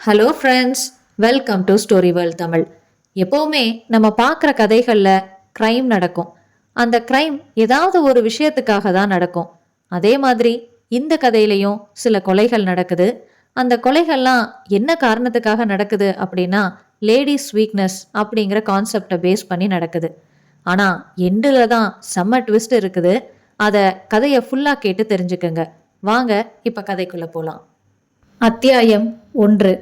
Hello friends, welcome to story world Tamil. எப்போவுமே நம்ம பார்க்குற கதைகளில் க்ரைம் நடக்கும். அந்த க்ரைம் ஏதாவது ஒரு விஷயத்துக்காக தான் நடக்கும். அதே மாதிரி இந்த கதையிலையும் சில கொலைகள் நடக்குது. அந்த கொலைகள்லாம் என்ன காரணத்துக்காக நடக்குது அப்படின்னா லேடிஸ் வீக்னஸ் அப்படிங்கிற கான்செப்டை பேஸ் பண்ணி நடக்குது. ஆனால் எண்டில் தான் செம்ம ட்விஸ்ட் இருக்குது. அதை கதையை ஃபுல்லாக கேட்டு தெரிஞ்சுக்கோங்க. வாங்க இப்போ கதைக்குள்ளே போகலாம். அத்தியாயம் 1.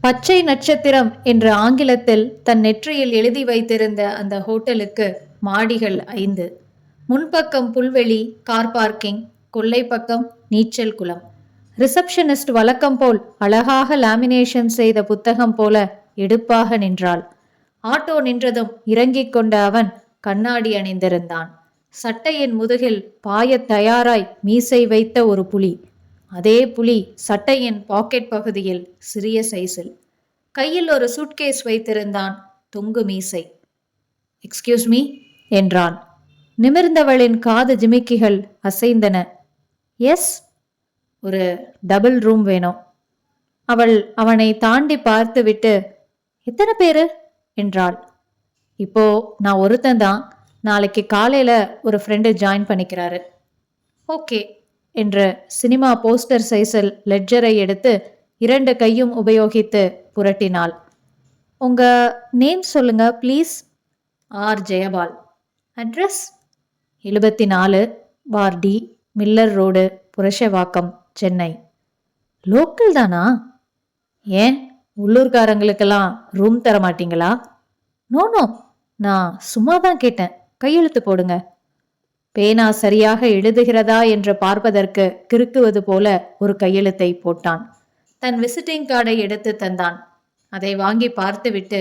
பச்சை நட்சத்திரம் என்று ஆங்கிலத்தில் தன் நெற்றியில் எழுதி வைத்திருந்த அந்த ஹோட்டலுக்கு மாடிகள் 5. முன்பக்கம் புல்வெளி, கார் பார்க்கிங், கொல்லை பக்கம் நீச்சல் குளம். ரிசப்ஷனிஸ்ட் வழக்கம் போல் அழகாக லாமினேஷன் செய்த புத்தகம் போல எடுப்பாக நின்றாள். ஆட்டோ நின்றதும் இறங்கிக் கொண்ட அவன் கண்ணாடி அணிந்திருந்தான். சட்டையின் முதுகில் பாயத் தயாராய் மீசை வைத்த ஒரு புலி. அதே புலி சட்டையின் பாக்கெட் பகுதியில் சிறிய சைஸில். கையில் ஒரு சூட்கேஸ் வைத்திருந்தான். தொங்கு மீசை. எக்ஸ்கியூஸ் மீ என்றான். நிமிர்ந்தவளின் காது ஜிமிக்கிகள் அசைந்தன. எஸ், ஒரு டபுள் ரூம் வேணும். அவள் அவனை தாண்டி பார்த்துவிட்டு எத்தனை பேரு என்றாள். இப்போ நான் ஒருத்தந்தான். நாளைக்கு காலையில ஒரு ஃப்ரெண்டு ஜாயின் பண்ணிக்கிறாரு. ஓகே என்று சினிமா போஸ்டர் சைஸில் லெட்ஜரை எடுத்து 2 கையும் உபயோகித்து புரட்டினாள். உங்க நேம் சொல்லுங்க ப்ளீஸ். ஆர் ஜெயபால். அட்ரஸ் 74 பார் D, Miller road, Purasawalkam, Chennai. Local தானா? ஏன், உள்ளூர்காரங்களுக்கெல்லாம் ரூம் தர மாட்டீங்களா? நோ, நான் சும்மா தான் கேட்டேன். கையெழுத்து போடுங்க. பேனா சரியாக எழுதுகிறதா என்று பார்ப்பதற்கு கிறுக்குவது போல ஒரு கையெழுத்தை போட்டான். தன் விசிட்டிங் கார்டை எடுத்து தந்தான். அதை வாங்கி பார்த்துவிட்டு,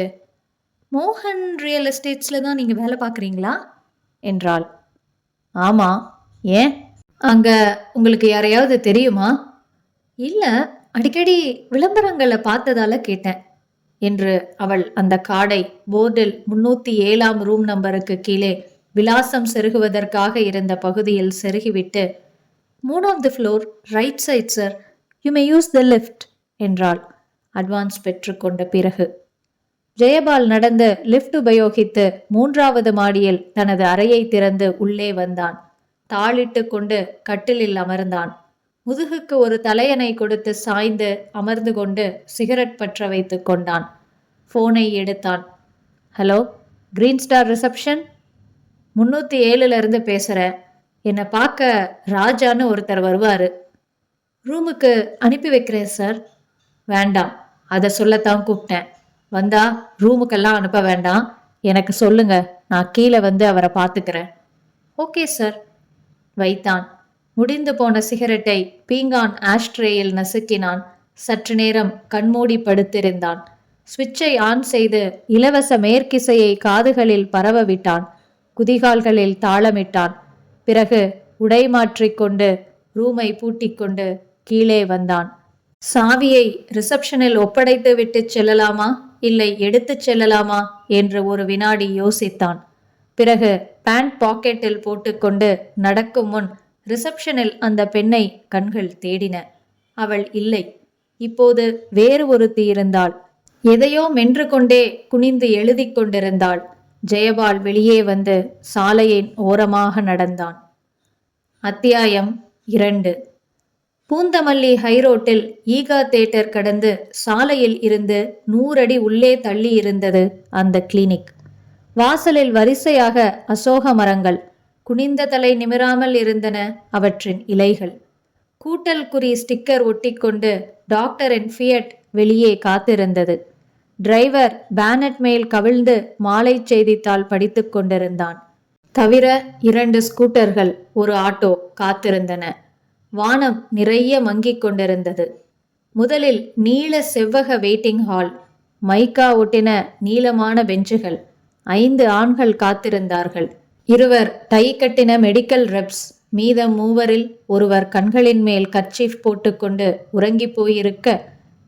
மோகன் ரியல் எஸ்டேட்ஸ்ல தான் நீங்க வேலை பார்க்குறீங்களா என்றாள். ஆமா, ஏன்? அங்க உங்களுக்கு யாரையாவது தெரியுமா? இல்ல, அடிக்கடி விளம்பரங்களை பார்த்ததால கேட்டேன் என்று அவள் அந்த கார்டை போர்டில் 307ஆம் ரூம் நம்பருக்கு கீழே விலாசம் செருகுவதற்காக இருந்த பகுதியில் செருகிவிட்டு, 3th floor, right side sir, you may use the lift என்றாள். அட்வான்ஸ் பெற்றுக்கொண்ட பிறகு ஜெயபால் நடந்து லிஃப்ட் உபயோகித்து 3வது மாடியில் தனது அறையை திறந்து உள்ளே வந்தான். தாளிட்டு கொண்டு கட்டிலில் அமர்ந்தான். முதுகுக்கு ஒரு தலையணை கொடுத்து சாய்ந்து அமர்ந்து கொண்டு சிகரெட் பற்ற வைத்து கொண்டான். போனை எடுத்தான். Hello, Green Star reception. 307 பேசுகிறேன். என்னை பார்க்க ராஜான்னு ஒருத்தர் வருவார். ரூமுக்கு அனுப்பி வைக்கிறேன் சார். வேண்டாம், அதை சொல்லத்தான் கூப்பிட்டேன். வந்தா ரூமுக்கெல்லாம் அனுப்ப வேண்டாம், எனக்கு சொல்லுங்க, நான் கீழே வந்து அவரை பார்த்துக்கிறேன். Okay sir. வைத்தான். முடிந்து போன சிகரெட்டை பீங்கான் ஆஷ்ட்ரேயில் நசுக்கினான். சற்று நேரம் கண்மூடி படுத்திருந்தான். சுவிட்சை ஆன் செய்து இலவச மேற்கிசையை காதுகளில் பரவ விட்டான். குதிகால்களில் தாளமிட்டான். பிறகு உடை மாற்றிக்கொண்டு ரூமை பூட்டிக்கொண்டு கீழே வந்தான். சாவியை ரிசப்ஷனில் ஒப்படைத்து விட்டு செல்லலாமா இல்லை எடுத்துச் செல்லலாமா என்று ஒரு வினாடி யோசித்தான். பிறகு பேண்ட் பாக்கெட்டில் போட்டுக்கொண்டு நடக்கும் முன் ரிசப்ஷனில் அந்த பெண்ணை கண்கள் தேடின. அவள் இல்லை. இப்போது வேறு ஒருத்தி இருந்தாள். எதையோ மென்று கொண்டே குனிந்து எழுதி கொண்டிருந்தாள். ஜெயபால் வெளியே வந்து சாலையின் ஓரமாக நடந்தான். அத்தியாயம் 2. பூந்தமல்லி ஹைரோட்டில் ஈகா தியேட்டர் கடந்து சாலையில் இருந்து 100 அடி உள்ளே தள்ளி இருந்தது அந்த கிளினிக். வாசலில் வரிசையாக அசோக மரங்கள். குனிந்த தலை நிமிராமல் இருந்தன அவற்றின் இலைகள். கூட்டல் குறி ஸ்டிக்கர் ஒட்டிக்கொண்டு டாக்டரின் ஃபியட் வெளியே காத்திருந்தது. டிரைவர் பேனட் மேல் கவிழ்ந்து மாலை செய்தித்தாள் படித்து கொண்டிருந்தான். தவிர 2 ஸ்கூட்டர்கள், ஒரு ஆட்டோ காத்திருந்தன. வானம் நிறைய மங்கிக் கொண்டிருந்தது. முதலில் நீல செவ்வக வெயிட்டிங் ஹால். மைக்கா ஒட்டின நீளமான பெஞ்சுகள். 5 ஆண்கள் காத்திருந்தார்கள். 2 டை கட்டின மெடிக்கல் ரெப்ஸ். மீதம் 3 ஒருவர் கண்களின் மேல் கர்ச்சீஃப் போட்டுக்கொண்டு உறங்கி போயிருக்க,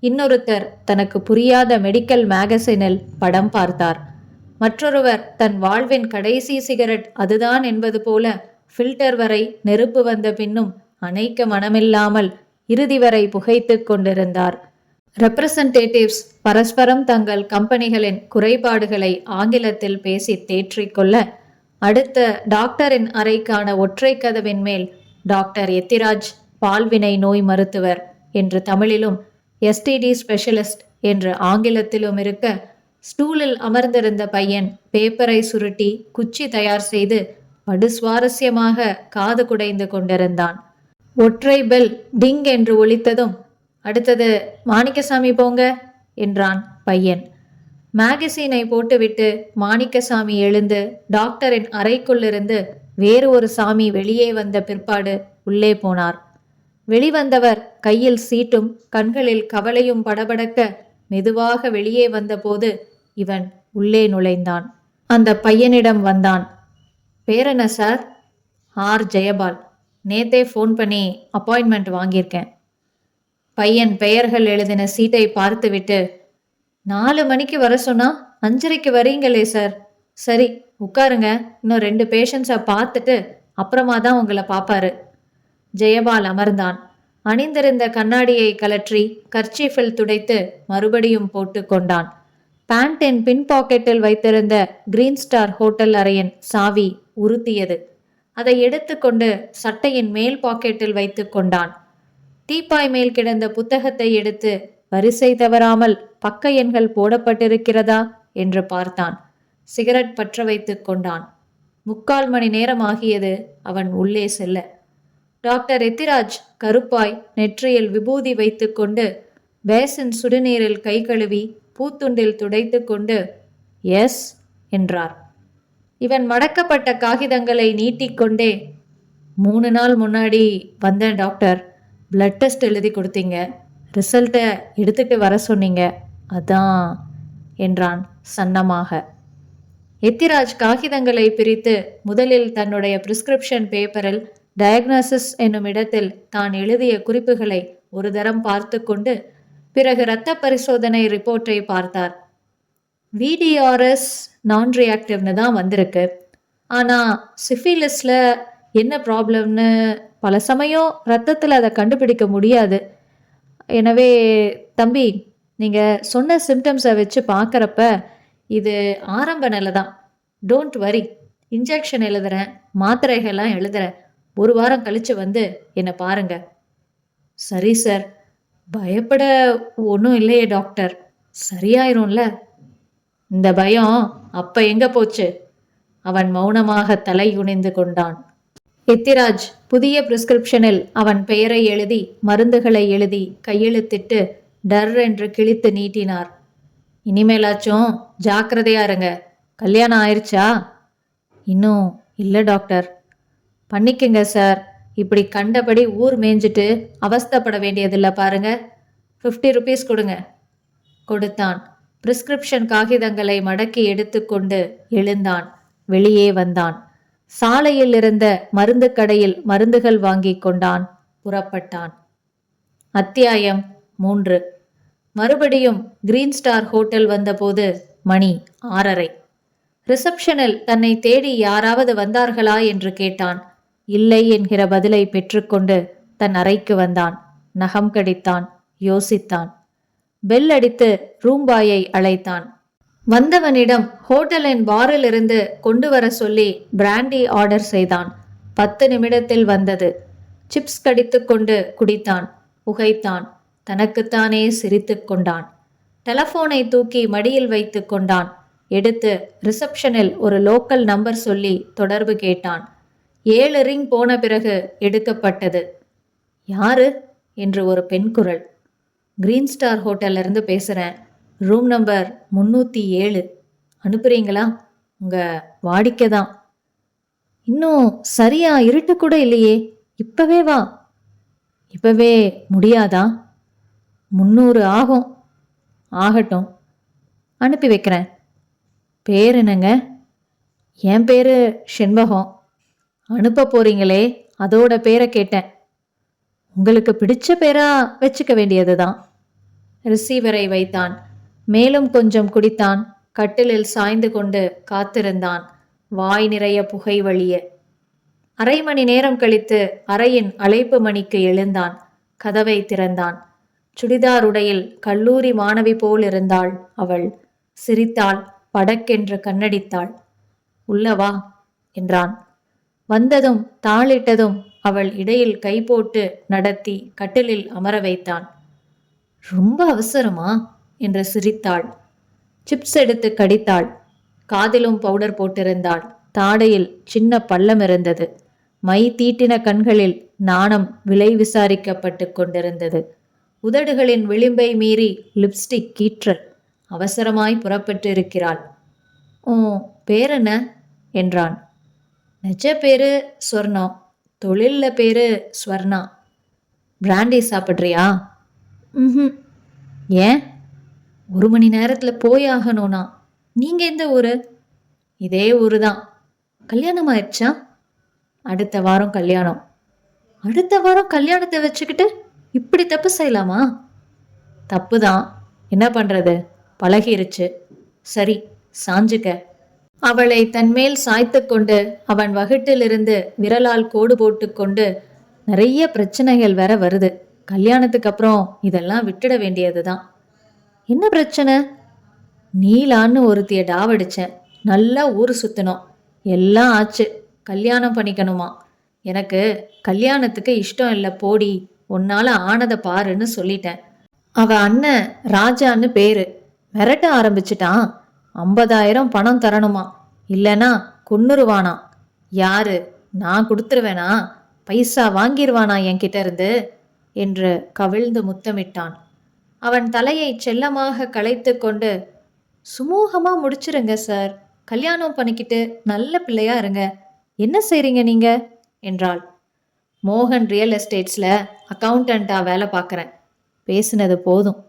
இன்னொருத்தர் தனக்கு புரியாத மெடிக்கல் மேகசினில் படம் பார்த்தார். மற்றொருவர் தன் வாழ்வின் கடைசி சிகரெட் அதுதான் என்பது போல ஃபில்டர் வரை நெருப்பு வந்த பின்னும் அணைக்க மனமில்லாமல் இறுதி வரை புகைத்து கொண்டிருந்தார். ரெப்ரசன்டேட்டிவ்ஸ் பரஸ்பரம் தங்கள் கம்பெனிகளின் குறைபாடுகளை ஆங்கிலத்தில் பேசி தேற்றிக்கொள்ள, அடுத்த டாக்டரின் அறைக்கான ஒற்றை கதவின் மேல் டாக்டர் எத்திராஜ் பால்வினை நோய் மருத்துவர் என்று தமிழிலும் எஸ்டிடி ஸ்பெஷலிஸ்ட் என்று ஆங்கிலத்திலும் இருக்க, ஸ்டூலில் அமர்ந்திருந்த பையன் பேப்பரை சுருட்டி குச்சி தயார் செய்து படு சுவாரஸ்யமாக காது குடைந்து கொண்டிருந்தான். ஒற்றை பெல் டிங் என்று ஒலித்ததும், அடுத்தது மாணிக்கசாமி போங்க என்றான் பையன். மேகசீனை போட்டுவிட்டு மாணிக்கசாமி எழுந்து டாக்டரின் அறைக்குள்ளிருந்து வேறு ஒரு சாமி வெளியே வந்த பிற்பாடு உள்ளே போனார். வெளிவந்தவர் கையில் சீட்டும் கண்களில் கவலையும் படபடக்க மெதுவாக வெளியே வந்தபோது இவன் உள்ளே நுழைந்தான். அந்த பையனிடம் வந்தான். பேரென்ன சார்? ஆர் ஜெயபால். நேத்தே ஃபோன் பண்ணி அப்பாயின்மெண்ட் வாங்கியிருக்கேன். பையன் பெயர்கள் எழுதின சீட்டை பார்த்துவிட்டு, 4 மணிக்கு வர சொன்னா 5:30 வரீங்களே சார். சரி உட்காருங்க, இன்னும் 2 பேஷண்ட்ஸை பார்த்துட்டு அப்புறமா தான் உங்களை பார்ப்பாரு. ஜெயபால் அமர்ந்தான். அணிந்திருந்த கண்ணாடியை கலற்றி கர்ச்சீஃபில் துடைத்து மறுபடியும் போட்டு கொண்டான். பேண்டின் பின் பாக்கெட்டில் வைத்திருந்த கிரீன் ஸ்டார் ஹோட்டல் அறையின் சாவி உறுத்தியது. அதை எடுத்துக்கொண்டு சட்டையின் மேல் பாக்கெட்டில் வைத்து கொண்டான். டீப்பாய் மேல் கிடந்த புத்தகத்தை எடுத்து வரிசை தவறாமல் பக்க எண்கள் போடப்பட்டிருக்கிறதா என்று பார்த்தான். சிகரெட் பற்ற வைத்து கொண்டான். 3/4 மணி நேரம் ஆகியது அவன் உள்ளே செல்ல. டாக்டர் எத்திராஜ் கருப்பாய் நெற்றியில் விபூதி வைத்து கொண்டு பேசின் சுடுநீரில் கை கழுவி பூத்துண்டில் துடைத்து கொண்டு எஸ் என்றார். இவன் மடக்கப்பட்ட காகிதங்களை நீட்டிக்கொண்டே, 3 நாள் முன்னாடி வந்தேன் டாக்டர். பிளட் டெஸ்ட் எழுதி கொடுத்தீங்க, ரிசல்ட்டை எடுத்துட்டு வர சொன்னீங்க, அதான் என்றான் சன்னமாக. எத்திராஜ் காகிதங்களை பிரித்து முதலில் தன்னுடைய பிரிஸ்கிரிப்ஷன் பேப்பரில் டயக்னாசிஸ் என்னும் இடத்தில் தான் எழுதிய குறிப்புகளை ஒரு தரம் பார்த்து கொண்டு பிறகு இரத்த பரிசோதனை ரிப்போர்ட்டை பார்த்தார். விடிஆர்எஸ் நான் ரியாக்டிவ்னு தான் வந்திருக்கு. ஆனால் சிஃபிலிஸில் என்ன ப்ராப்ளம்னு பல சமயம் ரத்தத்தில் அதை கண்டுபிடிக்க முடியாது. எனவே தம்பி, நீங்கள் சொன்ன சிம்டம்ஸை வச்சு பார்க்குறப்ப இது ஆரம்ப நிலை தான். Don't worry. இன்ஜெக்ஷன் எழுதுகிறேன், மாத்திரைகள்லாம் எழுதுகிறேன். 1 வாரம் கழித்து வந்து என்னை பாருங்க. சரி சார். பயப்பட ஒன்றும் இல்லையே டாக்டர், சரியாயிரும்ல? இந்த பயம் அப்ப எங்க போச்சு? அவன் மௌனமாக தலை குனிந்து கொண்டான். எத்திராஜ் புதிய பிரிஸ்கிரிப்ஷனில் அவன் பெயரை எழுதி மருந்துகளை எழுதி கையெழுத்திட்டு டர் என்று கிழித்து நீட்டினார். இனிமேலாச்சும் ஜாக்கிரதையா இருங்க. கல்யாணம் ஆயிடுச்சா? இன்னும் இல்லை டாக்டர். பண்ணிக்குங்க சார். இப்படி கண்டபடி ஊர் மேய்ஞ்சிட்டு அவஸ்தப்பட வேண்டியதில்லை பாருங்க. 50 ருபீஸ் கொடுங்க. கொடுத்தான். பிரிஸ்கிரிப்ஷன் காகிதங்களை மடக்கி எடுத்துக்கொண்டு எழுந்தான். வெளியே வந்தான். சாலையில் இருந்த மருந்து கடையில் மருந்துகள் வாங்கி கொண்டான். புறப்பட்டான். அத்தியாயம் 3. மறுபடியும் கிரீன் ஸ்டார் ஹோட்டல் வந்தபோது மணி 6:30. ரிசப்ஷனில் தன்னை தேடி யாராவது வந்தார்களா என்று கேட்டான். இல்லை என்கிற பதிலை பெற்றுக்கொண்டு தன் அறைக்கு வந்தான். நகம் கடித்தான். யோசித்தான். பெல் அடித்து ரூம்பாயை அழைத்தான். வந்தவனிடம் ஹோட்டலின் பாரிலிருந்து கொண்டு வர சொல்லி பிராண்டி ஆர்டர் செய்தான். 10 நிமிடத்தில் வந்தது. சிப்ஸ் கடித்து கொண்டு குடித்தான். புகைத்தான். தனக்குத்தானே சிரித்து கொண்டான். டெலஃபோனை தூக்கி மடியில் வைத்து கொண்டான். எடுத்து ரிசப்ஷனில் ஒரு லோக்கல் நம்பர் சொல்லி தொடர்பு கேட்டான். 7 ரிங் போன பிறகு எடுக்கப்பட்டது. யாரு என்று ஒரு பெண் குரல். கிரீன் ஸ்டார் ஹோட்டல்லேருந்து பேசுகிறேன். Room number 307. அனுப்புறீங்களா? உங்கள் வாடிக்கை தான். இன்னும் சரியா இருட்டு கூட இல்லையே. இப்பவே வா. இப்பவே முடியாதா? 300 ஆகும். ஆகட்டும், அனுப்பி வைக்கிறேன். பேர் என்னங்க? என் பேர் செண்பகம். அனுப்ப போறீங்களே, அதோட பேரை கேட்டேன். உங்களுக்கு பிடிச்ச பேரா வச்சுக்க வேண்டியது தான். ரிசீவரை வைத்தான். மேலும் கொஞ்சம் குடித்தான். கட்டிலில் சாய்ந்து கொண்டு காத்திருந்தான். வாய் நிறைய புகை வழிய. 1/2 மணி நேரம் கழித்து அறையின் அழைப்பு மணிக்கு எழுந்தான். கதவை திறந்தான். சுடிதார் உடையில் கல்லூரி மாணவி போல் இருந்தாள் அவள். சிரித்தாள், படக்கென்று கண்ணடித்தாள். உள்ளவா என்றான். வந்ததும் தாளிட்டதும் அவள் இடையில் கை போட்டு நடத்தி கட்டிலில் அமர வைத்தான். ரொம்ப அவசரமா என்று சிரித்தாள். சிப்ஸ் எடுத்து கடித்தாள். காதிலும் பவுடர் போட்டிருந்தாள். தாடையில் சின்ன பள்ளம் இருந்தது. மை தீட்டின கண்களில் நாணம் விலை விசாரிக்கப்பட்டு கொண்டிருந்தது. உதடுகளின் விளிம்பை மீறி லிப்ஸ்டிக் கீற்றல். அவசரமாய் புறப்பட்டு இருக்கிறாள். ஓ, பேரென்ன என்றான். நிஜ பேரு ஸ்வர்ணம், தொழில்ல பேரு ஸ்வர்ணா. பிராண்டி சாப்பிட்றியா? ம். ஏன்? 1 மணி நேரத்தில் போய் ஆகணும்னா. நீங்க எந்த ஊரு? இதே ஊரு தான். கல்யாணம் ஆயிடுச்சா? அடுத்த வாரம் கல்யாணம். அடுத்த வாரம் கல்யாணத்தை வச்சுக்கிட்டு இப்படி தப்பு செய்யலாமா? தப்பு தான், என்ன பண்றது, பழகிருச்சு. சரி, சாஞ்சுக்க. அவளை தன்மேல் சாய்த்து கொண்டு அவன் வகுட்டிலிருந்து விரலால் கோடு போட்டு கொண்டு, நிறைய பிரச்சனைகள் வேற வருது, கல்யாணத்துக்கு அப்புறம் இதெல்லாம் விட்டுட வேண்டியதுதான். என்ன பிரச்சனை? நீலான்னு ஒருத்திய டாவடிச்சேன். நல்லா ஊர் சுத்தினோம், எல்லாம் ஆச்சு. கல்யாணம் பண்ணிக்கணுமா? எனக்கு கல்யாணத்துக்கு இஷ்டம் இல்லை, போடி, உன்னால ஆனதை பாருன்னு சொல்லிட்டேன். அவ அண்ணன் ராஜான்னு பேரு. மிரட்ட ஆரம்பிச்சிட்டான். 50,000 பணம் தரணுமா, இல்லைனா கொன்னுருவானா. யாரு? நான் கொடுத்துருவேனா? பைசா வாங்கிடுவானா என்கிட்ட இருந்து என்று கவிழ்ந்து முத்தமிட்டான். அவன் தலையை செல்லமாக களைத்து கொண்டு, சுமூகமா முடிச்சிருங்க சார், கல்யாணம் பண்ணிக்கிட்டு நல்ல பிள்ளையா இருங்க. என்ன செய்றீங்க நீங்க என்றாள். மோகன் ரியல் எஸ்டேட்ஸில் அக்கவுண்டண்ட்டாக வேலை பார்க்குறேன். பேசினது போதும்.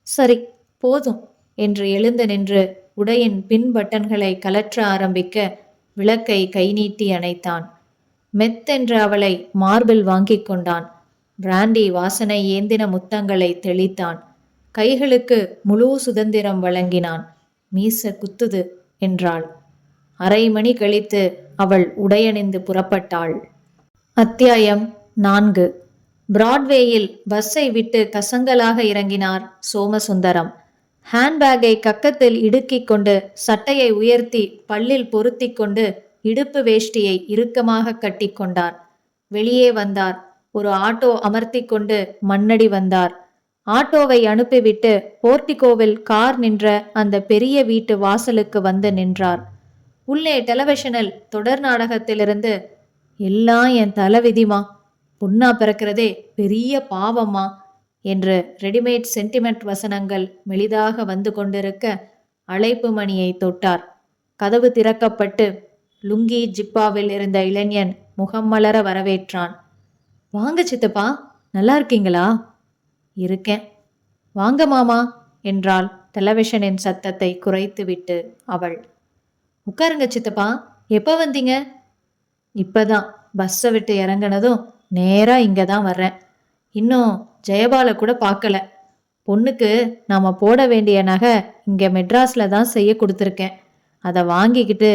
சரி, போதும் என்று எழுந்து நின்று உடையின் பின் பட்டன்களை கலற்ற ஆரம்பிக்க விளக்கை கை நீட்டி அணைத்தான். மெத்தென்று அவளை மார்பில் வாங்கி கொண்டான். பிராண்டி வாசனை ஏந்தின முத்தங்களை தெளித்தான். கைகளுக்கு முழு சுதந்திரம் வழங்கினான். மீச குத்துது என்றாள். 1/2 மணி கழித்து அவள் உடையணிந்து புறப்பட்டாள். அத்தியாயம் 4. பிராட்வேயில் பஸ்ஸை விட்டு கசங்கலாக இறங்கினார் சோமசுந்தரம். ஹேண்ட்பேக்கை கக்கத்தில் இடுக்கிக் கொண்டு சட்டையை உயர்த்தி பல்லில் பொருத்தி கொண்டு இடுப்பு வேஷ்டியை இறுக்கமாக கட்டி கொண்டார். வெளியே வந்தார். ஒரு ஆட்டோ அமர்த்தி கொண்டு மண்ணடி வந்தார். ஆட்டோவை அனுப்பிவிட்டு போர்டிகோவில் கார் நின்ற அந்த பெரிய வீட்டு வாசலுக்கு வந்து நின்றார். உள்ளே டெலிவிஷனில் தொடர் நாடகத்திலிருந்து, எல்லாம் என் தலைவிதிமா, பொண்ணா பிறக்கிறதே பெரிய பாவம்மா என்று ரெடிமேட் சென்டிமெண்ட் வசனங்கள் மெலிதாக வந்து கொண்டிருக்க அழைப்பு மணியை தொட்டார். கதவு திறக்கப்பட்டு லுங்கி ஜிப்பாவில் இருந்த இளைஞன் முகம் மலர வரவேற்றான். வாங்க சித்தப்பா, நல்லா இருக்கீங்களா? இருக்கேன். வாங்க மாமா என்றாள் டெலிவிஷனின் சத்தத்தை குறைத்துவிட்டு அவள். உட்காருங்க சித்தப்பா, எப்போ வந்தீங்க? இப்பதான் பஸ்ஸை விட்டு இறங்கினதும் நேரா இங்கே தான் வர்றேன். இன்னும் ஜெயபாலை கூட பார்க்கல. பொண்ணுக்கு நாம் போட வேண்டிய நகை இங்கே மெட்ராஸில் தான் செய்ய கொடுத்துருக்கேன். அதை வாங்கிக்கிட்டு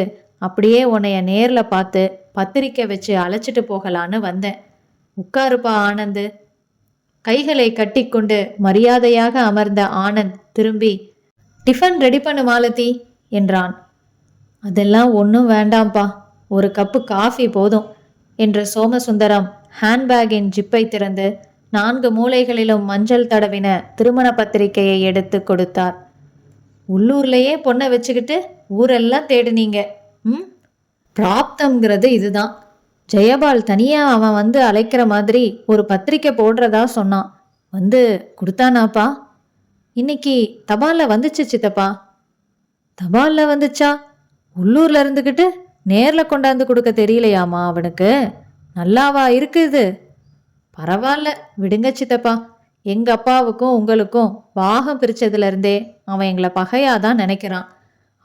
அப்படியே உன்னைய நேரில் பார்த்து பத்திரிக்கை வச்சு அழைச்சிட்டு போகலான்னு வந்தேன். உட்காருப்பா ஆனந்து. கைகளை கட்டிக்கொண்டு மரியாதையாக அமர்ந்த ஆனந்த் திரும்பி, டிஃபன் ரெடி பண்ணு மாலதி என்றான். அதெல்லாம் ஒன்றும் வேண்டாம்ப்பா, ஒரு கப்பு காஃபி போதும் என்று சோமசுந்தரம் ஹேண்ட்பேக்கின் ஜிப்பை திறந்து 4 மூலைகளிலும் மஞ்சள் தடவின திருமண பத்திரிகையை எடுத்து கொடுத்தார். உள்ளூர்லேயே பொண்ணை வச்சுக்கிட்டு ஊரெல்லாம் தேடுனீங்க. பிராப்தம்ங்கிறது இதுதான். ஜெயபால் தனியாக அவன் வந்து அழைக்கிற மாதிரி ஒரு பத்திரிக்கை போடுறதா சொன்னான். வந்து கொடுத்தானாப்பா? இன்னைக்கு தபாலில் வந்துச்சு சித்தப்பா. தபாலில் வந்துச்சா? உள்ளூரில் இருந்துக்கிட்டு நேரில் கொண்டாந்து கொடுக்க தெரியலையாமா அவனுக்கு? நல்லாவா இருக்குது? பரவாயில்ல, விடுங்க சித்தப்பா. எங்கள் அப்பாவுக்கும் உங்களுக்கும் பாகம் பிரித்ததுலேருந்தே அவன் எங்களை பகையாக தான் நினைக்கிறான்.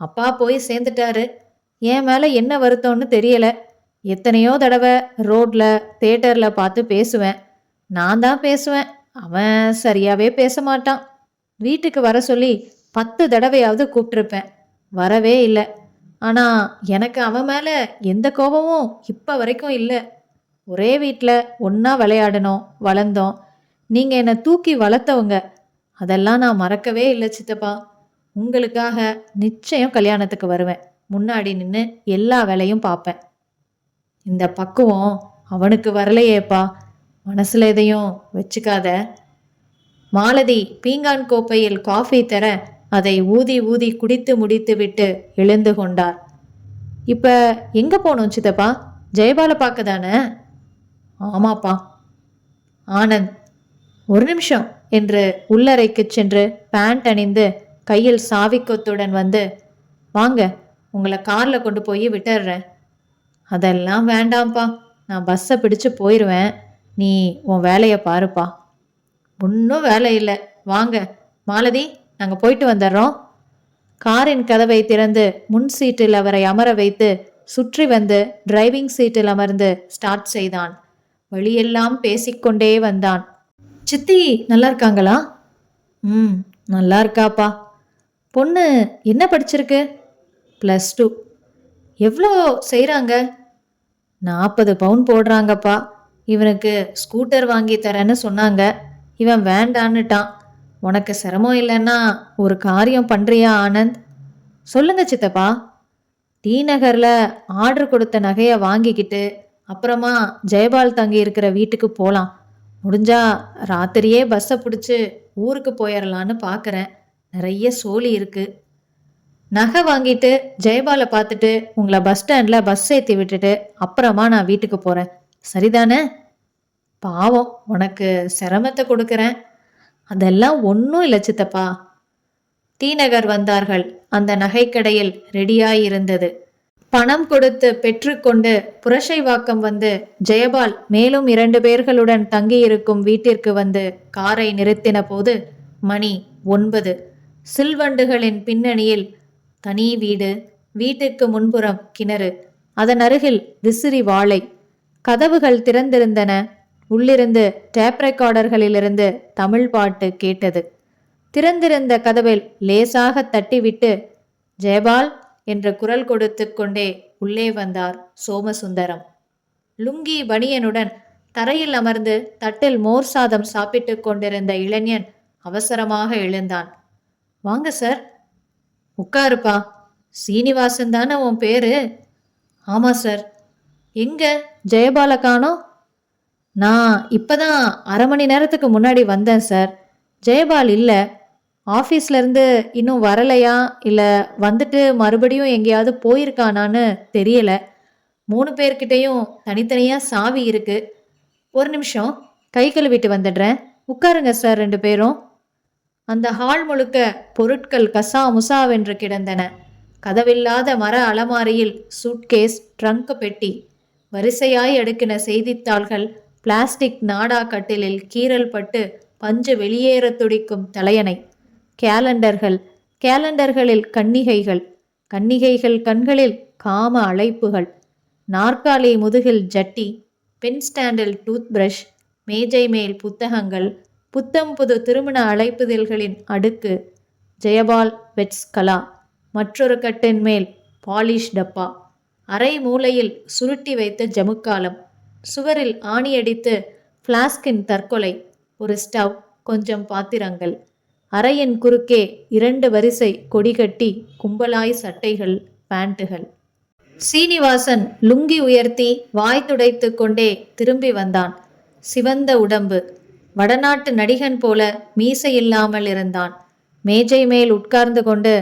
அப்பா போய் சேர்ந்துட்டாரு. என் மேலே என்ன வருத்தம்னு தெரியலை. எத்தனையோ தடவை ரோட்டில் தேட்டரில் பார்த்து பேசுவேன். நான் தான் பேசுவேன், அவன் சரியாகவே பேச மாட்டான். வீட்டுக்கு வர சொல்லி 10 தடவையாவது கூப்பிட்ருப்பேன், வரவே இல்லை. ஆனால் எனக்கு அவன் மேலே எந்த கோபமும் இப்போ வரைக்கும் இல்லை. ஒரே வீட்டில் ஒன்றா விளையாடணும், வளர்ந்தோம். நீங்க என்னை தூக்கி வளர்த்தவங்க. அதெல்லாம் நான் மறக்கவே இல்லை சித்தப்பா. உங்களுக்காக நிச்சயம் கல்யாணத்துக்கு வருவேன். முன்னாடி நின்று எல்லா வேலையும் பார்ப்பேன். இந்த பக்குவம் அவனுக்கு வரலையேப்பா. மனசுல எதையும் வச்சுக்காத. மாலதி பீங்கான் கோப்பையில் காஃபி தர அதை ஊதி ஊதி குடித்து முடித்து விட்டு எழுந்து கொண்டார். இப்ப எங்க போனோம் சித்தப்பா? ஜெயபால பார்க்க தானே? ஆமாப்பா. ஆனந்த் ஒரு நிமிஷம் என்று உள்ளறைக்கு சென்று பேண்ட் அணிந்து கையில் சாவிக்கொத்துடன் வந்து, வாங்க உங்களை காரில் கொண்டு போய் விட்டுடுறேன். அதெல்லாம் வேண்டாம்ப்பா, நான் பஸ்ஸை பிடிச்சு போயிடுவேன். நீ உன் வேலையை பாருப்பா. ஒன்றும் வேலை இல்லை, வாங்க மாலதி, நாங்கள் போயிட்டு வந்துடுறோம். காரின் கதவை திறந்து முன் சீட்டில் அவரை அமர வைத்து சுற்றி வந்து டிரைவிங் சீட்டில் அமர்ந்து ஸ்டார்ட் செய்தான். வழியெல்லாம் பேசிக்கொண்டே வந்தான். சித்தி நல்லா இருக்காங்களா? நல்லா இருக்காப்பா. பொண்ணு என்ன படிச்சிருக்கு? +2. எவ்வளோ செய்கிறாங்க? 40 பவுன் போடுறாங்கப்பா. இவனுக்கு ஸ்கூட்டர் வாங்கி தரேன்னு சொன்னாங்க. இவன் வேண்டான்னுட்டான். உனக்கு சிரமம் இல்லைன்னா ஒரு காரியம் பண்ணுறியா ஆனந்த்? சொல்லுங்க சித்தப்பா. டி நகரில் ஆர்டர் கொடுத்த நகையை வாங்கிக்கிட்டு அப்புறமா ஜெயபால் தங்கி இருக்கிற வீட்டுக்கு போகலாம். முடிஞ்சா ராத்திரியே பஸ்ஸை பிடிச்சி ஊருக்கு போயிடலான்னு பார்க்குறேன். நிறைய சோலி இருக்கு. நகை வாங்கிட்டு ஜெயபாலை பார்த்துட்டு உங்களை பஸ் ஸ்டாண்டில் பஸ் ஏற்றி விட்டுட்டு அப்புறமா நான் வீட்டுக்கு போகிறேன். சரிதானே? பாவம், உனக்கு சிரமத்தை கொடுக்குறேன். அதெல்லாம் ஒன்றும் இல்லை சித்தப்பா. டி நகர் வந்தார்கள். அந்த நகைக்கடையில் ரெடியாயிருந்தது. பணம் கொடுத்து பெற்றுக்கொண்டு புரசைவாக்கம் வந்து ஜெயபால் மேலும் 2 பேர்களுடன் தங்கியிருக்கும் வீட்டிற்கு வந்து காரை நிறுத்தின போது மணி 9. சில்வண்டுகளின் பின்னணியில் தனி வீடு, வீட்டுக்கு முன்புறம் கிணறு, அதன் அருகில் விசிறி வாழை. கதவுகள் திறந்திருந்தன. உள்ளிருந்து டேப் ரெக்கார்டர்களிலிருந்து தமிழ் பாட்டு கேட்டது. திறந்திருந்த கதவில் லேசாக தட்டிவிட்டு ஜெயபால் என்று குரல் கொடுத்து கொண்டே உள்ளே வந்தார் சோமசுந்தரம். லுங்கி பனியனுடன் தரையில் அமர்ந்து தட்டில் மோர் சாதம் சாப்பிட்டு கொண்டிருந்த இளைஞன் அவசரமாக எழுந்தான். வாங்க சார். உட்காருப்பா. சீனிவாசன் தானே உன் பேரு? ஆமா சார். எங்க ஜெயபால காணோம்? நான் இப்பதான் 1/2 மணி நேரத்துக்கு முன்னாடி வந்தேன் சார். ஜெயபால் இல்லை. ஆஃபீஸ்லேருந்து இன்னும் வரலையா இல்லை வந்துட்டு மறுபடியும் எங்கேயாவது போயிருக்கானான்னு தெரியல. 3 பேர்கிட்டையும் தனித்தனியாக சாவி இருக்கு. ஒரு நிமிஷம், கை கழுவிட்டு வந்துடுறேன். உட்காருங்க சார் 2 பேரும். அந்த ஹால் முழுக்க பொருட்கள் கசா முசாவென்று கிடந்தன. கதவில்லாத மர அலமாரியில் சூட்கேஸ், ட்ரங்க் பெட்டி, வரிசையாய் அடுக்கின செய்தித்தாள்கள், பிளாஸ்டிக் நாடா கட்டிலில் கீறல் பட்டு பஞ்சு வெளியேற துடிக்கும் தலையணை, கேலண்டர்கள், கேலண்டர்களில் கன்னிகைகள், கன்னிகைகள் கண்களில் காம அழைப்புகள், நாற்காலி முதுகில் ஜட்டி, பென் ஸ்டாண்டில் டூத் பிரஷ், மேஜை மேல் புத்தகங்கள், புத்தம் புது திருமண அழைப்புதல்களின் அடுக்கு, ஜெயபால் வெட்ஸ் கலா, மற்றொரு கட்டின் மேல் பாலிஷ் டப்பா, அரை மூலையில் சுருட்டி வைத்த ஜமுக்காலம், சுவரில் ஆணியடித்து பிளாஸ்கின் தற்கொலை, ஒரு ஸ்டவ், கொஞ்சம் பாத்திரங்கள். அறையின் குறுக்கே 2 வரிசை கொடிகட்டி கும்பலாய் சட்டைகள், பேண்ட்டுகள். சீனிவாசன் லுங்கி உயர்த்தி வாய் துடைத்து கொண்டே திரும்பி வந்தான். சிவந்த உடம்பு, வடநாட்டு நடிகன் போல மீசை இல்லாமல் இருந்தான். மேஜை மேல் உட்கார்ந்து கொண்டு,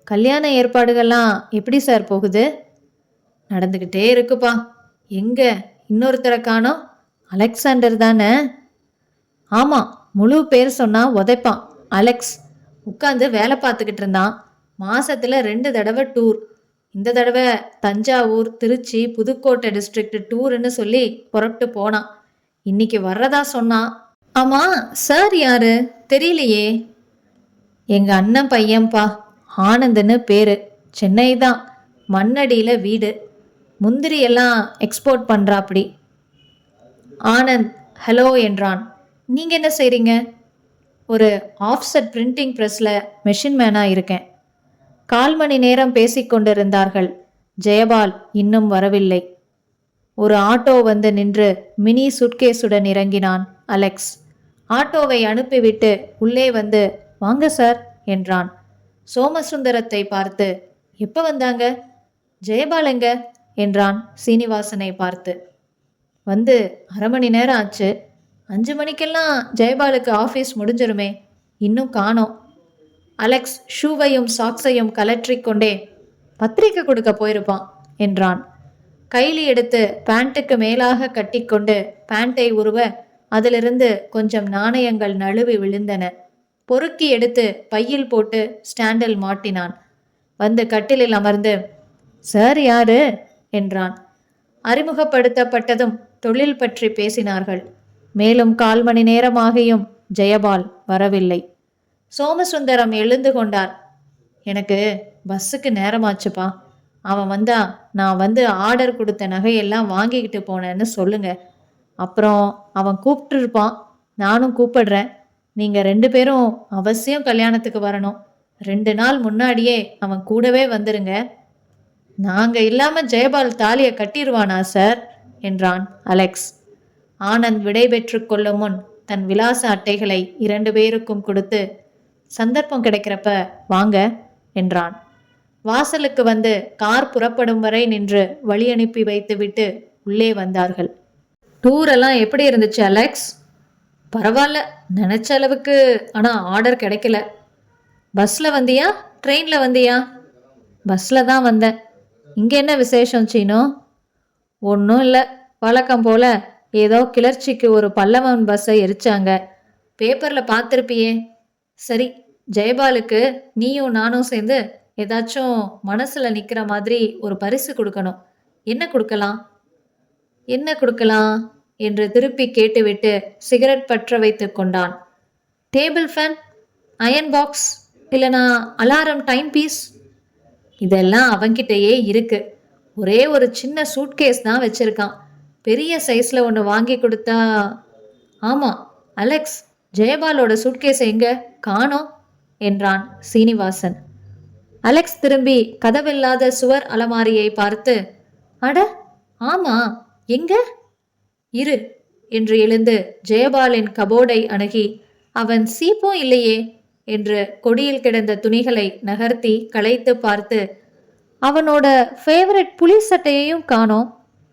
கல்யாண ஏற்பாடுகள்லாம் எப்படி சார் போகுது? நடந்துக்கிட்டே இருக்குப்பா. எங்க இன்னொருத்தரை காணோம்? அலெக்சாண்டர் தானே? ஆமாம், முழு பேர் சொன்னா உதைப்பான். அலெக்ஸ். உட்காந்து வேலை பார்த்துக்கிட்டு இருந்தான். மாசத்துல 2 தடவை டூர். இந்த தடவை தஞ்சாவூர், திருச்சி, புதுக்கோட்டை டிஸ்ட்ரிக்ட் டூருன்னு சொல்லி புறப்பட்டு போனான். இன்னைக்கு வர்றதா சொன்னான். ஆமா, சார் யாரு தெரியலையே. எங்க அண்ணன் பையன்பா, ஆனந்துன்னு பேரு. சென்னை தான், மண்ணடியில் வீடு. முந்திரி எல்லாம் எக்ஸ்போர்ட் பண்ணுறாப்படி. ஆனந்த் ஹலோ என்றான். நீங்கள் என்ன செய்கிறீங்க? ஒரு ஆஃப்செட் பிரிண்டிங் ப்ரெஸ்ஸில் மெஷின் மேனாக இருக்கேன். 1/4 மணி நேரம் பேசிக்கொண்டிருந்தார்கள். ஜெயபால் இன்னும் வரவில்லை. ஒரு ஆட்டோ வந்து நின்று மினி சுட்கேஸுடன் இறங்கினான் அலெக்ஸ். ஆட்டோவை அனுப்பிவிட்டு உள்ளே வந்து வாங்க சார் என்றான். சோமசுந்தரத்தை பார்த்து எப்ப வந்தாங்க? ஜெயபால் எங்க என்றான் சீனிவாசனை பார்த்து. வந்து 1/2 மணி நேரம் ஆச்சு. 5 மணிக்கெல்லாம் ஜெயபாலுக்கு ஆஃபீஸ் முடிஞ்சிருமே, இன்னும் காணோம். அலெக்ஸ் ஷூவையும் சாக்ஸையும் கலற்றிக்கொண்டே பத்திரிக்கை கொடுக்க போயிருப்பான் என்றான். கைலி எடுத்து பேண்ட்டுக்கு மேலாக கட்டிக்கொண்டு பேண்ட்டை உருவ அதிலிருந்து கொஞ்சம் நாணயங்கள் நழுவி விழுந்தன. பொறுக்கி எடுத்து பையில் போட்டு ஸ்டாண்டில் மாட்டினான். வந்து கட்டிலில் அமர்ந்து சார் யாரு என்றான். அறிமுகப்படுத்தப்பட்டதும் தொழில் பற்றி பேசினார்கள். மேலும் 1/4 மணி நேரமாகியும் ஜெயபால் வரவில்லை. சோமசுந்தரம் எழுந்து கொண்டார். எனக்கு பஸ்ஸுக்கு நேரமாச்சுப்பா. அவன் வந்தா நான் வந்து ஆர்டர் கொடுத்த நகையெல்லாம் வாங்கிக்கிட்டு போனேன்னு சொல்லுங்க. அப்புறம் அவன் கூப்பிட்டுருப்பான், நானும் கூப்பிடுறேன். நீங்கள் 2 பேரும் அவசியம் கல்யாணத்துக்கு வரணும். 2 நாள் முன்னாடியே அவன் கூடவே வந்துருங்க. நாங்கள் இல்லாமல் ஜெயபால் தாலியை கட்டிடுவானா சார் என்றான் அலெக்ஸ். ஆனந்த் விடை பெற்று கொள்ளும் முன் தன் விலாச அட்டைகளை 2 பேருக்கும் கொடுத்து சந்தர்ப்பம் கிடைக்கிறப்ப வாங்க என்றான். வாசலுக்கு வந்து கார் புறப்படும் வரை நின்று வழி அனுப்பி வைத்துவிட்டு உள்ளே வந்தார்கள். டூரெல்லாம் எப்படி இருந்துச்சு அலெக்ஸ்? பரவாயில்ல, நினச்ச அளவுக்கு. ஆனால் ஆர்டர் கிடைக்கல. பஸ்ஸில் வந்தியா ட்ரெயினில் வந்தியா? பஸ்ஸில் தான் வந்தேன். இங்கே என்ன விசேஷம் சீனோ? ஒன்றும் இல்லை, வழக்கம் போல் ஏதோ கிளர்ச்சிக்கு ஒரு பல்லவன் பஸ்ஸை எரிச்சாங்க. பேப்பரில் பார்த்துருப்பியே. சரி, ஜெயபாலுக்கு நீயும் நானும் சேர்ந்து ஏதாச்சும் மனசில் நிற்கிற மாதிரி ஒரு பரிசு கொடுக்கணும். என்ன கொடுக்கலாம்? என்ன கொடுக்கலாம் என்று திருப்பி கேட்டுவிட்டு சிகரெட் பற்ற வைத்து கொண்டான். டேபிள் ஃபேன், அயன் பாக்ஸ், இல்லைனா அலாரம் டைம் பீஸ், இதெல்லாம் அவன்கிட்டயே இருக்கு. ஒரே ஒரு சின்ன சூட்கேஸ் தான் வச்சிருக்கான். பெரிய சைஸில் ஒன்று வாங்கி கொடுத்தா. ஆமாம் அலெக்ஸ், ஜெயபாலோட சூட்கேஸ் எங்க காணோம் என்றான் சீனிவாசன். அலெக்ஸ் திரும்பி கதவில்லாத சுவர் அலமாரியை பார்த்து அட ஆமா, எங்க? இரு என்று எழுந்து ஜெயபாலின் கபோர்டை அணுகி அவன் சீப்பும் இல்லையே என்று கொடியில் கிடந்த துணிகளை நகர்த்தி களைத்து பார்த்து அவனோட ஃபேவரட் புலி சட்டையையும் காணோம்.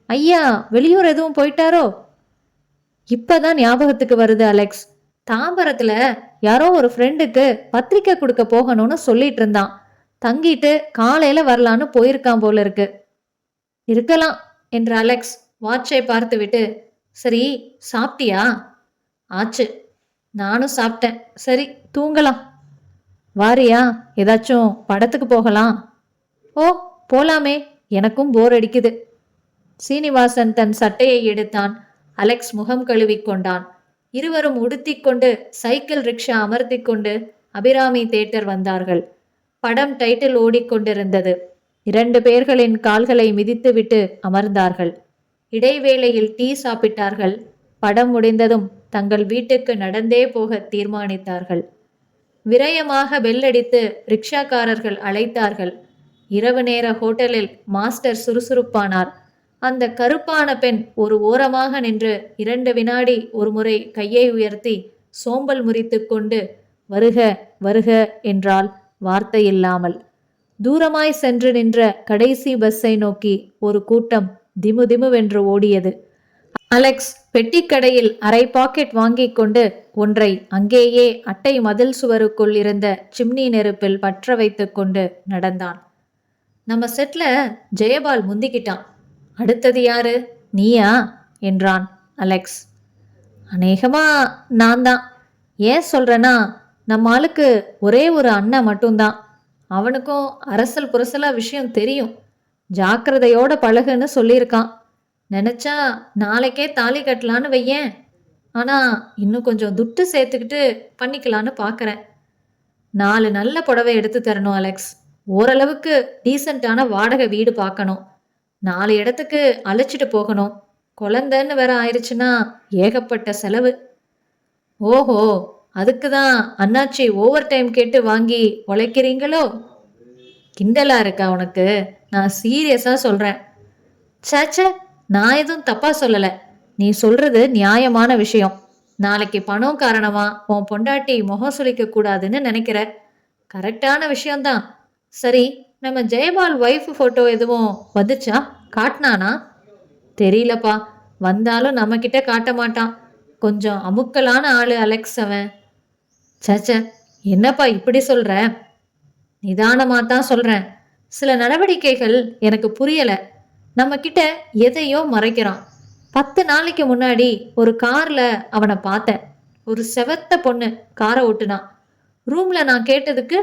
ஐயா வெளியூர் எதுவும் போயிட்டாரோ? இப்பதான் ஞாபகத்துக்கு வருது அலெக்ஸ். தாம்பரத்துல யாரோ ஒரு ஃப்ரெண்டுக்கு பத்திரிக்கை கொடுக்க போகணும்னு சொல்லிட்டு இருந்தான். தங்கிட்டு காலையில வரலான்னு போயிருக்கான் போல இருக்கு. இருக்கலாம் என்று அலெக்ஸ் வாட்சை பார்த்துவிட்டு சரி சாப்பிட்டியா? ஆச்சு, நானும் சாப்பிட்டேன். சரி தூங்கலாம். வாரியா, ஏதாச்சும் படத்துக்கு போகலாம்? ஓ போலாமே, எனக்கும் போர் அடிக்குது. சீனிவாசன் தன் சட்டையை எடுத்தான். அலெக்ஸ் முகம் கழுவி கொண்டான். இருவரும் உடுத்திக்கொண்டு சைக்கிள் ரிக்ஷா அமர்த்தி கொண்டு அபிராமி தியேட்டர் வந்தார்கள். படம் டைட்டில் ஓடிக்கொண்டிருந்தது. 2 பேர்களின் கால்களை மிதித்துவிட்டு அமர்ந்தார்கள். இடைவேளையில் டீ சாப்பிட்டார்கள். படம் முடிந்ததும் தங்கள் வீட்டுக்கு நடந்தே போக தீர்மானித்தார்கள். விரயமாக பெல்லடித்து ரிக்ஷாக்காரர்கள் அழைத்தார்கள். இரவு நேர ஹோட்டலில் மாஸ்டர் சுறுசுறுப்பானார். அந்த கருப்பான பெண் ஒரு ஓரமாக நின்று 2 வினாடி ஒரு முறை கையை உயர்த்தி சோம்பல் முறித்து கொண்டு வருக வருக என்றால் வார்த்தை இல்லாமல். தூரமாய் சென்று நின்ற கடைசி பஸ்ஸை நோக்கி ஒரு கூட்டம் திமு திமுவென்று ஓடியது. அலெக்ஸ் பெட்டிக்கடையில் அரை பாக்கெட் வாங்கி கொண்டு ஒன்றை அங்கேயே அட்டை மதில் சுவருக்குள் இருந்த சிம்னி நெருப்பில் பற்ற வைத்து கொண்டு நடந்தான். நம்ம செட்ல ஜெயபால் முந்திக்கிட்டான். அடுத்தது யாரு, நீயா என்றான் அலெக்ஸ். அநேகமா நான் தான். ஏன் சொல்றேன்னா, நம்ம ஆளுக்கு ஒரே ஒரு அண்ணன் மட்டும்தான். அவனுக்கும் அரசல் புரசலா விஷயம் தெரியும். ஜாக்கிரதையோட பழகுன்னு சொல்லியிருக்கான். நினச்சா நாளைக்கே தாலி கட்டலான்னு வையேன். ஆனால் இன்னும் கொஞ்சம் துட்டு சேர்த்துக்கிட்டு பண்ணிக்கலான்னு பார்க்குறேன். 4 நல்ல புடவை எடுத்து தரணும் அலெக்ஸ். ஓரளவுக்கு டீசெண்டான வாடகை வீடு பார்க்கணும். 4 இடத்துக்கு அழைச்சிட்டு போகணும். குழந்தைன்னு வேற ஆயிடுச்சுன்னா ஏகப்பட்ட செலவு. ஓஹோ, அதுக்கு தான் அண்ணாச்சி ஓவர் டைம் கேட்டு வாங்கி உழைக்கிறீங்களோ? கிண்டலா இருக்கா உனக்கு? நான் சீரியஸாக சொல்கிறேன். சேச்சே, நான் எதுவும் தப்பாக சொல்லலை. நீ சொல்கிறது நியாயமான விஷயம். நாளைக்கு பணம் காரணமா உன் பொண்டாட்டி முகம் சுளிக்க கூடாதுன்னு நினைக்கிற. கரெக்டான விஷயம்தான். சரி, நம்ம ஜெயபால் ஒய்ஃப் போட்டோ எதுவும் வந்துச்சா? காட்டினானா? தெரியலப்பா. வந்தாலும் நம்ம கிட்ட காட்ட மாட்டான். கொஞ்சம் அமுக்கலான ஆளு அலெக்ஸ் அவன். சச்ச, என்னப்பா இப்படி சொல்ற? நிதானமா தான் சொல்றேன். சில நடவடிக்கைகள் எனக்கு புரியல. நம்ம கிட்ட எதையோ மறைக்கிறான். 10 நாளைக்கு முன்னாடி ஒரு கார்ல அவனை பார்த்தேன். ஒரு செவத்த பொண்ணு காரை ஓட்டுனான். ரூம்ல நான் கேட்டதுக்கு,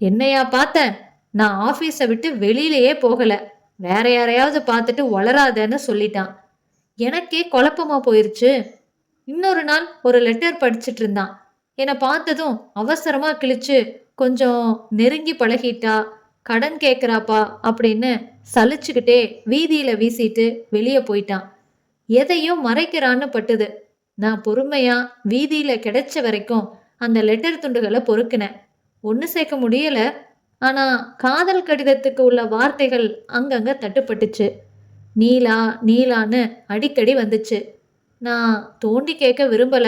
என்னையா பார்த்தேன்? நான் ஆபீஸை விட்டு வெளியிலேயே போகல. வேற யாரையாவது பார்த்துட்டு வளராதன்னு சொல்லிட்டான். எனக்கே குழப்பமா போயிருச்சு. இன்னொரு நாள் ஒரு லெட்டர் படிச்சுட்டு இருந்தான். என்னை பார்த்ததும் அவசரமா கிழிச்சு, கொஞ்சம் நெருங்கி பழகிட்டா, கடன் கேட்குறாப்பா அப்படின்னு சலிச்சுக்கிட்டே வீதியில வீசிட்டு வெளியே போயிட்டான். எதையோ மறைக்கிறான்னு பட்டுது. நான் பொறுமையா வீதியில கிடைச்ச வரைக்கும் அந்த லெட்டர் துண்டுகளை பொறுக்கினேன். ஒன்று சேர்க்க முடியல. ஆனா காதல் கடிதத்துக்கு உள்ள வார்த்தைகள் அங்கங்க தட்டுப்பட்டுச்சு. நீலா நீலான்னு அடிக்கடி வந்துச்சு. நான் தோண்டி கேட்க விரும்பல.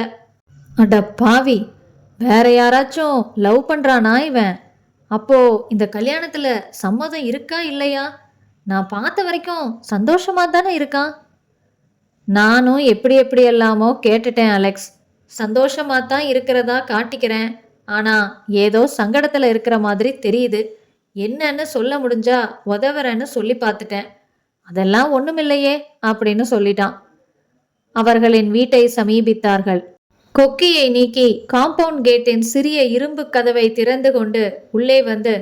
அட பாவி, வேற யாராச்சும் லவ் பண்றானா இவன்? அப்போ இந்த கல்யாணத்துல சம்மதம் இருக்கா இல்லையா? நான் பார்த்த வரைக்கும் சந்தோஷமா தானே இருக்கான். நானும் எப்படி எப்படி எல்லாமோ கேட்டுட்டேன் அலெக்ஸ். சந்தோஷமா தான் இருக்கிறதா காட்டிக்கிறேன். ஆனா ஏதோ சங்கடத்துல இருக்கிற மாதிரி தெரியுது. என்னன்னு சொல்ல முடிஞ்சா உதவுறேன்னு சொல்லி பார்த்துட்டேன். அதெல்லாம் ஒண்ணுமில்லையே அப்படின்னு சொல்லிட்டான். அவர்களின் வீட்டை சமீபித்தார்கள். கொக்கியை நீக்கி காம்பவுண்ட் கேட்டின் சிறிய இரும்பு கதவை திறந்து கொண்டு உள்ளே வந்து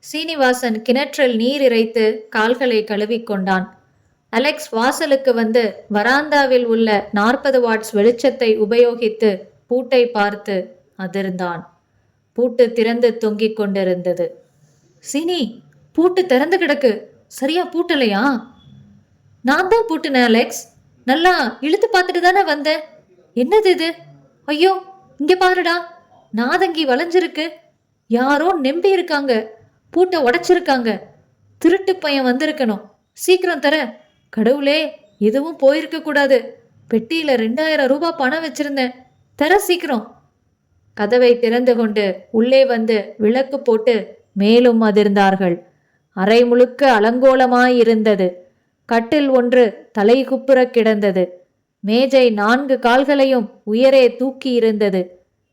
சீனிவாசன் கிணற்றில் நீர் இறைத்து கால்களை கழுவிக்கொண்டான். அலெக்ஸ் வாசலுக்கு வந்து வராந்தாவில் உள்ள 40 வாட்ஸ் வெளிச்சத்தை உபயோகித்து பூட்டை பார்த்து அதிர்ந்தான். பூட்டு திறந்து தொங்கிக் கொண்டிருந்தது. சீனி, பூட்டு திறந்து கிடக்கு. சரியா பூட்டலையா? நான் தான் பூட்டினேன் அலெக்ஸ். நல்லா இழுத்து பார்த்துட்டு தானே வந்தேன். என்னது இது? ஐயோ, இங்க பாருடா, நாதங்கி வளைஞ்சிருக்கு. யாரோ நம்பி இருக்காங்க. பூட்டை உடைச்சிருக்காங்க. திருட்டு பையன் வந்திருக்கணும். சீக்கிரம் தர. கடவுளே, எதுவும் போயிருக்க கூடாது. பெட்டியில 2000 ரூபாய் பணம் வச்சிருந்தேன். தர சீக்கிரம். கதவை திறந்து கொண்டு உள்ளே வந்து விளக்கு போட்டு மேலும் அதிர்ந்தார்கள். அறை முழுக்க அலங்கோலமாயிருந்தது. கட்டில் ஒன்று தலைகுப்புற கிடந்தது. மேஜை 4 கால்களையும் உயரே தூக்கி இருந்தது.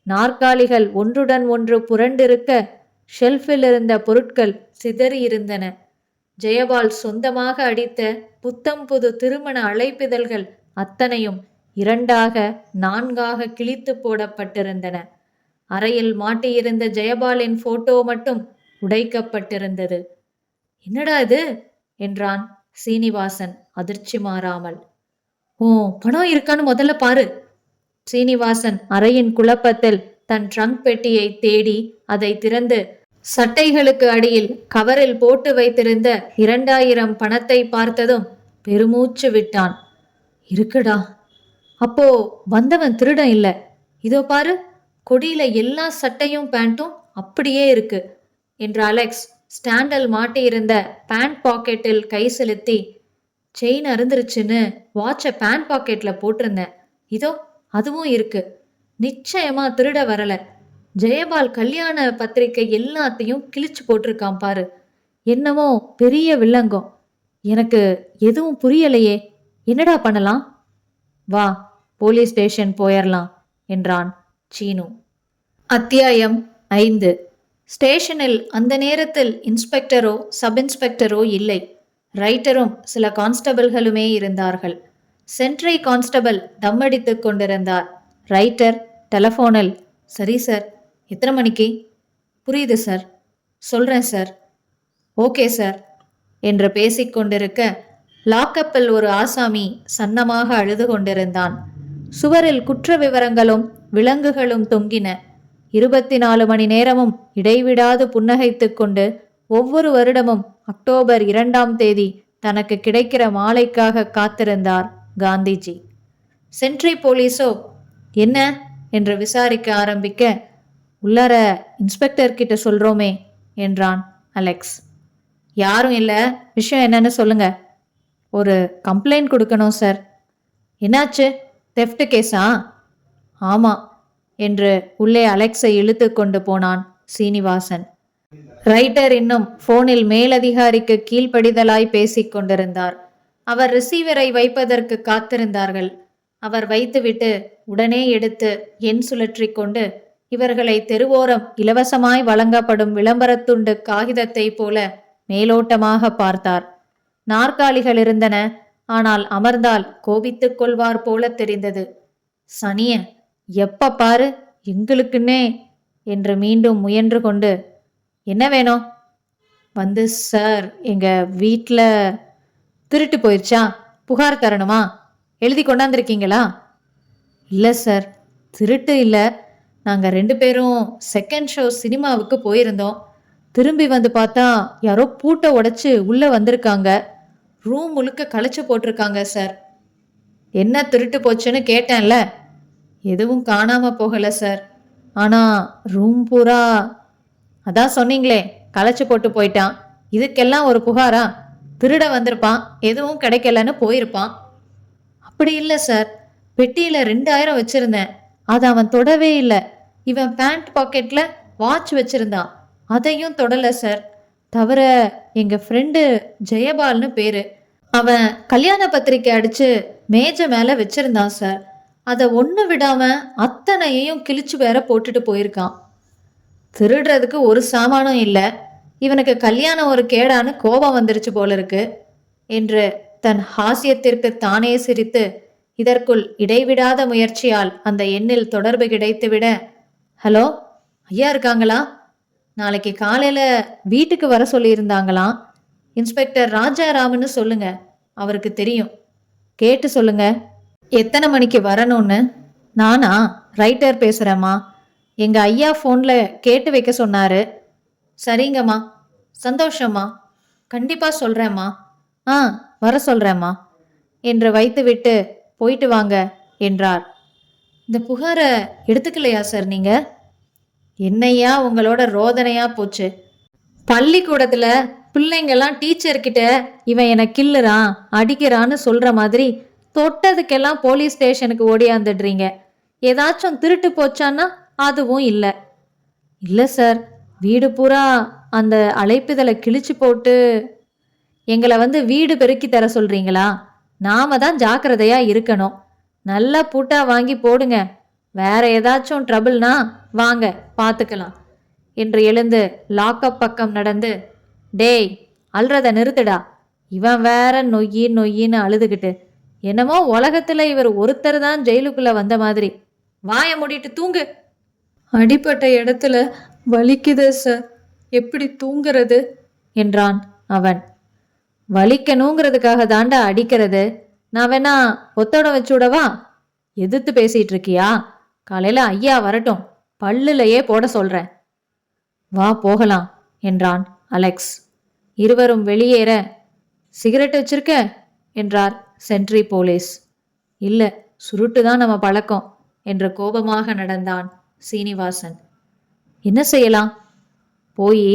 நாற்காலிகள் ஒன்றுடன் ஒன்று புரண்டிருக்க ஷெல்ஃபில் இருந்த பொருட்கள் சிதறியிருந்தன. ஜெயபால் சொந்தமாக அடித்த புத்தம் புது திருமண அழைப்பிதழ்கள் அத்தனையும் 2ஆக 4ஆக கிழித்து போடப்பட்டிருந்தன. அறையில் மாட்டியிருந்த ஜெயபாலின் போட்டோ மட்டும் உடைக்கப்பட்டிருந்தது. என்னடா இது என்றான் சீனிவாசன் அதிர்ச்சி மாறாமல். ஓ, பணம் இருக்கான்னு முதல்ல பாரு. சீனிவாசன் அறையின் குழப்பத்தில் தன் ட்ரங்க் பெட்டியை தேடி அதை திறந்து சட்டைகளுக்கு அடியில் கவரில் போட்டு வைத்திருந்த 2000 பணத்தை பார்த்ததும் பெருமூச்சு விட்டான். இருக்குடா. அப்போ வந்தவன் திருடன் இல்ல. இதோ பாரு, கொடியில எல்லா சட்டையும் பேண்ட்டும் அப்படியே இருக்கு என்ற அலெக்ஸ் ஸ்டாண்டில் மாட்டியிருந்த பேண்ட் பாக்கெட்டில் கை செலுத்தி, செயின் அருந்துருச்சுன்னு வாட்சை பேண்ட் பாக்கெட்ல போட்டிருந்தேன். இதோ அதுவும் இருக்கு. நிச்சயமா திருட வரல. ஜெயபால் கல்யாண பத்திரிக்கை எல்லாத்தையும் கிழிச்சு போட்டிருக்கான் பாரு. என்னமோ பெரிய வில்லங்கம். எனக்கு எதுவும் புரியலையே. என்னடா பண்ணலாம்? வா, போலீஸ் ஸ்டேஷன் போயிடலாம் என்றான் சீனு. அத்தியாயம் 5. ஸ்டேஷனில் அந்த நேரத்தில் இன்ஸ்பெக்டரோ சப் இன்ஸ்பெக்டரோ இல்லை. ரைட்டரும் சில கான்ஸ்டபிள்களுமே இருந்தார்கள். சென்ட்ரி கான்ஸ்டபிள் தம்மடித்து கொண்டிருந்தார். ரைட்டர் டெலஃபோனில், சரி சார், எத்தனை மணிக்கு? புரியுது சார். சொல்கிறேன் சார். ஓகே சார் என்று பேசிக்கொண்டிருக்க லாக்கப்பில் ஒரு ஆசாமி சன்னமாக அழுது கொண்டிருந்தான். சுவரில் குற்ற விவரங்களும் விலங்குகளும் தொங்கின. 24 மணி நேரமும் இடைவிடாது புன்னகைத்து கொண்டு ஒவ்வொரு வருடமும் அக்டோபர் 2ஆம் தேதி தனக்கு கிடைக்கிற மாலைக்காக காத்திருந்தார் காந்திஜி. சென்ட்ரி போலீஸோ என்ன என்று விசாரிக்க ஆரம்பிக்க, உள்ளார இன்ஸ்பெக்டர் கிட்ட சொல்றோமே என்றான் அலெக்ஸ். யாரும் இல்லை, விஷயம் என்னன்னு சொல்லுங்க. ஒரு கம்ப்ளைண்ட் கொடுக்கணும் சார். என்னாச்சு? தெஃப்ட் கேஸா? ஆமா என்று உள்ளே அலெக்ஸை இழுத்து கொண்டு போனான் சீனிவாசன். ரைட்டர் இன்னும் போனில் மேலதிகாரிக்கு கீழ்ப்படிதலாய் பேசிக் கொண்டிருந்தார். அவர் ரிசீவரை வைப்பதற்கு காத்திருந்தார்கள். அவர் வைத்துவிட்டு உடனே எடுத்து எண் சுழற்றி கொண்டு இவர்களை தெருவோரம் இலவசமாய் வழங்கப்படும் விளம்பரத்துண்டு காகிதத்தை போல மேலோட்டமாக பார்த்தார். நாற்காலிகள் இருந்தன. ஆனால் அமர்ந்தால் கோபித்துக் கொள்வார் போல தெரிந்தது. சனிய, எப்ப பாரு எங்களுக்குன்னே என்று மீண்டும் முயன்று கொண்டு, என்ன வேணும்? வந்து சார், எங்க வீட்டில் திருட்டு போயிடுச்சா, புகார் தரணுமா, எழுதி கொண்டாந்துருக்கீங்களா? இல்லை சார், திருட்டு இல்லை. நாங்கள் 2 பேரும் செகண்ட் ஷோ சினிமாவுக்கு போயிருந்தோம். திரும்பி வந்து பார்த்தா யாரோ பூட்டை உடைச்சு உள்ளே வந்திருக்காங்க. ரூம் முழுக்க கழிச்சு போட்டிருக்காங்க சார். என்ன திருட்டு போச்சுன்னு கேட்டேன்ல. எதுவும் காணாம போகலை சார். ஆனால் ரூம் பூரா, அதான் சொன்னீங்களே களைச்சு போட்டு போயிட்டான். இதுக்கெல்லாம் ஒரு புகாரா? திருட வந்திருப்பான், எதுவும் கிடைக்கலன்னு போயிருப்பான். அப்படி இல்லை சார், பெட்டியில் 2000 வச்சிருந்தேன், அதை அவன் தொடவே இல்லை. இவன் பேண்ட் பாக்கெட்ல வாட்ச் வச்சிருந்தான், அதையும் தொடலை சார். தவிர எங்கள் ஃப்ரெண்டு ஜெயபால்னு பேரு, அவன் கல்யாண பத்திரிக்கை அடித்து மேஜை மேலே வச்சிருந்தான் சார். அதை ஒன்று விடாமல் அத்தனையையும் கிழிச்சு வேற போட்டுட்டு போயிருக்கான். திருடுறதுக்கு ஒரு சாமானும் இல்லை. இவனுக்கு கல்யாணம் ஒரு கேடான்னு கோபம் வந்துருச்சு போல இருக்கு என்று தன் ஹாஸ்யத்திற்கு தானே சிரித்து, இதற்குள் இடைவிடாத முயற்சியால் அந்த எண்ணில் தொடர்பு கிடைத்துவிட, ஹலோ, ஐயா இருக்காங்களா? நாளைக்கு காலையில் வீட்டுக்கு வர சொல்லியிருந்தாங்களாம். இன்ஸ்பெக்டர் ராஜாராமன்னு சொல்லுங்க, அவருக்கு தெரியும். கேட்டு சொல்லுங்க எத்தனை மணிக்கு வரணும்னு. நானா ரைட்டர் பேசுகிறேம்மா. எங்கள் ஐயா ஃபோனில் கேட்டு வைக்க சொன்னார். சரிங்கம்மா, சந்தோஷம்மா, கண்டிப்பாக சொல்கிறேம்மா. வர சொல்கிறேம்மா என்று வைத்துவிட்டு போயிட்டு வாங்க என்றார். இந்த புகாரை எடுத்துக்கலையா சார் நீங்கள்? என்னையா உங்களோட ரோதனையா போச்சு. பள்ளிக்கூடத்தில் பிள்ளைங்கெல்லாம் டீச்சர்கிட்ட இவன் என்னை கில்லுறான் அடிக்கிறான்னு சொல்கிற மாதிரி தொட்டதுக்கெல்லாம் போலீஸ் ஸ்டேஷனுக்கு ஓடியாந்துடுறீங்க. ஏதாச்சும் திருட்டு போச்சான்னா அதுவும் இல்லை. இல்லை சார், வீடு பூரா அந்த அழைப்பிதழை கிழிச்சு போட்டு எங்களை வந்து வீடு பெருக்கி தர சொல்கிறீங்களா? நாம தான் ஜாக்கிரதையாக இருக்கணும். நல்லா பூட்டா வாங்கி போடுங்க. வேற ஏதாச்சும் ட்ரபிள்னா வாங்க பார்த்துக்கலாம் என்று எழுந்து லாக்கப் பக்கம் நடந்து, டேய் அல்றத நிறுத்துடா, இவன் வேற நொய்யின்னு அழுதுகிட்டு, என்னமோ உலகத்துல இவர் ஒருத்தர் தான் ஜெயிலுக்குள்ள வந்த மாதிரி, வாய மூடிட்டு தூங்கு. அடிப்பட்ட இடத்துல வலிக்குது சார், எப்படி தூங்குறது என்றான் அவன். வலிக்கணுங்கிறதுக்காக தாண்டா அடிக்கிறது. நான் வேணா ஒத்தோட வச்சுடவா? எதிர்த்து பேசிட்டு இருக்கியா? காலையில ஐயா வரட்டும், பல்லுலையே போட சொல்றேன். வா போகலாம் என்றான் அலெக்ஸ். இருவரும் வெளியேற, சிகரெட் வச்சிருக்க என்றார் சென்ட்ரி போலீஸ். இல்ல, சுருட்டு தான் நம்ம பழக்கம் என்று கோபமாக நடந்தான் சீனிவாசன். என்ன செய்யலாம்? போய்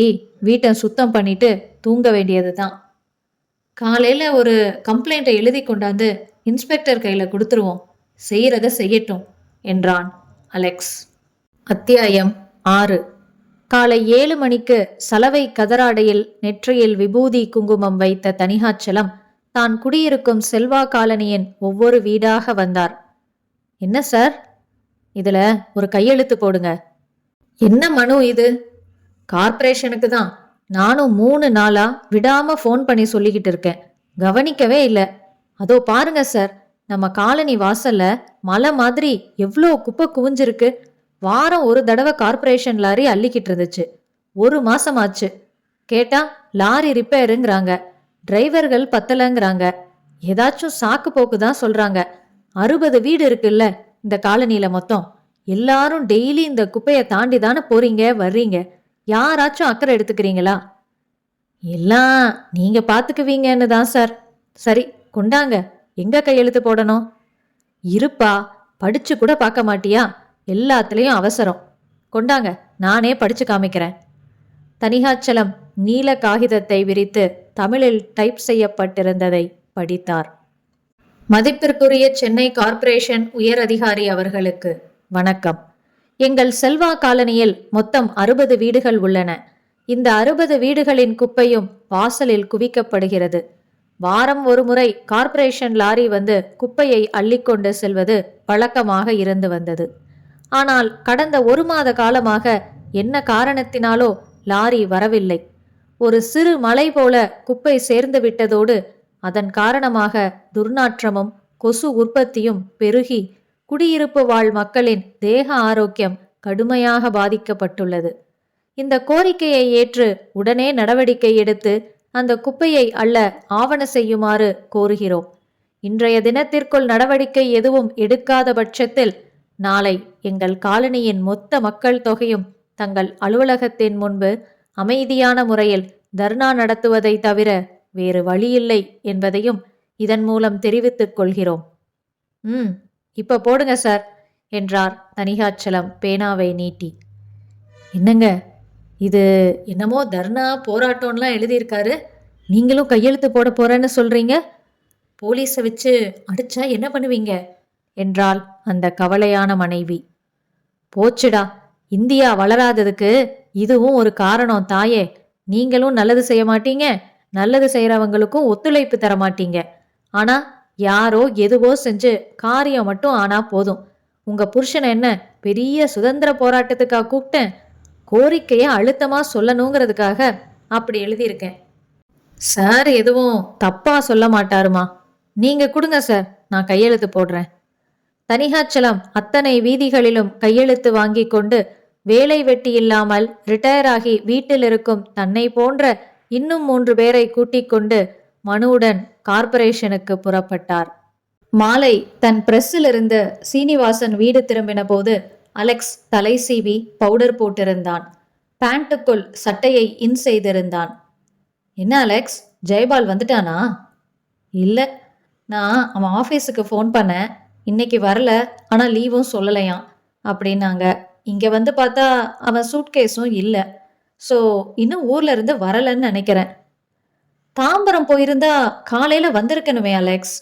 வீட்டை சுத்தம் பண்ணிட்டு தூங்க வேண்டியது தான். காலையில ஒரு கம்ப்ளைண்ட்டை எழுதி கொண்டாந்து இன்ஸ்பெக்டர் கையில கொடுத்துருவோம், செய்யறத செய்யட்டும் என்றான் அலெக்ஸ். அத்தியாயம் 6. காலை 7 மணிக்கு சலவை கதராடையில் நெற்றியில் விபூதி குங்குமம் வைத்த தனிகாச்சலம் தான் குடியிருக்கும் செல்வா காலனியின் ஒவ்வொரு வீடாக வந்தார். என்ன சார், இதுல ஒரு கையெழுத்து போடுங்க. என்ன மனு இது? கார்ப்பரேஷனுக்கு தான். நானும் 3 நாளா விடாம ஃபோன் பண்ணி சொல்லிக்கிட்டு இருக்கேன், கவனிக்கவே இல்லை. அதோ பாருங்க சார், நம்ம காலனி வாசல்ல மலை மாதிரி எவ்வளோ குப்பை குவிஞ்சிருக்கு. வாரம் ஒரு தடவை கார்ப்பரேஷன் லாரி அள்ளிக்கிட்டு இருந்துச்சு. 1 மாசம் ஆச்சு. கேட்டா லாரி ரிப்பேருங்கிறாங்க, டிரைவர்கள் பத்தலைங்கிறாங்க, ஏதாச்சும் சாக்கு போக்கு தான் சொல்றாங்க. 60 வீடு இருக்குல்ல இந்த காலனியில மொத்தம். எல்லாரும் டெய்லி இந்த குப்பையை தாண்டி தானே போறீங்க வர்றீங்க. யாராச்சும் அக்கறை எடுத்துக்கிறீங்களா? எல்லாம் நீங்க பாத்துக்குவீங்கன்னு தான் சார். சரி கொண்டாங்க, எங்க கையெழுத்து போடணும்? இருப்பா, படிச்சு கூட பார்க்க மாட்டியா? எல்லாத்துலேயும் அவசரம். கொண்டாங்க, நானே படிச்சு காமிக்கிறேன். தனிகாச்சலம் நீல காகிதத்தை விரித்து தமிழில் டைப் செய்யப்பட்டிருந்ததை படித்தார். மதிப்பிற்குரிய சென்னை கார்ப்பரேஷன் உயர் அதிகாரி அவர்களுக்கு வணக்கம். எங்கள் செல்வா காலனியில் மொத்தம் 60 வீடுகள் உள்ளன. இந்த 60 வீடுகளின் குப்பையும் வாசலில் குவிக்கப்படுகிறது. வாரம் ஒரு முறை கார்ப்பரேஷன் லாரி வந்து குப்பையை அள்ளிக்கொண்டு செல்வது வழக்கமாக இருந்து வந்தது. ஆனால் கடந்த 1 மாத காலமாக என்ன காரணத்தினாலோ லாரி வரவில்லை. ஒரு சிறு மலை போல குப்பை சேர்ந்து விட்டதோடு அதன் காரணமாக துர்நாற்றமும் கொசு உற்பத்தியும் பெருகி குடியிருப்பு வாழ் மக்களின் தேக ஆரோக்கியம் கடுமையாக பாதிக்கப்பட்டுள்ளது. இந்த கோரிக்கையை ஏற்று உடனே நடவடிக்கை எடுத்து அந்த குப்பையை அள்ள ஆவண செய்யுமாறு கோருகிறோம். இன்றைய தினத்திற்குள் நடவடிக்கை எதுவும் எடுக்காத பட்சத்தில் நாளை எங்கள் காலனியின் மொத்த மக்கள் தொகையும் தங்கள் அலுவலகத்தின் முன்பு அமைதியான முறையில் தர்ணா நடத்துவதை தவிர வேறு வழியில்லை என்பதையும் இதன் மூலம் தெரிவித்துக் கொள்கிறோம். இப்ப போடுங்க சார் என்றார் தணிகாச்சலம் பேனாவை நீட்டி. என்னங்க இது என்னமோ தர்ணா போராட்டம்லாம் எழுதியிருக்காரு, நீங்களும் கையெழுத்து போட போறேன்னு சொல்றீங்க? போலீஸை வச்சு அடிச்சா என்ன பண்ணுவீங்க என்றாள் அந்த கவலையான மனைவி. போச்சுடா, இந்தியா வளராததுக்கு இதுவும் ஒரு காரணம் தாயே. நீங்களும் நல்லது செய்ய மாட்டீங்க, நல்லது செய்யறவங்களுக்கும் ஒத்துழைப்பு தர மாட்டீங்க. ஆனா யாரோ எதுவோ செஞ்சு காரியம் மட்டும் ஆனா போதும். உங்க புருஷனை என்ன பெரிய சுதந்திர போராட்டத்துக்கா கூப்பிட்டேன்? கோரிக்கைய அழுத்தமா சொல்லணுங்கிறதுக்காக அப்படி எழுதியிருக்கேன். சார் எதுவும் தப்பா சொல்ல மாட்டாருமா? நீங்க கொடுங்க சார், நான் கையெழுத்து போடுறேன். தணிகாச்சலம் அத்தனை வீதிகளிலும் கையெழுத்து வாங்கி கொண்டு வேலை வெட்டி இல்லாமல் ரிட்டையர் ஆகி வீட்டில் இருக்கும் தன்னை போன்ற இன்னும் 3 பேரை கூட்டிக் கொண்டு மனுவுடன் கார்ப்பரேஷனுக்கு புறப்பட்டார். மாலை தன் பிரஸ்ஸிலிருந்து சீனிவாசன் வீடு திரும்பின போது அலெக்ஸ் தலை சீவி பவுடர் போட்டிருந்தான். பேண்ட்டுக்குள் சட்டையை இன் செய்திருந்தான். என்ன அலெக்ஸ், ஜெயபால் வந்துட்டானா? இல்லை, நான் அவன் ஆஃபீஸுக்கு ஃபோன் பண்ணேன், இன்னைக்கு வரல, ஆனால் லீவும் சொல்லலையாம் அப்படின்னாங்க. இங்கே வந்து பார்த்தா அவன் சூட்கேஸும் இல்லை. ஸோ இன்னும் ஊர்ல இருந்து வரலன்னு நினைக்கிறேன். தாம்பரம் போயிருந்தா காலையில வந்திருக்கணுமே அலெக்ஸ்.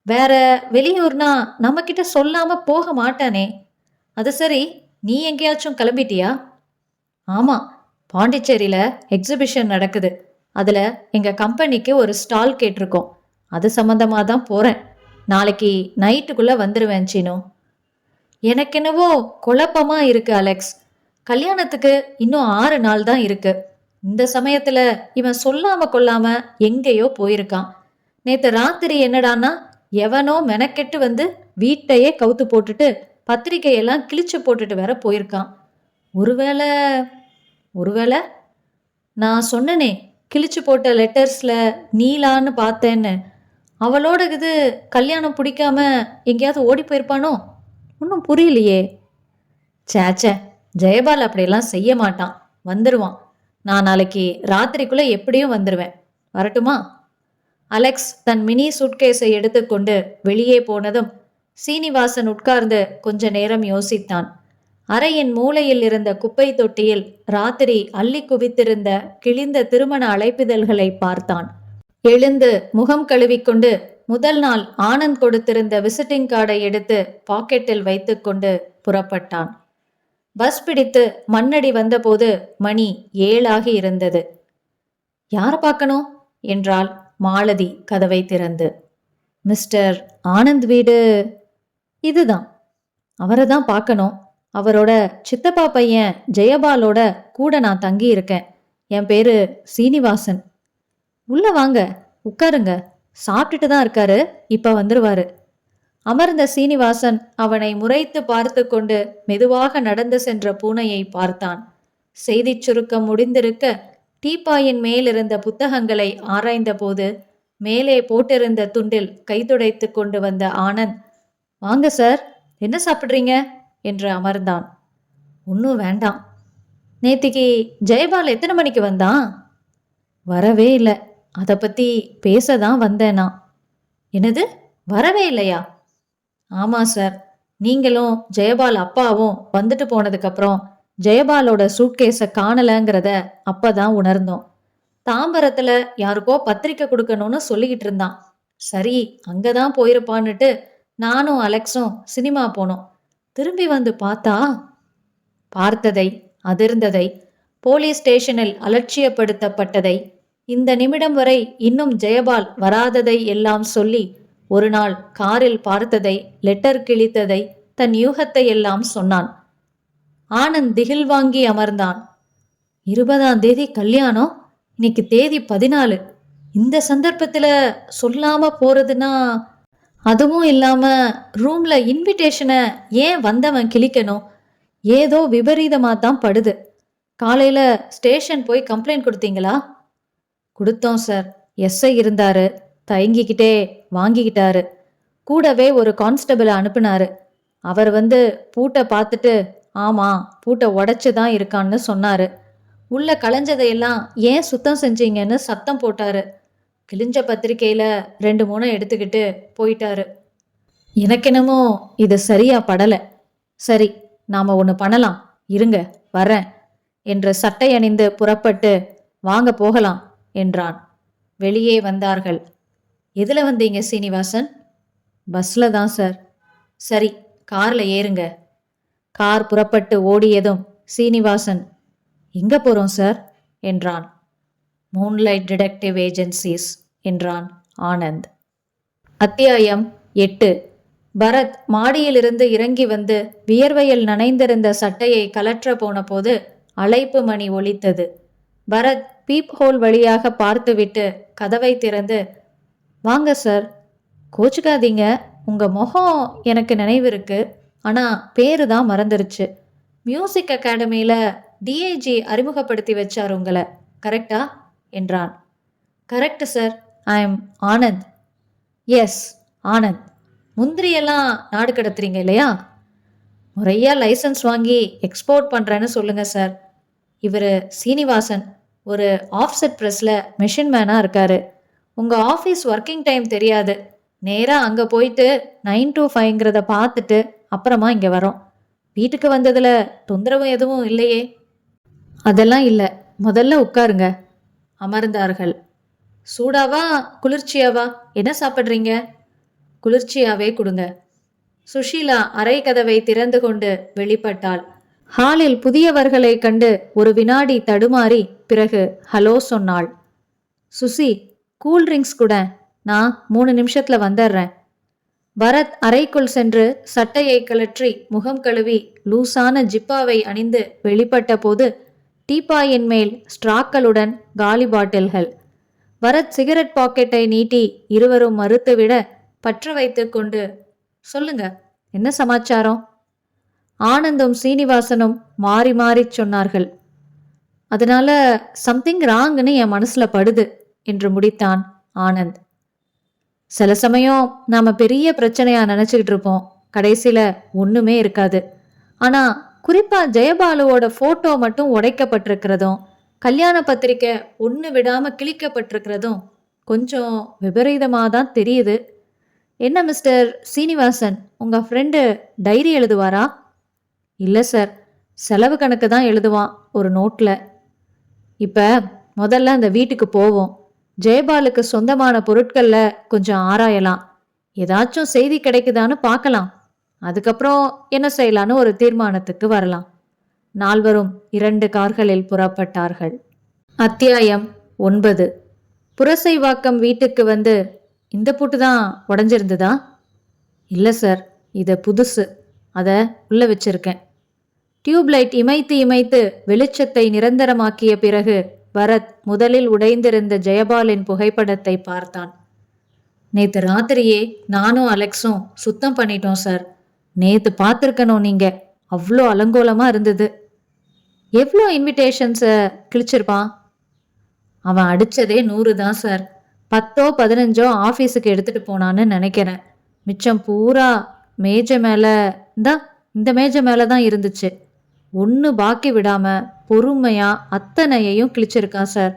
வேற வெளியூர்னா நம்ம கிட்ட சொல்லாம போக மாட்டானே. அது சரி, நீ எங்கேயாச்சும் கிளம்பிட்டியா? ஆமா, பாண்டிச்சேரியில எக்ஸிபிஷன் நடக்குது. அதுல எங்க கம்பெனிக்கு ஒரு ஸ்டால் கேட்டிருக்கோம். அது சம்பந்தமா தான் போறேன். நாளைக்கு நைட்டுக்குள்ள வந்துருவேன் சீனு. எனக்கு என்னவோ குழப்பமா இருக்கு அலெக்ஸ். கல்யாணத்துக்கு இன்னும் 6 நாள் தான் இருக்கு. இந்த சமயத்துல இவன் சொல்லாம கொள்ளாம எங்கேயோ போயிருக்கான். நேத்து ராத்திரி என்னடானா எவனோ மெனக்கெட்டு வந்து வீட்டையே கவுத்து போட்டுட்டு பத்திரிகையெல்லாம் கிழிச்சு போட்டுட்டு வேற போயிருக்கான். ஒருவேளை ஒருவேளை நான் சொன்னனே கிழிச்சு போட்ட லெட்டர்ஸ்ல நீலான்னு பார்த்தேன்னு, அவளோட இது கல்யாணம் பிடிக்காம எங்கேயாவது ஓடி போயிருப்பானோ? ஒன்றும் புரியலையே. சேச்சே, ஜெயபால் அப்படியெல்லாம் செய்ய மாட்டான், வந்துடுவான். நான் நாளைக்கு ராத்திரிக்குள்ள எப்படியும் வந்துடுவேன். வரட்டுமா? அலெக்ஸ் தன் மினி சூட்கேஸை எடுத்துக்கொண்டு வெளியே போனதும் சீனிவாசன் உட்கார்ந்து கொஞ்ச நேரம் யோசித்தான். அறையின் மூலையில் இருந்த குப்பை தொட்டியில் ராத்திரி அள்ளி குவித்திருந்த கிழிந்த திருமண அழைப்பிதழ்களை பார்த்தான். எழுந்து முகம் கழுவிக்கொண்டு முதல் நாள் ஆனந்த் கொடுத்திருந்த விசிட்டிங் கார்டை எடுத்து பாக்கெட்டில் வைத்துக்கொண்டு புறப்பட்டான். பஸ் பிடித்து மண்ணடி வந்தபோது மணி 7 இருந்தது. யார பார்க்கணும் என்றாள் மாலதி கதவை திறந்து. மிஸ்டர் ஆனந்த் வீடு இதுதான், அவரை தான் பார்க்கணும். அவரோட சித்தப்பா பையன் ஜெயபாலோட கூட நான் தங்கி இருக்கேன். என் பேரு சீனிவாசன். உள்ள வாங்க, உட்காருங்க, சாப்பிட்டுட்டு தான் இருக்காரு, இப்ப வந்துருவாரு. அமர்ந்த சீனிவாசன் அவனை முறைத்து பார்த்து கொண்டு மெதுவாக நடந்து சென்ற பூனையை பார்த்தான். செய்தி சுருக்கம் முடிந்திருக்க டீப்பாயின் மேலிருந்த புத்தகங்களை ஆராய்ந்த போது மேலே போட்டிருந்த துண்டில் கைதுடைத்து கொண்டு வந்த ஆனந்த், வாங்க சார், என்ன சாப்பிட்றீங்க என்று அமர்ந்தான். ஒன்றும் வேண்டாம். நேத்திக்கு ஜெயபால் எத்தனை மணிக்கு வந்தான்? வரவே இல்லை, அதை பற்றி பேசதான் வந்தேனா. என்னது, வரவே இல்லையா? ஆமாம் சார், நீங்களும் ஜெயபால் அப்பாவும் வந்துட்டு போனதுக்கப்புறம் ஜெயபாலோட சூட்கேஸை காணலைங்கிறத அப்பதான் உணர்ந்தோம். தாம்பரத்துல யாருக்கோ பத்திரிக்கை கொடுக்கணும்னு சொல்லிக்கிட்டு இருந்தான். சரி, அங்கதான் போயிருப்பான்னுட்டு நானும் அலெக்ஸும் சினிமா போனோம். திரும்பி வந்து பார்த்தா பார்த்ததை, அதிர்ந்ததை, போலீஸ் ஸ்டேஷனில் அலட்சியப்படுத்தப்பட்டதை, இந்த நிமிடம் வரை இன்னும் ஜெயபால் வராததை எல்லாம் சொல்லி, ஒரு நாள் காரில் பார்த்ததை, லெட்டர் கிழித்ததை, தன் யூகத்தை எல்லாம் சொன்னான். ஆனந்த் திகில் வாங்கி அமர்ந்தான். 20ஆம் தேதி கல்யாணம், இன்னைக்கு தேதி 14. இந்த சந்தர்ப்பத்துல சொல்லாம போறதுன்னா, அதுவும் இல்லாம ரூம்ல இன்விடேஷனை ஏன் வந்தவன் கிழிக்கணும்? ஏதோ விபரீதமா தான் படுது. காலையில ஸ்டேஷன் போய் கம்ப்ளைண்ட் கொடுத்தீங்களா? கொடுத்தோம் சார். எஸ்ஐ இருந்தாரு. தயங்கிக்கிட்டே வாங்கிக்கிட்டாரு. கூடவே ஒரு கான்ஸ்டபிளை அனுப்புனாரு. அவர் வந்து பூட்டை பார்த்துட்டு, ஆமா பூட்டை உடைச்சு தான் இருக்கான்னு சொன்னாரு. உள்ள களைஞ்சதையெல்லாம் ஏன் சுத்தம் செஞ்சீங்கன்னு சத்தம் போட்டாரு. கிழிஞ்ச பத்திரிக்கையில 2-3 எடுத்துக்கிட்டு போயிட்டாரு. எனக்கென்னமோ இது சரியா படல. சரி, நாம ஒன்று பண்ணலாம், இருங்க வரேன் என்று சட்டை அணிந்து புறப்பட்டு, வாங்க போகலாம் என்றான். வெளியே வந்தார்கள். எதுல வந்தீங்க சீனிவாசன்? பஸ்ல தான் சார். சரி, கார்ல ஏறுங்க. கார் புறப்பட்டு ஓடியதும் சீனிவாசன், எங்க போறோம் சார் என்றான். மூன்லைட் டிடெக்டிவ் ஏஜென்சிஸ் என்றான் ஆனந்த். அத்தியாயம் 8. பரத் மாடியிலிருந்து இறங்கி வந்து வியர்வையில் நனைந்திருந்த சட்டையை கலற்ற போன போது அழைப்பு மணி ஒலித்தது. பரத் பீப் ஹோல் வழியாக பார்த்துவிட்டு கதவை திறந்து, வாங்க சார். கோச்சுக்காதீங்க, உங்க முகம் எனக்கு நினைவிருக்கு, ஆனா பேரு தான் மறந்துருச்சு. மியூசிக் அகாடமியில டிஐஜி அறிமுகப்படுத்தி வச்சார் உங்களை, கரெக்டா என்றான். Correct sir, I am Anand. S Anand. முந்திரியெல்லாம் நாடு கடத்துறீங்க இல்லையா? முறையா லைசன்ஸ் வாங்கி எக்ஸ்போர்ட் பண்ணுறேன்னு சொல்லுங்க சார். இவர் சீனிவாசன், ஒரு ஆஃப்செட் ப்ரெஸ்ஸில் மெஷின் மேனாக இருக்காரு. உங்கள் ஆஃபீஸ் ஒர்க்கிங் டைம் தெரியாது. நேராக அங்கே போயிட்டு 9 to 5ங்கிறத பார்த்துட்டு அப்புறமா இங்கே வரோம். வீட்டுக்கு வந்ததில் தொந்தரவு எதுவும் இல்லையே? அதெல்லாம் இல்லை, முதல்ல உட்காருங்க. அமர்ந்தார்கள். சூடாவா குளிர்ச்சியாவா? என்ன சாப்பிட்றீங்க? குளிர்ச்சியாவே கொடுங்க. சுஷீலா அறை கதவை திறந்து கொண்டு வெளிப்பட்டாள். ஹாலில் புதியவர்களை கண்டு ஒரு வினாடி தடுமாறி பிறகு ஹலோ சொன்னாள். சுசி, கூல் ட்ரிங்க்ஸ் கூட, நான் 3 நிமிஷத்துல வந்துடுறேன். பரத் அறைக்குள் சென்று சட்டையை கழற்றி முகம் கழுவி லூசான ஜிப்பாவை அணிந்து வெளிப்பட்ட போது டீப்பாயின் மேல் ஸ்ட்ராக்களுடன் காலி பாட்டில்கள். பரத் சிகரெட் பாக்கெட்டை நீட்டி இருவரும் மறுத்துவிட பற்ற வைத்து கொண்டு, சொல்லுங்க, என்ன சமாச்சாரம்? ஆனந்தும் சீனிவாசனும் மாறி மாறி சொன்னார்கள். அதனால சம்திங் ராங்னு என் மனசுல படுது என்று முடித்தான் ஆனந்த். சில சமயம் நாம பெரிய பிரச்சனையா நினைச்சுக்கிட்டு இருப்போம், கடைசியில ஒண்ணுமே இருக்காது. ஆனா குறிப்பா ஜெயபாலுவோட போட்டோ மட்டும் உடைக்கப்பட்டிருக்கிறதும், கல்யாண பத்திரிக்கை ஒன்று விடாம கிழிக்கப்பட்டிருக்கிறதும் கொஞ்சம் விபரீதமாக தான் தெரியுது. என்ன மிஸ்டர் சீனிவாசன், உங்க ஃப்ரெண்டு டைரி எழுதுவாரா? இல்லை சார், செலவு கணக்கு தான் எழுதுவான் ஒரு நோட்ல. இப்ப முதல்ல அந்த வீட்டுக்கு போவோம். ஜெயபாலுக்கு சொந்தமான பொருட்கள்ல கொஞ்சம் ஆராயலாம். ஏதாச்சும் செய்தி கிடைக்குதான்னு பார்க்கலாம். அதுக்கப்புறம் என்ன செய்யலான்னு ஒரு தீர்மானத்துக்கு வரலாம். நால்வரும் 2 கார்களில் புறப்பட்டார்கள். அத்தியாயம் 9. புரசைவாக்கம் வீட்டுக்கு வந்து, இந்த பூட்டு தான் உடஞ்சிருந்ததா? இல்லை சார், இது புதுசு, அதை உள்ள வச்சிருக்கேன். டியூப்லைட் இமைத்து இமைத்து வெளிச்சத்தை நிரந்தரமாக்கிய பிறகு பரத் முதலில் உடைந்திருந்த ஜெயபாலின் புகைப்படத்தை பார்த்தான். நேத்து ராத்திரியே நானும் அலெக்ஸும் சுத்தம் பண்ணிட்டோம் சார். நேத்து பார்த்துருக்கணும் நீங்க, அவ்வளோ அலங்கோலமா இருந்தது. எவ்வளோ இன்விடேஷன்ஸை கிழிச்சிருப்பான்? அவன் அடிச்சதே 100 தான் சார். 10ஓ 15ஓ ஆஃபீஸுக்கு எடுத்துட்டு போனான்னு நினைக்கிறேன். மிச்சம் பூரா மேஜை மேலே தான், இந்த மேஜை மேலே தான் இருந்துச்சு. ஒன்று பாக்கி விடாம பொறுமையா அத்தனையையும் கிழிச்சிருக்கான் சார்.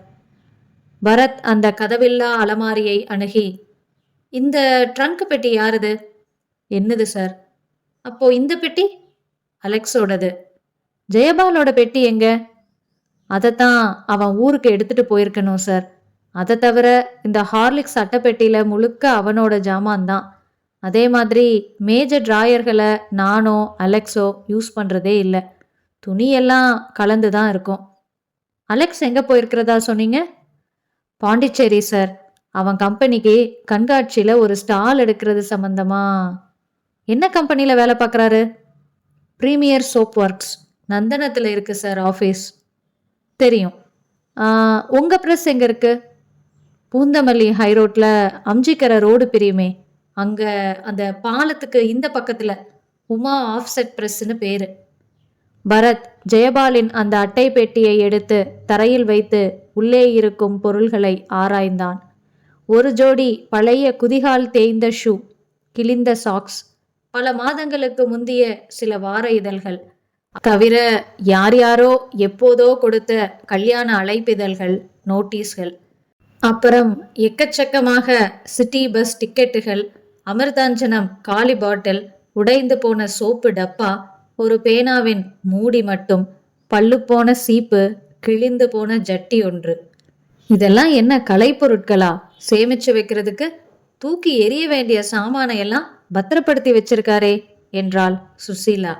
பரத் அந்த கதவில்லா அலமாரியை அணுகி, இந்த ட்ரங்க் பெட்டி யாருது? என்னது சார்? அப்போ இந்த பெட்டி அலெக்ஸோடது. ஜெயபாலோட பெட்டி எங்க? அதைத்தான் அவன் ஊருக்கு எடுத்துட்டு போயிருக்கணும் சார். அதை தவிர இந்த ஹார்லிக்ஸ் அட்டைப்பெட்டியில முழுக்க அவனோட ஜாமான் தான். அதே மாதிரி மேஜர் டிராயர்களை நானோ அலெக்ஸோ யூஸ் பண்ணுறதே இல்லை. துணியெல்லாம் கலந்து தான் இருக்கும். அலெக்ஸ் எங்கே போயிருக்கிறதா சொன்னீங்க? பாண்டிச்சேரி சார். அவன் கம்பெனிக்கு கண்காட்சியில் ஒரு ஸ்டால் எடுக்கிறது சம்பந்தமா. என்ன கம்பெனியில் வேலை பார்க்குறாரு? ப்ரீமியர் சோப் ஒர்க்ஸ், நந்தனத்தில் இருக்கு சார் ஆஃபீஸ். தெரியும். உங்கள் ப்ரெஸ் எங்கே இருக்கு? பூந்தமல்லி ஹைரோட்டில் அம்ஜிக்கரை ரோடு பிரியுமே, அங்கே அந்த பாலத்துக்கு இந்த பக்கத்தில் உமா ஆஃப்செட் ப்ரெஸ்ஸுன்னு பேர். பரத் ஜெயபாலின் அந்த அட்டை பெட்டியை எடுத்து தரையில் வைத்து உள்ளே இருக்கும் பொருள்களை ஆராய்ந்தான். ஒரு ஜோடி பழைய குதிகால் தேய்ந்த ஷூ, கிழிந்த சாக்ஸ், பல மாதங்களுக்கு முந்திய சில வார இதழ்கள், தவிர யார் யாரோ எப்போதோ கொடுத்த கல்யாண அழைப்பிதழ்கள், நோட்டீஸ்கள், அப்புறம் எக்கச்சக்கமாக சிட்டி பஸ் டிக்கெட்டுகள், அமிர்தாஞ்சனம் காலி பாட்டில், உடைந்து போன சோப்பு டப்பா, ஒரு பேனாவின் மூடி மட்டும், பல்லுப்போன சீப்பு, கிழிந்து போன ஜட்டி ஒன்று. இதெல்லாம் என்ன கலைப்பொருட்களா? சேமிச்சு வைக்கிறதுக்கு தூக்கி எறிய வேண்டிய சாமானை எல்லாம் பத்திரப்படுத்தி வச்சிருக்காரே என்றாள் சுசீலா.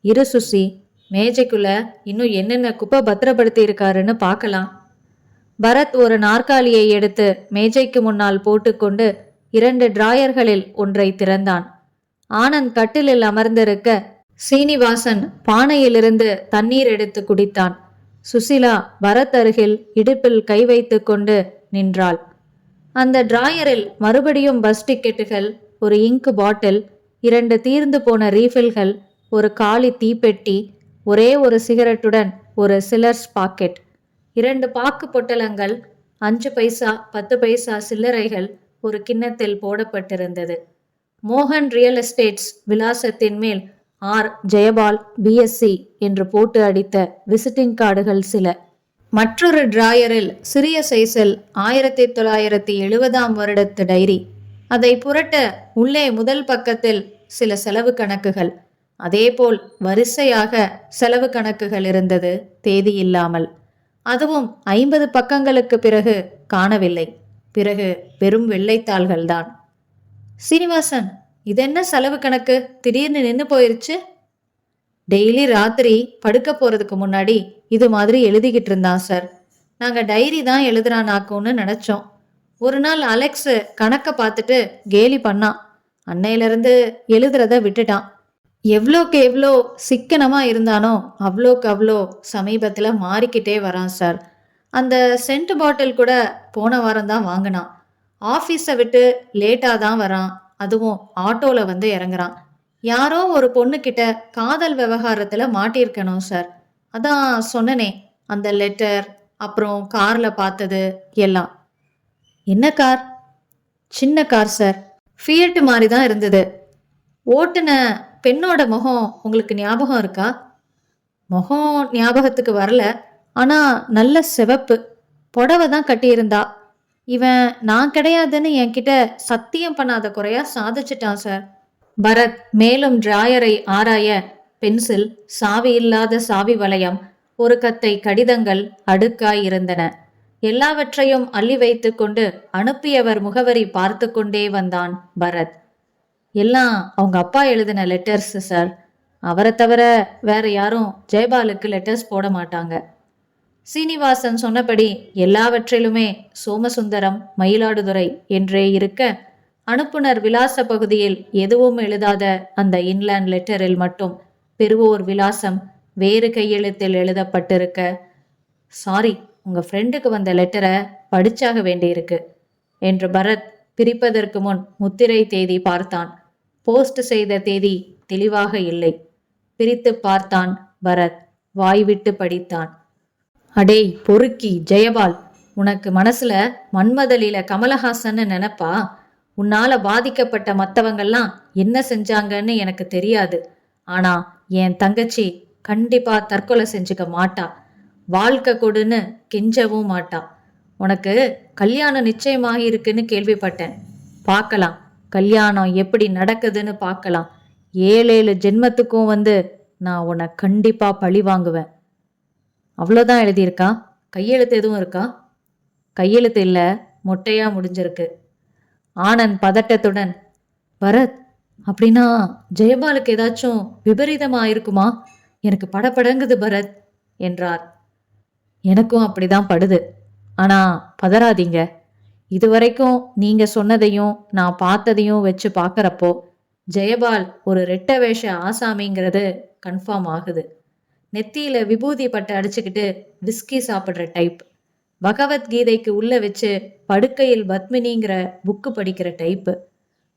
இரு சுசி, மேஜைக்குள்ள இன்னும் என்னென்ன குப்பை பத்திரப்படுத்தி இருக்காருன்னு பார்க்கலாம். பரத் ஒரு நாற்காலியை எடுத்து மேஜைக்கு முன்னால் போட்டுக்கொண்டு 2 டிராயர்களில் ஒன்றை திறந்தான். ஆனந்த் கட்டிலில் அமர்ந்திருக்க சீனிவாசன் பானையிலிருந்து தண்ணீர் எடுத்து குடித்தான். சுசிலா பரத் அருகில் இடுப்பில் கை வைத்து கொண்டு நின்றாள். அந்த டிராயரில் மறுபடியும் பஸ் டிக்கெட்டுகள், ஒரு இங்கு பாட்டில், 2 தீர்ந்து போன ரீஃபில்கள், ஒரு காலி தீப்பெட்டி, ஒரே ஒரு சிகரெட்டுடன் ஒரு சிலர்ஸ் பாக்கெட், 2 பாக்கு பொட்டலங்கள், 5 பைசா 10 பைசா சில்லறைகள் ஒரு கிண்ணத்தில் போடப்பட்டிருந்தது. மோகன் real estates விலாசத்தின் male or Jayapal BSc என்று போட்டு அடித்த விசிட்டிங் கார்டுகள் சில. மற்றொரு டிராயரில் சிறிய சைஸில் 1970 வருடத்து டைரி. அதை புரட்ட உள்ளே முதல் பக்கத்தில் சில செலவு கணக்குகள். அதேபோல் வரிசையாக செலவு கணக்குகள் இருந்தது, தேதி இல்லாமல். அதுவும் 50 பக்கங்களுக்கு பிறகு காணவில்லை. பிறகு வெறும் வெள்ளைத்தாள்கள்தான். சீனிவாசன், இதென்ன செலவு கணக்கு திடீர்னு நின்று போயிருச்சு? டெய்லி ராத்திரி படுக்க போறதுக்கு முன்னாடி இது மாதிரி எழுதிக்கிட்டு இருந்தான் சார். நாங்கள் டைரி தான் எழுதுறானாக்கும்னு நினச்சோம். ஒரு நாள் அலெக்ஸ் கணக்கை பார்த்துட்டு கேலி பண்ணான். அன்னையிலிருந்து எழுதுறத விட்டுட்டான். எவ்வளோக்கு எவ்வளோ சிக்கனமாக இருந்தானோ அவ்வளோக்கு அவ்வளோ சமீபத்தில் மாறிக்கிட்டே வரான் சார். அந்த சென்ட் பாட்டில் கூட போன வாரம் தான் வாங்கினான். ஆஃபீஸை விட்டு லேட்டாக தான் வரான். அதுவும் ஆட்டோவில் வந்து இறங்குறான். யாரோ ஒரு பொண்ணுக்கிட்ட காதல் விவகாரத்தில் மாட்டியிருக்கணும் சார். அதான் சொன்னனே, அந்த லெட்டர், அப்புறம் காரில் பார்த்தது எல்லாம். என்ன கார்? சின்ன கார் சார். ஃபியட் மாதிரி தான் இருந்தது. ஓட்டுன பெண்ணோட முகம் உங்களுக்கு ஞாபகம் இருக்கா? முகம் ஞாபகத்துக்கு வரல, ஆனால் நல்ல சிவப்பு, புடவை தான் கட்டியிருந்தா. இவன் நான் கிடையாதுன்னு என்கிட்ட சத்தியம் பண்ணாத குறையா சாதிச்சிட்டான் சார். பரத் மேலும் டிராயரை ஆராய பென்சில், சாவி இல்லாத சாவி வளையம், ஒரு கத்தை கடிதங்கள் அடுக்காய் இருந்தன. எல்லாவற்றையும் அள்ளி வைத்து கொண்டு அனுப்பியவர் முகவரி பார்த்து கொண்டே வந்தான் பரத். எல்லாம் அவங்க அப்பா எழுதின லெட்டர்ஸ் சார். அவரை தவிர வேற யாரும் ஜெயபாலுக்கு லெட்டர்ஸ் போட மாட்டாங்க. சீனிவாசன் சொன்னபடி எல்லாவற்றிலுமே சோமசுந்தரம், மயிலாடுதுறை என்றே இருக்க, அனுப்புனர் விலாச பகுதியில் எதுவும் எழுதாத அந்த இன்லேண்ட் லெட்டரில் மட்டும் பெறுவோர் விலாசம் வேறு கையெழுத்தில் எழுதப்பட்டிருக்க, சாரி, உங்கள் ஃப்ரெண்டுக்கு வந்த லெட்டரை படிச்சாக வேண்டியிருக்கு என்று பரத் பிரிப்பதற்கு முன் முத்திரை தேதி பார்த்தான். போஸ்ட் செய்த தேதி தெளிவாக இல்லை. பிரித்து பார்த்தான் பரத். வாய்விட்டு படித்தான். அடே பொறுக்கி ஜெயபால், உனக்கு மனசுல மன்மதலில கமலஹாசன்னு நினைப்பா? உன்னால பாதிக்கப்பட்ட மற்றவங்கெல்லாம் என்ன செஞ்சாங்கன்னு எனக்கு தெரியாது. ஆனா என் தங்கச்சி கண்டிப்பா தற்கொலை செஞ்சுக்க மாட்டா. வாழ்க்கை கொடுன்னு கெஞ்சவும் மாட்டா. உனக்கு கல்யாணம் நிச்சயமாகி இருக்குன்னு கேள்விப்பட்டேன். பார்க்கலாம், கல்யாணம் எப்படி நடக்குதுன்னு பார்க்கலாம். 7 ஜென்மத்துக்கும் வந்து நான் உன்னை கண்டிப்பா பழி வாங்குவேன். அவ்வளோதான் எழுதியிருக்கா? கையெழுத்து எதுவும் இருக்கா? கையெழுத்து இல்லை, மொட்டையா முடிஞ்சிருக்கு. ஆனந்த் பதட்டத்துடன், பரத், அப்படின்னா ஜெயபாலுக்கு ஏதாச்சும் விபரீதமா இருக்குமா? எனக்கு படபடங்குது பரத் என்றார். எனக்கும் அப்படிதான் படுது. ஆனா பதறாதீங்க. இதுவரைக்கும் நீங்க சொன்னதையும் நான் பார்த்ததையும் வச்சு பார்க்கறப்போ ஜெயபால் ஒரு ரெட்டை வேஷ ஆசாமிங்கிறது கன்ஃபார்ம் ஆகுது. நெத்தியில விபூதி பட்டை அடிச்சுக்கிட்டு விஸ்கி சாப்பிட்ற டைப். பகவத்கீதைக்கு உள்ள வச்சு படுக்கையில் பத்மினிங்கிற புக்கு படிக்கிற டைப்பு.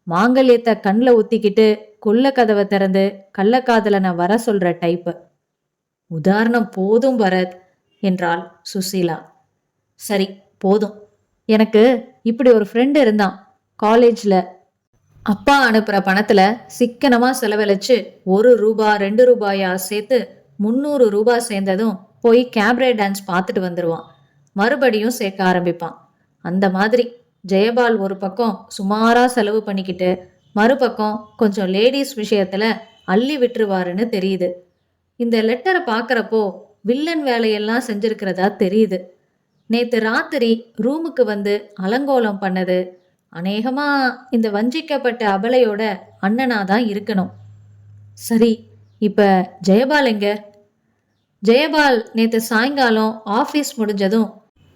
மாங்கல்யத்தை கண்ணில் ஊத்திக்கிட்டு கொல்ல கதவை திறந்து கள்ளக்காதலனை வர சொல்ற டைப்பு. உதாரணம் போதும் பரத் என்றாள் சுசீலா. சரி, போதும். எனக்கு இப்படி ஒரு ஃப்ரெண்டு இருந்தான். காலேஜ்ல அப்பா அனுப்புற பணத்துல சிக்கனமா செலவழிச்சு 1 ரூபா 2 ரூபாயா சேர்த்து 300 ரூபாய் சேர்ந்ததும் போய் கேப்ரே டான்ஸ் பார்த்துட்டு வந்துடுவான். மறுபடியும் சேர்க்க ஆரம்பிப்பான். அந்த மாதிரி ஜெயபால் ஒரு பக்கம் சுமாரா செலவு பண்ணிக்கிட்டு மறுபக்கம் கொஞ்சம் லேடிஸ் விஷயத்துல அள்ளி விட்டுருவாருன்னு தெரியுது. இந்த லெட்டரை பார்க்கறப்போ வில்லன் வேலையெல்லாம் செஞ்சிருக்கிறதா தெரியுது. நேத்து ராத்திரி ரூமுக்கு வந்து அலங்கோலம் பண்ணது அநேகமா இந்த வஞ்சிக்கப்பட்ட அபலையோட அண்ணனாதான் இருக்கணும். சரி, இப்ப ஜெயபால் எங்க? ஜெயபால் நேத்து சாயங்காலம் ஆபீஸ் முடிஞ்சதும்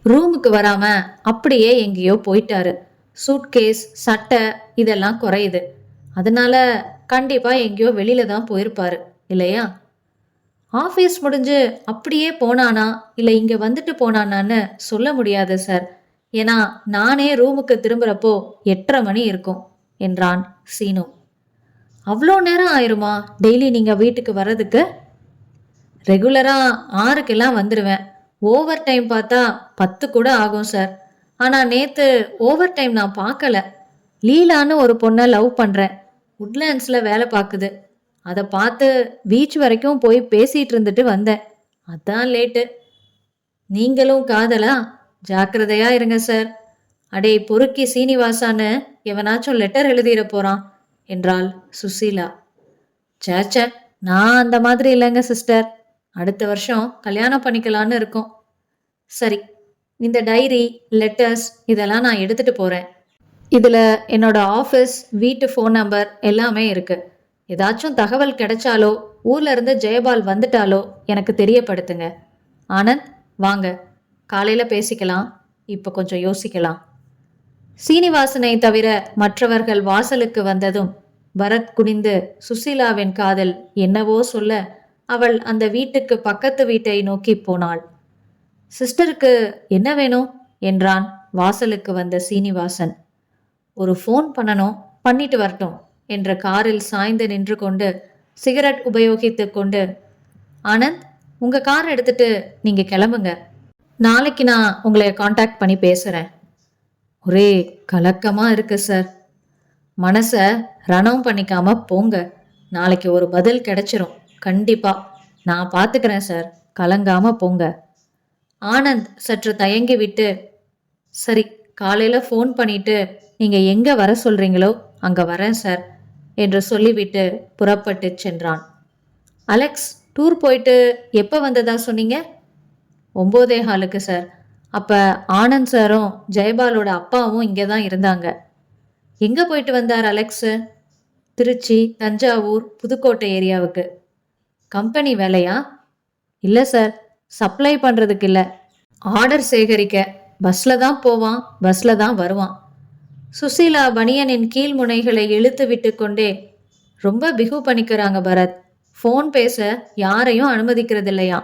ரூமுக்கு வராம அப்படியே எங்கேயோ போயிட்டாரு. சூட்கேஸ் சட்டை இதெல்லாம் குறையுது. அதனால கண்டிப்பா எங்கேயோ வெளியில தான் போயிருப்பாரு இல்லையா? ஆஃபீஸ் முடிஞ்சு அப்படியே போனானா இல்லை இங்கே வந்துட்டு போனானான்னு சொல்ல முடியாது சார். ஏன்னா நானே ரூமுக்கு திரும்புகிறப்போ 8:30 மணி இருக்கும் என்றான் சீனு. அவ்வளோ நேரம் ஆயிருமா டெய்லி நீங்கள் வீட்டுக்கு வர்றதுக்கு? ரெகுலராக 6க்கெல்லாம் வந்துடுவேன். ஓவர் டைம் பார்த்தா 10 கூட ஆகும் சார். ஆனால் நேற்று ஓவர் டைம் நான் பார்க்கல. லீலான்னு ஒரு பொண்ணை லவ் பண்ணுறேன். உட்லேண்ட்ஸில் வேலை பார்க்குது. அதை பார்த்து பீச் வரைக்கும் போய் பேசிட்டு இருந்துட்டு வந்தேன். அதான் லேட்டு. நீங்களும் காதலா? ஜாக்கிரதையா இருங்க சார். அடே பொறுக்கி சீனிவாசான்னு எவனாச்சும் லெட்டர் எழுதிட போறான் என்றாள் சுசீலா. சேச்ச, நான் அந்த மாதிரி இல்லைங்க சிஸ்டர். அடுத்த வருஷம் கல்யாணம் பண்ணிக்கலான்னு இருக்கோம். சரி, இந்த டைரி லெட்டர்ஸ் இதெல்லாம் நான் எடுத்துட்டு போறேன். இதில் என்னோட ஆஃபீஸ் வீட்டு ஃபோன் நம்பர் எல்லாமே இருக்கு. ஏதாச்சும் தகவல் கிடைச்சாலோ ஊர்ல இருந்து ஜெயபால் வந்துட்டாலோ எனக்கு தெரியப்படுத்துங்க. ஆனந்த், வாங்க, காலையில பேசிக்கலாம். இப்போ கொஞ்சம் யோசிக்கலாம். சீனிவாசனை தவிர மற்றவர்கள் வாசலுக்கு வந்ததும் பரத் குனிந்து சுசீலாவின் காதல் என்னவோ சொல்ல அவள் அந்த வீட்டுக்கு பக்கத்து வீட்டை நோக்கி போனாள். சிஸ்டருக்கு என்ன வேணும் என்றான் வாசலுக்கு வந்த சீனிவாசன். ஒரு ஃபோன் பண்ணணும், பண்ணிட்டு வரட்டும் என்ற காரில் சாய்ந்து நின்று கொண்டு சிகரெட் உபயோகித்து கொண்டு, ஆனந்த், உங்க கார் எடுத்துட்டு நீங்க கிளம்புங்க. நாளைக்கு நான் உங்களை காண்டாக்ட் பண்ணி பேசுறேன். ஒரே கலக்கமா இருக்கு சார். மனச ரணம் பண்ணிக்காம போங்க. நாளைக்கு ஒரு பதில் கிடைச்சிரும். கண்டிப்பா நான் பாத்துக்கிறேன் சார். கலங்காம போங்க. ஆனந்த் சற்று தயங்கி விட்டு, சரி, காலையில ஃபோன் பண்ணிட்டு நீங்க எங்க வர சொல்றீங்களோ அங்க வரேன் சார் என்று சொல்லிவிட்டு புறப்பட்டு சென்றான். அலெக்ஸ், டூர் போயிட்டு எப்போ வந்ததா சொன்னீங்க? 9:15 சார். அப்ப ஆனந்த் சாரும் ஜெயபாலோட அப்பாவும் இங்கே தான் இருந்தாங்க. எங்க போயிட்டு வந்தார் அலெக்ஸ்? திருச்சி, தஞ்சாவூர், புதுக்கோட்டை ஏரியாவுக்கு. கம்பெனி வேலையா? இல்லை சார், சப்ளை பண்றதுக்கு இல்லை, ஆர்டர் சேகரிக்க. பஸ்ல தான் போவான், பஸ்ல தான் வருவான். சுசீலா பனியனின் கீழ் முனைகளை இழுத்து விட்டு கொண்டே, ரொம்ப பிகு பண்ணிக்கிறாங்க பரத். ஃபோன் பேச யாரையும் அனுமதிக்கிறது இல்லையா?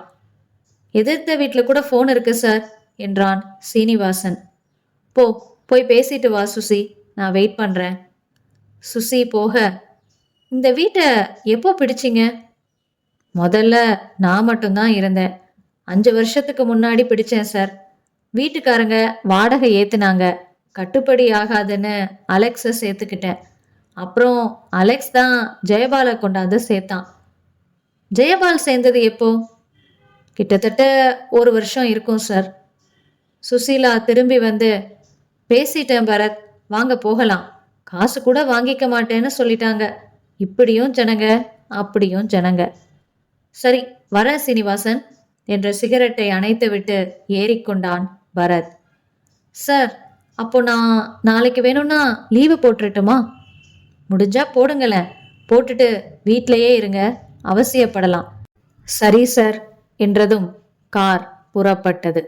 எதிர்த்த வீட்டில் கூட ஃபோன் இருக்கு சார் என்றான் சீனிவாசன். போய் பேசிட்டு வா சுசி, நான் வெயிட் பண்றேன். சுசி போக, இந்த வீட்டை எப்போ பிடிச்சிங்க? முதல்ல நான் மட்டும்தான் இருந்தேன். 5 வருஷத்துக்கு முன்னாடி பிடிச்சேன் சார். வீட்டுக்காரங்க வாடகை ஏத்துனாங்க. கட்டுப்படி ஆகாதுன்னு அலெக்ஸை சேர்த்துக்கிட்டேன். அப்புறம் அலெக்ஸ் தான் ஜெயபாலை கொண்டாந்து சேர்த்தான். ஜெயபால் சேர்ந்தது எப்போ? கிட்டத்தட்ட 1 வருஷம் இருக்கும் சார். சுசீலா திரும்பி வந்து, பேசிட்டேன் பரத், வாங்க போகலாம். காசு கூட வாங்கிக்க மாட்டேன்னு சொல்லிட்டாங்க. இப்படியும் ஜனங்க, அப்படியும் ஜனங்க. சரி, வர சீனிவாசன் என்ற சிகரெட்டை அணைத்துவிட்டு ஏறிக்கொண்டான் பரத். சார், அப்போ நான் நாளைக்கு வேணும்னா லீவு போட்டுட்டுமா? முடிஞ்சா போடுங்களேன், போட்டுட்டு வீட்டிலேயே இருங்க, அவசியப்படலாம். சரி சார் என்றதும் கார் புறப்பட்டது.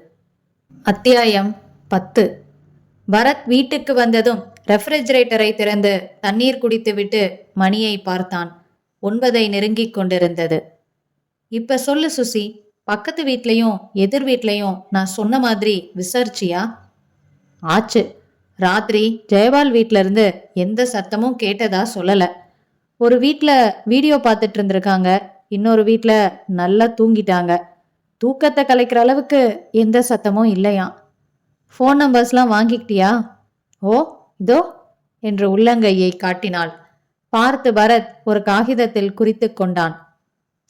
அத்தியாயம் 10. பரத் வீட்டுக்கு வந்ததும் ரெஃப்ரிஜரேட்டரை திறந்து தண்ணீர் குடித்துவிட்டு மணியை பார்த்தான். 9 நெருங்கிக் கொண்டிருந்தது. இப்ப சொல்லு சுசி, பக்கத்து வீட்லயும் எதிர் வீட்லயும் நான் சொன்ன மாதிரி விசாரிச்சியா? ஆச்சு. ராத்திரி ஜெயபால் வீட்ல இருந்து எந்த சத்தமும் கேட்டதா சொல்லல. ஒரு வீட்ல வீடியோ பார்த்துட்டு இருந்திருக்காங்க, இன்னொரு வீட்ல நல்லா தூங்கிட்டாங்க. தூக்கத்தை கலைக்கிற அளவுக்கு எந்த சத்தமும் இல்லையாம். ஃபோன் நம்பர்ஸ்லாம் வாங்கிக்கிட்டியா? ஓ, இதோ என்று உள்ளங்கையை காட்டினாள். பார்த்து பரத் ஒரு காகிதத்தில் குறித்து கொண்டான்.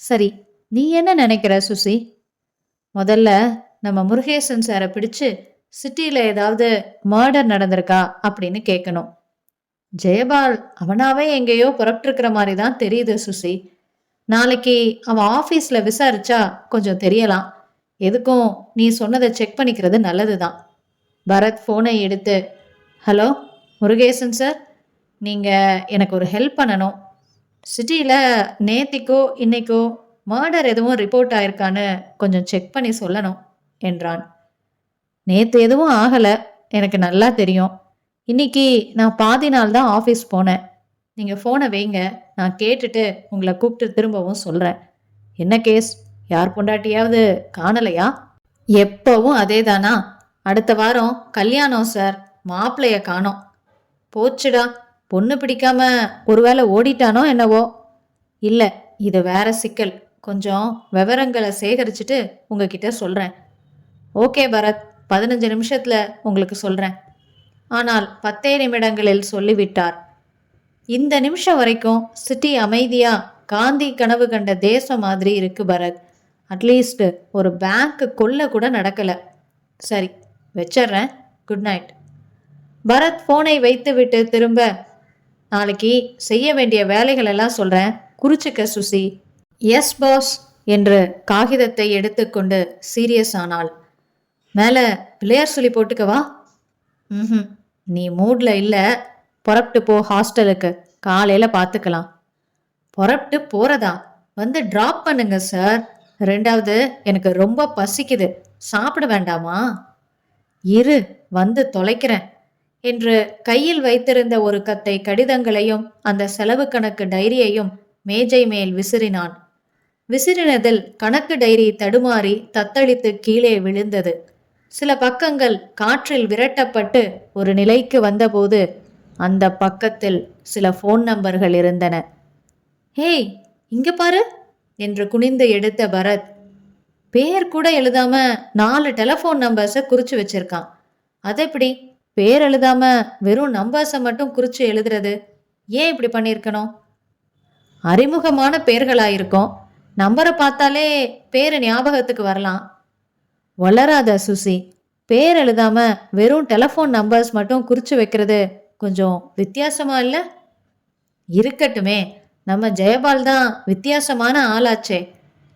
சரி, நீ என்ன நினைக்கிற சுசி? முதல்ல நம்ம முருகேசன் சாரை பிடிச்சு சிட்டியில ஏதாவது மர்டர் நடந்திருக்கா அப்படின்னு கேட்கணும். ஜெயபால் அவனாவே எங்கேயோ புறப்பட்டிருக்கிற மாதிரி தான் தெரியுது சுசி. நாளைக்கு அவன் ஆஃபீஸ்ல விசாரிச்சா கொஞ்சம் தெரியலாம். எதுக்கும் நீ சொன்னதை செக் பண்ணிக்கிறது நல்லதுதான். பரத் ஃபோனை எடுத்து, ஹலோ முருகேசன் சார், நீங்கள் எனக்கு ஒரு ஹெல்ப் பண்ணணும். சிட்டியில் நேத்திக்கோ இன்னைக்கோ மர்டர் எதுவும் ரிப்போர்ட் ஆயிருக்கான்னு கொஞ்சம் செக் பண்ணி சொல்லணும் என்றான். நேற்று எதுவும் ஆகலை, எனக்கு நல்லா தெரியும். இன்னைக்கு நான் பாதி நாள் தான் ஆஃபீஸ் போனேன். நீங்கள் ஃபோனை வைங்க, நான் கேட்டுட்டு உங்களை கூப்பிட்டு திரும்பவும் சொல்கிறேன். என்ன கேஸ்? யார் பொண்டாட்டியாவது காணலையா? எப்பவும் அதே தானா? அடுத்த வாரம் கல்யாணம் சார், மாப்பிள்ளைய காணோம். போச்சுடா, பொண்ணு பிடிக்காம ஒருவேளை ஓடிட்டானோ என்னவோ. இல்லை, இது வேற சிக்கல். கொஞ்சம் விவரங்களை சேகரிச்சுட்டு உங்ககிட்ட சொல்கிறேன். ஓகே பரத், 15 நிமிஷத்தில் உங்களுக்கு சொல்கிறேன். ஆனால் 10 நிமிடங்களில் சொல்லிவிட்டார். இந்த நிமிஷம் வரைக்கும் சிட்டி அமைதியா காந்தி கனவு கண்ட தேசம் மாதிரி இருக்கு பரத். அட்லீஸ்ட் ஒரு பேங்க் கொள்ள கூட நடக்கல. சரி, வச்சிட்றேன். Good night. பரத் ஃபோனை வைத்துவிட்டு திரும்ப, நாளைக்கு செய்ய வேண்டிய வேலைகள் எல்லாம் சொல்கிறேன், குறிச்சிக்க சுசி. எஸ் பாஸ் என்று காகிதத்தை எடுத்துக்கொண்டு சீரியஸ் ஆனாள். மேலே பிள்ளையார் சொல்லி போட்டுக்கவா? ம், நீ மூட்ல இல்லை. புறப்பட்டு போ ஹாஸ்டலுக்கு, காலையில் பார்த்துக்கலாம். புறப்பட்டு போகிறதா? வந்து ட்ராப் பண்ணுங்க சார். ரெண்டாவது, எனக்கு ரொம்ப பசிக்குது, சாப்பிட வேண்டாமா? இரு, வந்து தொலைக்கிறேன் என்று கையில் வைத்திருந்த ஒரு கத்தை கடிதங்களையும் அந்த செலவு கணக்கு டைரியையும் மேஜை மேல் விசிறினான். விசிறினதில் கணக்கு டைரி தடுமாறி தத்தளித்து கீழே விழுந்தது. சில பக்கங்கள் காற்றில் விரட்டப்பட்டு ஒரு நிலைக்கு வந்தபோது அந்த பக்கத்தில் சில ஃபோன் நம்பர்கள் இருந்தன. ஹேய், இங்க பாரு என்று குனிந்து எடுத்த பரத், பேர் கூட எழுதாம 4 டெலிஃபோன் நம்பர்ஸை குறிச்சு வச்சிருக்கான். அதெப்படி பேர் எழுதாம வெறும் நம்பர்ஸை மட்டும் குறிச்சு எழுதுறது? ஏன் இப்படி பண்ணியிருக்கணும்? அறிமுகமான பேர்களாயிருக்கும், நம்பரை பார்த்தாலே பேரு ஞாபகத்துக்கு வரலாம். வளராத சுசி, பேர் எழுதாம வெறும் டெலிஃபோன் நம்பர்ஸ் மட்டும் குறிச்சு வைக்கிறது கொஞ்சம் வித்தியாசமா இல்லை? இருக்கட்டுமே, நம்ம ஜெயபால் தான் வித்தியாசமான ஆளாச்சே.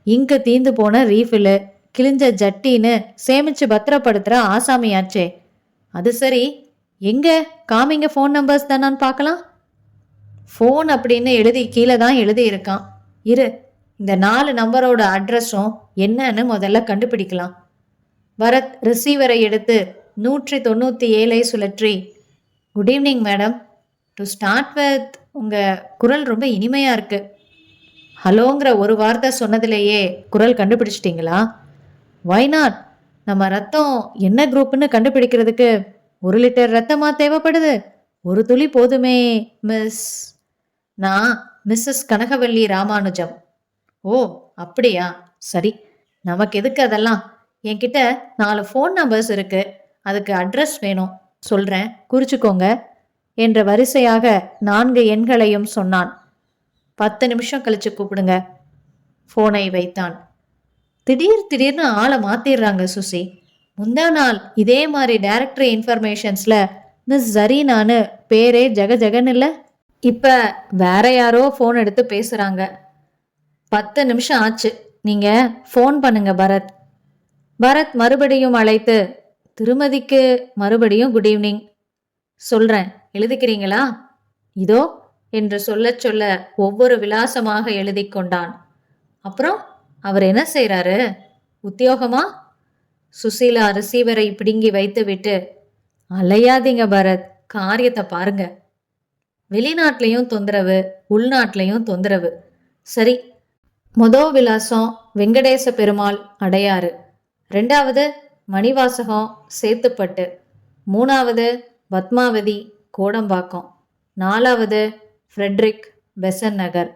இங்கு தீந்து போன ரீஃபிலு, கிழிஞ்ச ஜட்டின்னு சேமிச்சு பத்திரப்படுத்துகிற ஆசாமியாச்சே. அது சரி, எங்க காமிங்க ஃபோன் நம்பர்ஸ் தானான்னு பார்க்கலாம். ஃபோன் அப்படின்னு எழுதி கீழே தான் எழுதி இருக்கான். இரு, இந்த 4 நம்பரோட அட்ரஸும் என்னன்னு முதல்ல கண்டுபிடிக்கலாம். பரத் ரிசீவரை எடுத்து 197 சுழற்றி, good evening madam. To start with, உங்கள் குரல் ரொம்ப இனிமையாக இருக்குது. ஹலோங்கிற ஒரு வார்த்தை சொன்னதிலேயே குரல் கண்டுபிடிச்சிட்டிங்களா? Why not? நம்ம ரத்தம் என்ன குரூப்புன்னு கண்டுபிடிக்கிறதுக்கு 1 லிட்டர் ரத்தமாக தேவைப்படுது? ஒரு துளி போதுமே மிஸ். நான் மிஸ்ஸஸ் கனகவல்லி ராமானுஜம். ஓ, அப்படியா? சரி, நமக்கு எதுக்கு அதெல்லாம்? என்கிட்ட 4 ஃபோன் நம்பர்ஸ் இருக்கு, அதுக்கு அட்ரஸ் வேணும், சொல்கிறேன், குறிச்சிக்கோங்க என்ற வரிசையாக 4 எண்களையும் சொன்னான். 10 நிமிஷம் கழிச்சு கூப்பிடுங்க. ஃபோனை வைத்தான். திடீர்னு ஆளை மாத்திடுறாங்க சுசி. முந்தா நாள் இதே மாதிரி டைரக்டரி இன்ஃபர்மேஷன்ஸ்ல மிஸ் ஜரீனான்னு பேரே ஜெகன்னு இல்லை, இப்போ வேற யாரோ ஃபோன் எடுத்து பேசுகிறாங்க. 10 நிமிஷம் ஆச்சு, நீங்கள் ஃபோன் பண்ணுங்க பரத். பரத் மறுபடியும் அழைத்து, திருமதிக்கு மறுபடியும் குட் ஈவினிங். சொல்கிறேன், எழுதிக்கிறீங்களா? இதோ என்று சொல்லச் சொல்ல ஒவ்வொரு விலாசமாக எழுதி கொண்டான். அப்புறம் அவர் என்ன செய்றாரு? உத்தியோகமா? சுசீலா ரிசீவரை பிடுங்கி வைத்துவிட்டு, அலையாதீங்க பரத், காரியத்தை பாருங்க. வெளிநாட்டிலையும் தொந்தரவு, உள்நாட்டிலையும் தொந்தரவு. சரி, விலாசம் வெங்கடேச பெருமாள் அடையாறு, 2வது மணிவாசகம் சேத்துப்பட்டு, 3வது பத்மாவதி கோடம்பாக்கம், 4வது ஃப்ரெட்ரிக் பெசன் நகர்.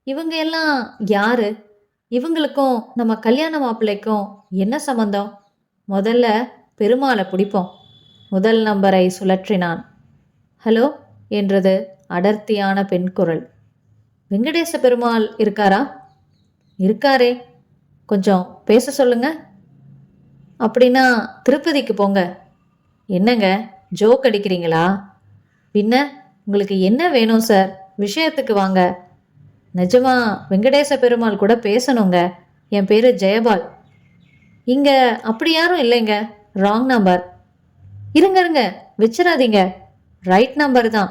இவங்க எல்லாம் யாரு? இவங்களுக்கும் நம்ம கல்யாண மாப்பிள்ளைக்கும் என்ன சம்பந்தம்? முதல்ல பெருமாளை பிடிப்போம். முதல் நம்பரை சுழற்றினான். ஹலோ என்றது அடர்த்தியான பெண் குரல். வெங்கடேச பெருமாள் இருக்காரா? இருக்காரே, கொஞ்சம் பேச சொல்லுங்க. அப்படின்னா திருப்பதிக்கு போங்க. என்னங்க ஜோக் அடிக்கிறீங்களா? பின்ன உங்களுக்கு என்ன வேணும் சார்? விஷயத்துக்கு வாங்க. நிஜமா வெங்கடேச பெருமாள் கூட பேசணுங்க. என் பேரு ஜெயபால். இங்க அப்படி யாரும் இல்லைங்க, ராங் நம்பர். இருங்க இருங்க, வச்சிடாதீங்க, ரைட் நம்பர் தான்.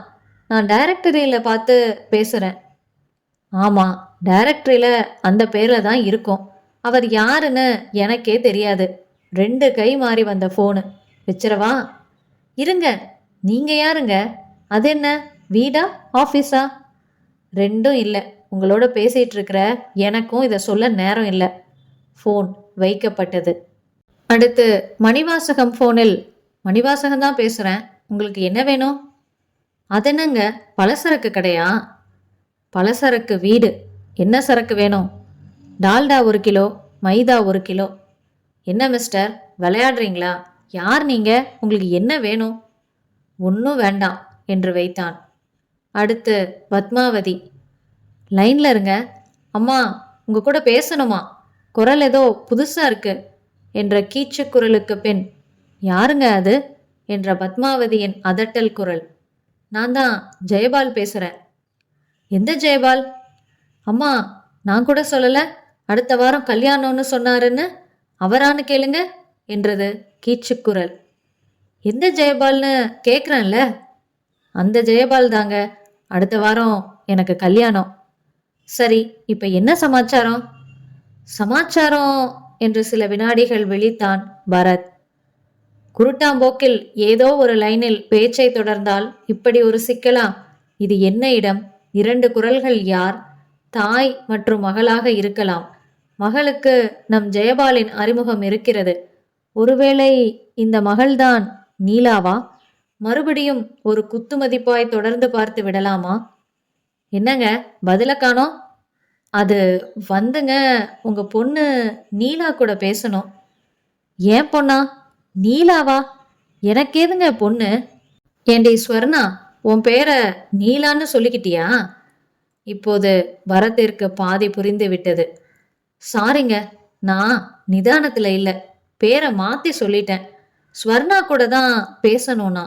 நான் டைரக்டரியில் பார்த்து பேசுகிறேன். ஆமாம், டைரக்டரியில் அந்த பேரில் தான் இருக்கும். அவர் யாருன்னு எனக்கே தெரியாது. 2 கை மாறி வந்த ஃபோனு. வச்சிரவா? இருங்க, நீங்கள் யாருங்க? அது என்ன, வீடா ஆஃபீஸா? 2ம் இல்லை. உங்களோட பேசிகிட்டு இருக்கிற எனக்கும் இதை சொல்ல நேரம் இல்லை. ஃபோன் வைக்கப்பட்டது. அடுத்து மணிவாசகம் ஃபோனில், மணிவாசகம் தான் பேசுகிறேன், உங்களுக்கு என்ன வேணும்? அதென்னங்க, பலசரக்கு கடையா? பலசரக்கு வீடு. என்ன சரக்கு வேணும்? டால்டா 1 கிலோ, மைதா 1 கிலோ. என்ன மிஸ்டர், விளையாடுறீங்களா? யார் நீங்கள்? உங்களுக்கு என்ன வேணும்? ஒன்றும் வேண்டாம் என்று வைத்தான். அடுத்து பத்மாவதி. லைனில் இருங்க. அம்மா, உங்கள் கூட பேசணுமா? குரல் ஏதோ புதுசாக இருக்கு என்ற கீச்சு குரலுக்கு பின், யாருங்க அது என்ற பத்மாவதியின் அதட்டல் குரல். நான் தான் ஜெயபால் பேசுகிறேன். எந்த ஜெயபால்? அம்மா, நான் கூட சொல்லலை, அடுத்த வாரம் கல்யாணம்னு சொன்னாருன்னு. அவரான்னு கேளுங்க என்றது கீச்சுக்குரல். எந்த ஜெயபால்னு கேட்குறேன்ல. அந்த ஜெயபால் தாங்க. அடுத்த வாரம் எனக்கு கல்யாணம். சரி, இப்போ என்ன சமாச்சாரம்? சமாச்சாரம் என்று சில வினாடிகள் விழித்தான் பரத். குருட்டாம்போக்கில் ஏதோ ஒரு லைனில் பேச்சை தொடர்ந்தால் இப்படி ஒரு சிக்கலா? இது என்ன இடம்? 2 குரல்கள் யார்? தாய் மற்றும் மகளாக இருக்கலாம். மகளுக்கு நம் ஜெயபாலின் அறிமுகம் இருக்கிறது. ஒருவேளை இந்த மகள்தான் நீலாவா? மறுபடியும் ஒரு குத்துமதிப்பாய் தொடர்ந்து பார்த்து விடலாமா? என்னங்க பதில காணோம்? அது வந்துங்க, உங்க பொண்ணு நீலா கூட பேசணும். ஏன் பொண்ணா? நீலாவா? எனக்கு ஏதுங்க பொண்ணு? ஏண்டி ஸ்வர்ணா, உன் பேரை நீலான்னு சொல்லிக்கிட்டியா? இப்போது பரத்திற்கு பாதி புரிந்து விட்டது. சாரிங்க, நான் நிதானத்தில் இல்லை, பேரை மாற்றி சொல்லிட்டேன். ஸ்வர்ணா கூட தான் பேசணும்னா.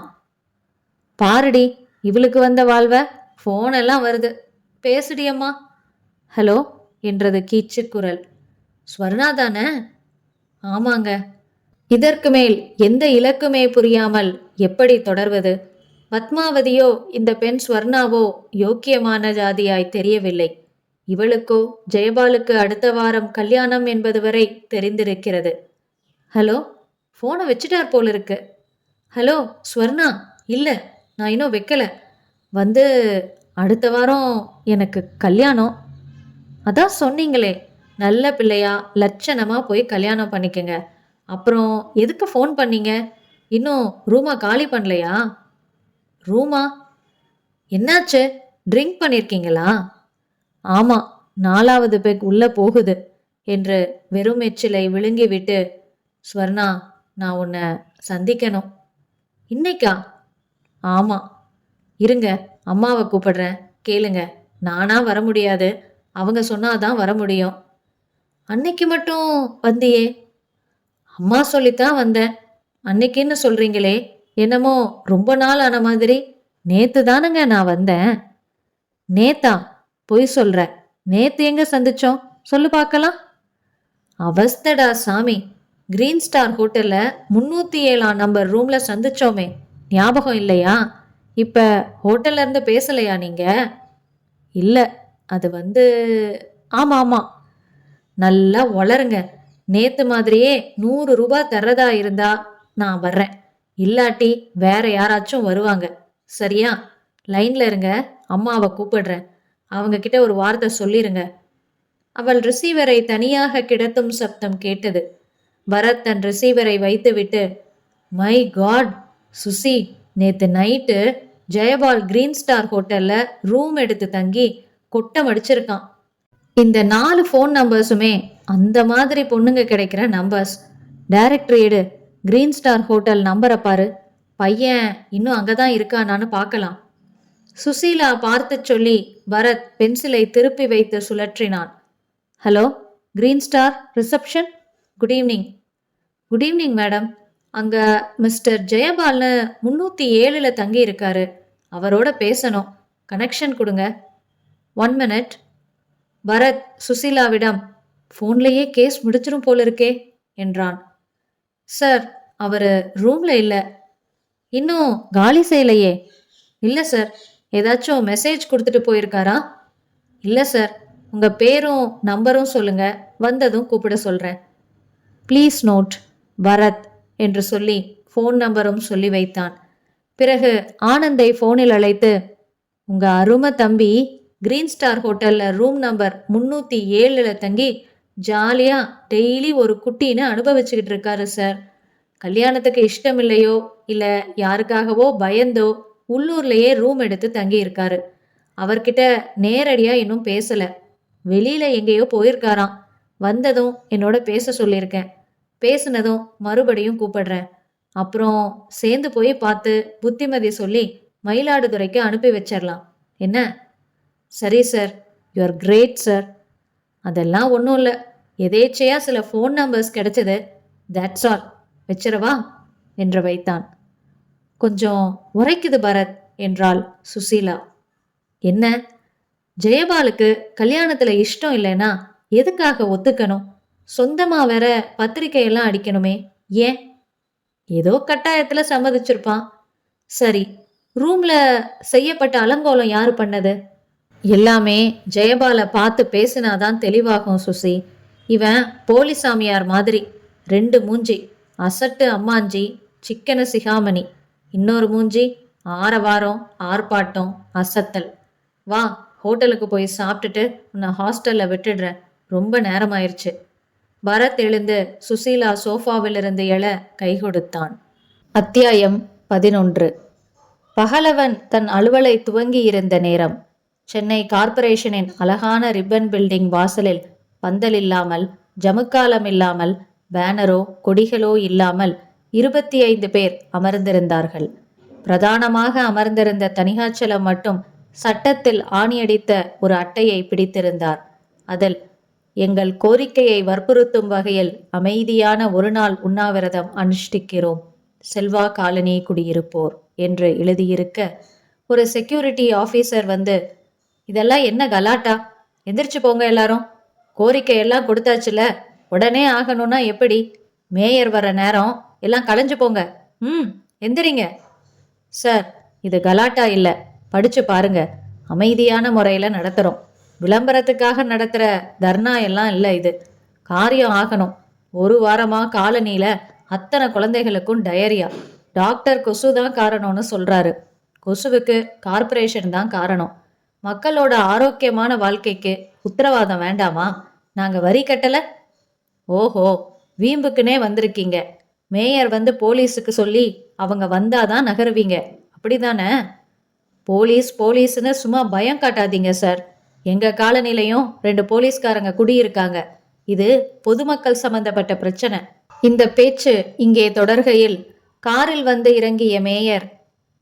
பாருடி, இவளுக்கு வந்த வாழ்வ. ஃபோனெல்லாம் வருது, பேசுடியம்மா. ஹலோ என்றது கீச்சு குரல். ஸ்வர்ணா தானே? ஆமாங்க. இதற்கு மேல் எந்த இலக்குமே புரியாமல் எப்படி தொடர்வது? பத்மாவதியோ இந்த பெண் ஸ்வர்ணாவோ யோக்கியமான ஜாதியாய் தெரியவில்லை. இவளுக்கோ ஜெயபாலுக்கு அடுத்த வாரம் கல்யாணம் என்பது வரை தெரிந்திருக்கிறது. ஹலோ, ஃபோனை வச்சுட்டார் போல இருக்கு. ஹலோ ஸ்வர்ணா. இல்லை, நான் இன்னும் வைக்கல. வந்து அடுத்த வாரம் எனக்கு கல்யாணம். அதான் சொன்னீங்களே, நல்ல பிள்ளையா லட்சணமாக போய் கல்யாணம் பண்ணிக்கங்க. அப்புறம் எதுக்கு ஃபோன் பண்ணீங்க? இன்னும் ரூமா காலி பண்ணலையா? ரூமா? என்னாச்சு, ட்ரிங்க் பண்ணியிருக்கீங்களா? ஆமாம், 4வது பெக் உள்ளே போகுது என்று வெறும் எச்சிலை விழுங்கிவிட்டு, ஸ்வர்ணா, நான் உன்னை சந்திக்கணும். இன்னைக்கா? ஆமாம். இருங்க, அம்மாவை கூப்பிடுறேன், கேளுங்க. நானா வர முடியாது, அவங்க சொன்னாதான் வர முடியும். அன்னைக்கு மட்டும் வந்தியே? அம்மா சொல்லித்தான் வந்தேன். அன்னைக்குன்னு சொல்றீங்களே, என்னமோ ரொம்ப நாள் ஆன மாதிரி. நேத்து தானுங்க நான் வந்தேன். நேத்தா? பொய் சொல்ற. நேத்து எங்க சந்திச்சோம், சொல்லு பார்க்கலாம். அவஸ்தடா சாமி, கிரீன் ஸ்டார் ஹோட்டல்ல 307ஆம் நம்பர் ரூம்ல சந்திச்சோமே, ஞாபகம் இல்லையா? இப்ப ஹோட்டல்ல இருந்து பேசலையா நீங்க? இல்லை, அது ஆமாம் ஆமாம். நல்லா வளருங்க. நேத்து மாதிரியே 100 ரூபாய் தர்றதா இருந்தா நான் வர்றேன். இல்லாட்டி வேற யாராச்சும் வருவாங்க. சரியா? லைன்ல இருங்க. அம்மாவை கூப்பிடுறேன். அவங்க கிட்ட ஒரு வார்த்தை சொல்லிருங்க. அவள் ரிசீவரை தனியாக கிடத்தும் சப்தம் கேட்டது. பரத் தன் ரிசீவரை வைத்துவிட்டு, மை காட் சுசி, நேத்து நைட்டு ஜெயபால் கிரீன் ஸ்டார் ஹோட்டல்ல ரூம் எடுத்து தங்கி கொட்டம் அடிச்சிருக்கான். இந்த 4 ஃபோன் நம்பர்ஸுமே அந்த மாதிரி பொண்ணுங்க கிடைக்கிற நம்பர்ஸ். டைரக்டர் எடு, கிரீன் ஸ்டார் ஹோட்டல் நம்பரை பாரு. பையன் இன்னும் அங்கதான் இருக்கானான்னு பார்க்கலாம். சுசீலா பார்த்து சொல்லி பரத் பென்சிலை திருப்பி வைத்து சுழற்றினான். Hello, Green Star reception. Good evening. Good evening madam. அங்க மிஸ்டர் ஜெயபால்னு 307 தங்கி இருக்காரு. அவரோட பேசணும். கனெக்ஷன் கொடுங்க. 1 மினிட். பரத் சுசீலாவிடம், ஃபோன்லேயே கேஸ் முடிச்சிரும் போல இருக்கே என்றான். சார், அவரு ரூம்ல இல்லை. இன்னும் காலி செய்யலையே. இல்லை சார். ஏதாச்சும் மெசேஜ் கொடுத்துட்டு போயிருக்காரா? இல்லை சார். உங்கள் பேரும் நம்பரும் சொல்லுங்க, வந்ததும் கூப்பிட சொல்கிறேன். ப்ளீஸ் நோட் பரத் என்று சொல்லி ஃபோன் நம்பரும் சொல்லி வைத்தான். பிறகு ஆனந்தை ஃபோனில் அழைத்து, உங்கள் அருமை தம்பி கிரீன் ஸ்டார் ஹோட்டலில் ரூம் நம்பர் 307 தங்கி ஜாலியாக டெய்லி ஒரு குட்டின்னு அனுபவிச்சுக்கிட்டு இருக்காரு சார். கல்யாணத்துக்கு இஷ்டம் இல்லையோ இல்லை யாருக்காகவோ பயந்தோ உள்ளூர்லேயே ரூம் எடுத்து தங்கி இருக்காரு. அவர்கிட்ட நேரடியாக இன்னும் பேசலை. வெளியில் எங்கேயோ போயிருக்காராம். வந்ததும் என்னோட பேச சொல்லியிருக்கேன். பேசுனதும் மறுபடியும் கூப்பிடுறேன். அப்புறம் சேர்ந்து போய் பார்த்து புத்திமதி சொல்லி மயிலாடுதுறைக்கு அனுப்பி வச்சிடலாம். என்ன? சரி சார். You are great sir. அதெல்லாம் ஒன்றும் இல்லை. எதேச்சையா சில ஃபோன் நம்பர்ஸ் கிடைச்சது. That's all. வச்சிரவா என்று வைத்தான். கொஞ்சம் உரைக்குது பரத் என்றாள் சுசீலா. என்ன? ஜெயபாலுக்கு கல்யாணத்தில் இஷ்டம் இல்லைன்னா எதுக்காக ஒத்துக்கணும்? சொந்தமாக வேற பத்திரிக்கையெல்லாம் அடிக்கணுமே. ஏன்? ஏதோ கட்டாயத்தில் சம்மதிச்சிருப்பான். சரி, ரூம்ல செய்யப்பட்ட அலங்கோலம் யாரு பண்ணது? எல்லாமே ஜெயபாலை பார்த்து பேசினாதான் தெளிவாகும் சுசி. இவன் போலிசாமியார் மாதிரி 2 மூஞ்சி. அசட்டு அம்மாஞ்சி, சிக்கன சிகாமணி. இன்னொரு மூஞ்சி ஆரவாரம், ஆர்ப்பாட்டம், அசத்தல். வா, ஹோட்டலுக்கு போய் சாப்பிட்டுட்டு உன்னை ஹாஸ்டலில் விட்டுடுறேன். ரொம்ப நேரமாயிருச்சு. பரத் எழுந்து சுசீலா சோஃபாவிலிருந்து எழ கை கொடுத்தான். அத்தியாயம் 11. பகலவன் தன் அலுவலை துவங்கி இருந்த நேரம். சென்னை கார்ப்பரேஷனின் அழகான ரிப்பன் பில்டிங் வாசலில் பந்தல் இல்லாமல், ஜமுக்காலம் இல்லாமல், பேனரோ கொடிகளோ இல்லாமல் 25 பேர் அமர்ந்திருந்தார்கள். பிரதானமாக அமர்ந்திருந்த தனிகாச்சலம் மட்டும் சட்டத்தில் ஆணியடித்த ஒரு அட்டையை பிடித்திருந்தார். அதில், எங்கள் கோரிக்கையை வற்புறுத்தும் வகையில் அமைதியான ஒரு நாள் உண்ணாவிரதம் அனுஷ்டிக்கிறோம். செல்வா காலனி குடியிருப்போர் என்று எழுதியிருக்க, ஒரு செக்யூரிட்டி ஆஃபீஸர் வந்து, இதெல்லாம் என்ன கலாட்டா? எந்திரிச்சு போங்க எல்லாரும். கோரிக்கை எல்லாம் கொடுத்தாச்சுல, உடனே ஆகணும்னா எப்படி? மேயர் வர நேரம், எல்லாம் கலைஞ்சு போங்க. எந்திரிங்க. சார், இது கலாட்டா இல்லை. படிச்சு பாருங்க. அமைதியான முறையில் நடத்துகிறோம். விளம்பரத்துக்காக நடத்துகிற தர்ணா எல்லாம் இல்லை. இது காரியம் ஆகணும். 1 வாரமாக காலனியில் அத்தனை குழந்தைகளுக்கும் டயரியா. டாக்டர் கொசு தான் காரணம்னு சொல்கிறாரு. கொசுவுக்கு கார்ப்பரேஷன் தான் காரணம். மக்களோட ஆரோக்கியமான வாழ்க்கைக்கு உத்தரவாதம் வேண்டாமா? நாங்கள் வரி கட்டலை? ஓஹோ, வீம்புக்குனே வந்திருக்கீங்க. மேயர் வந்து போலீஸுக்கு சொல்லி அவங்க வந்தாதான் நகருவீங்க, அப்படிதானே? போலீஸ்னு சும்மா பயம் காட்டாதீங்க சார். எங்கள் காலனிலையும் 2 போலீஸ்காரங்க குடியிருக்காங்க. இது பொதுமக்கள் சம்பந்தப்பட்ட பிரச்சனை. இந்த பேச்சு இங்கே தொடர்கையில் காரில் வந்து இறங்கிய மேயர்,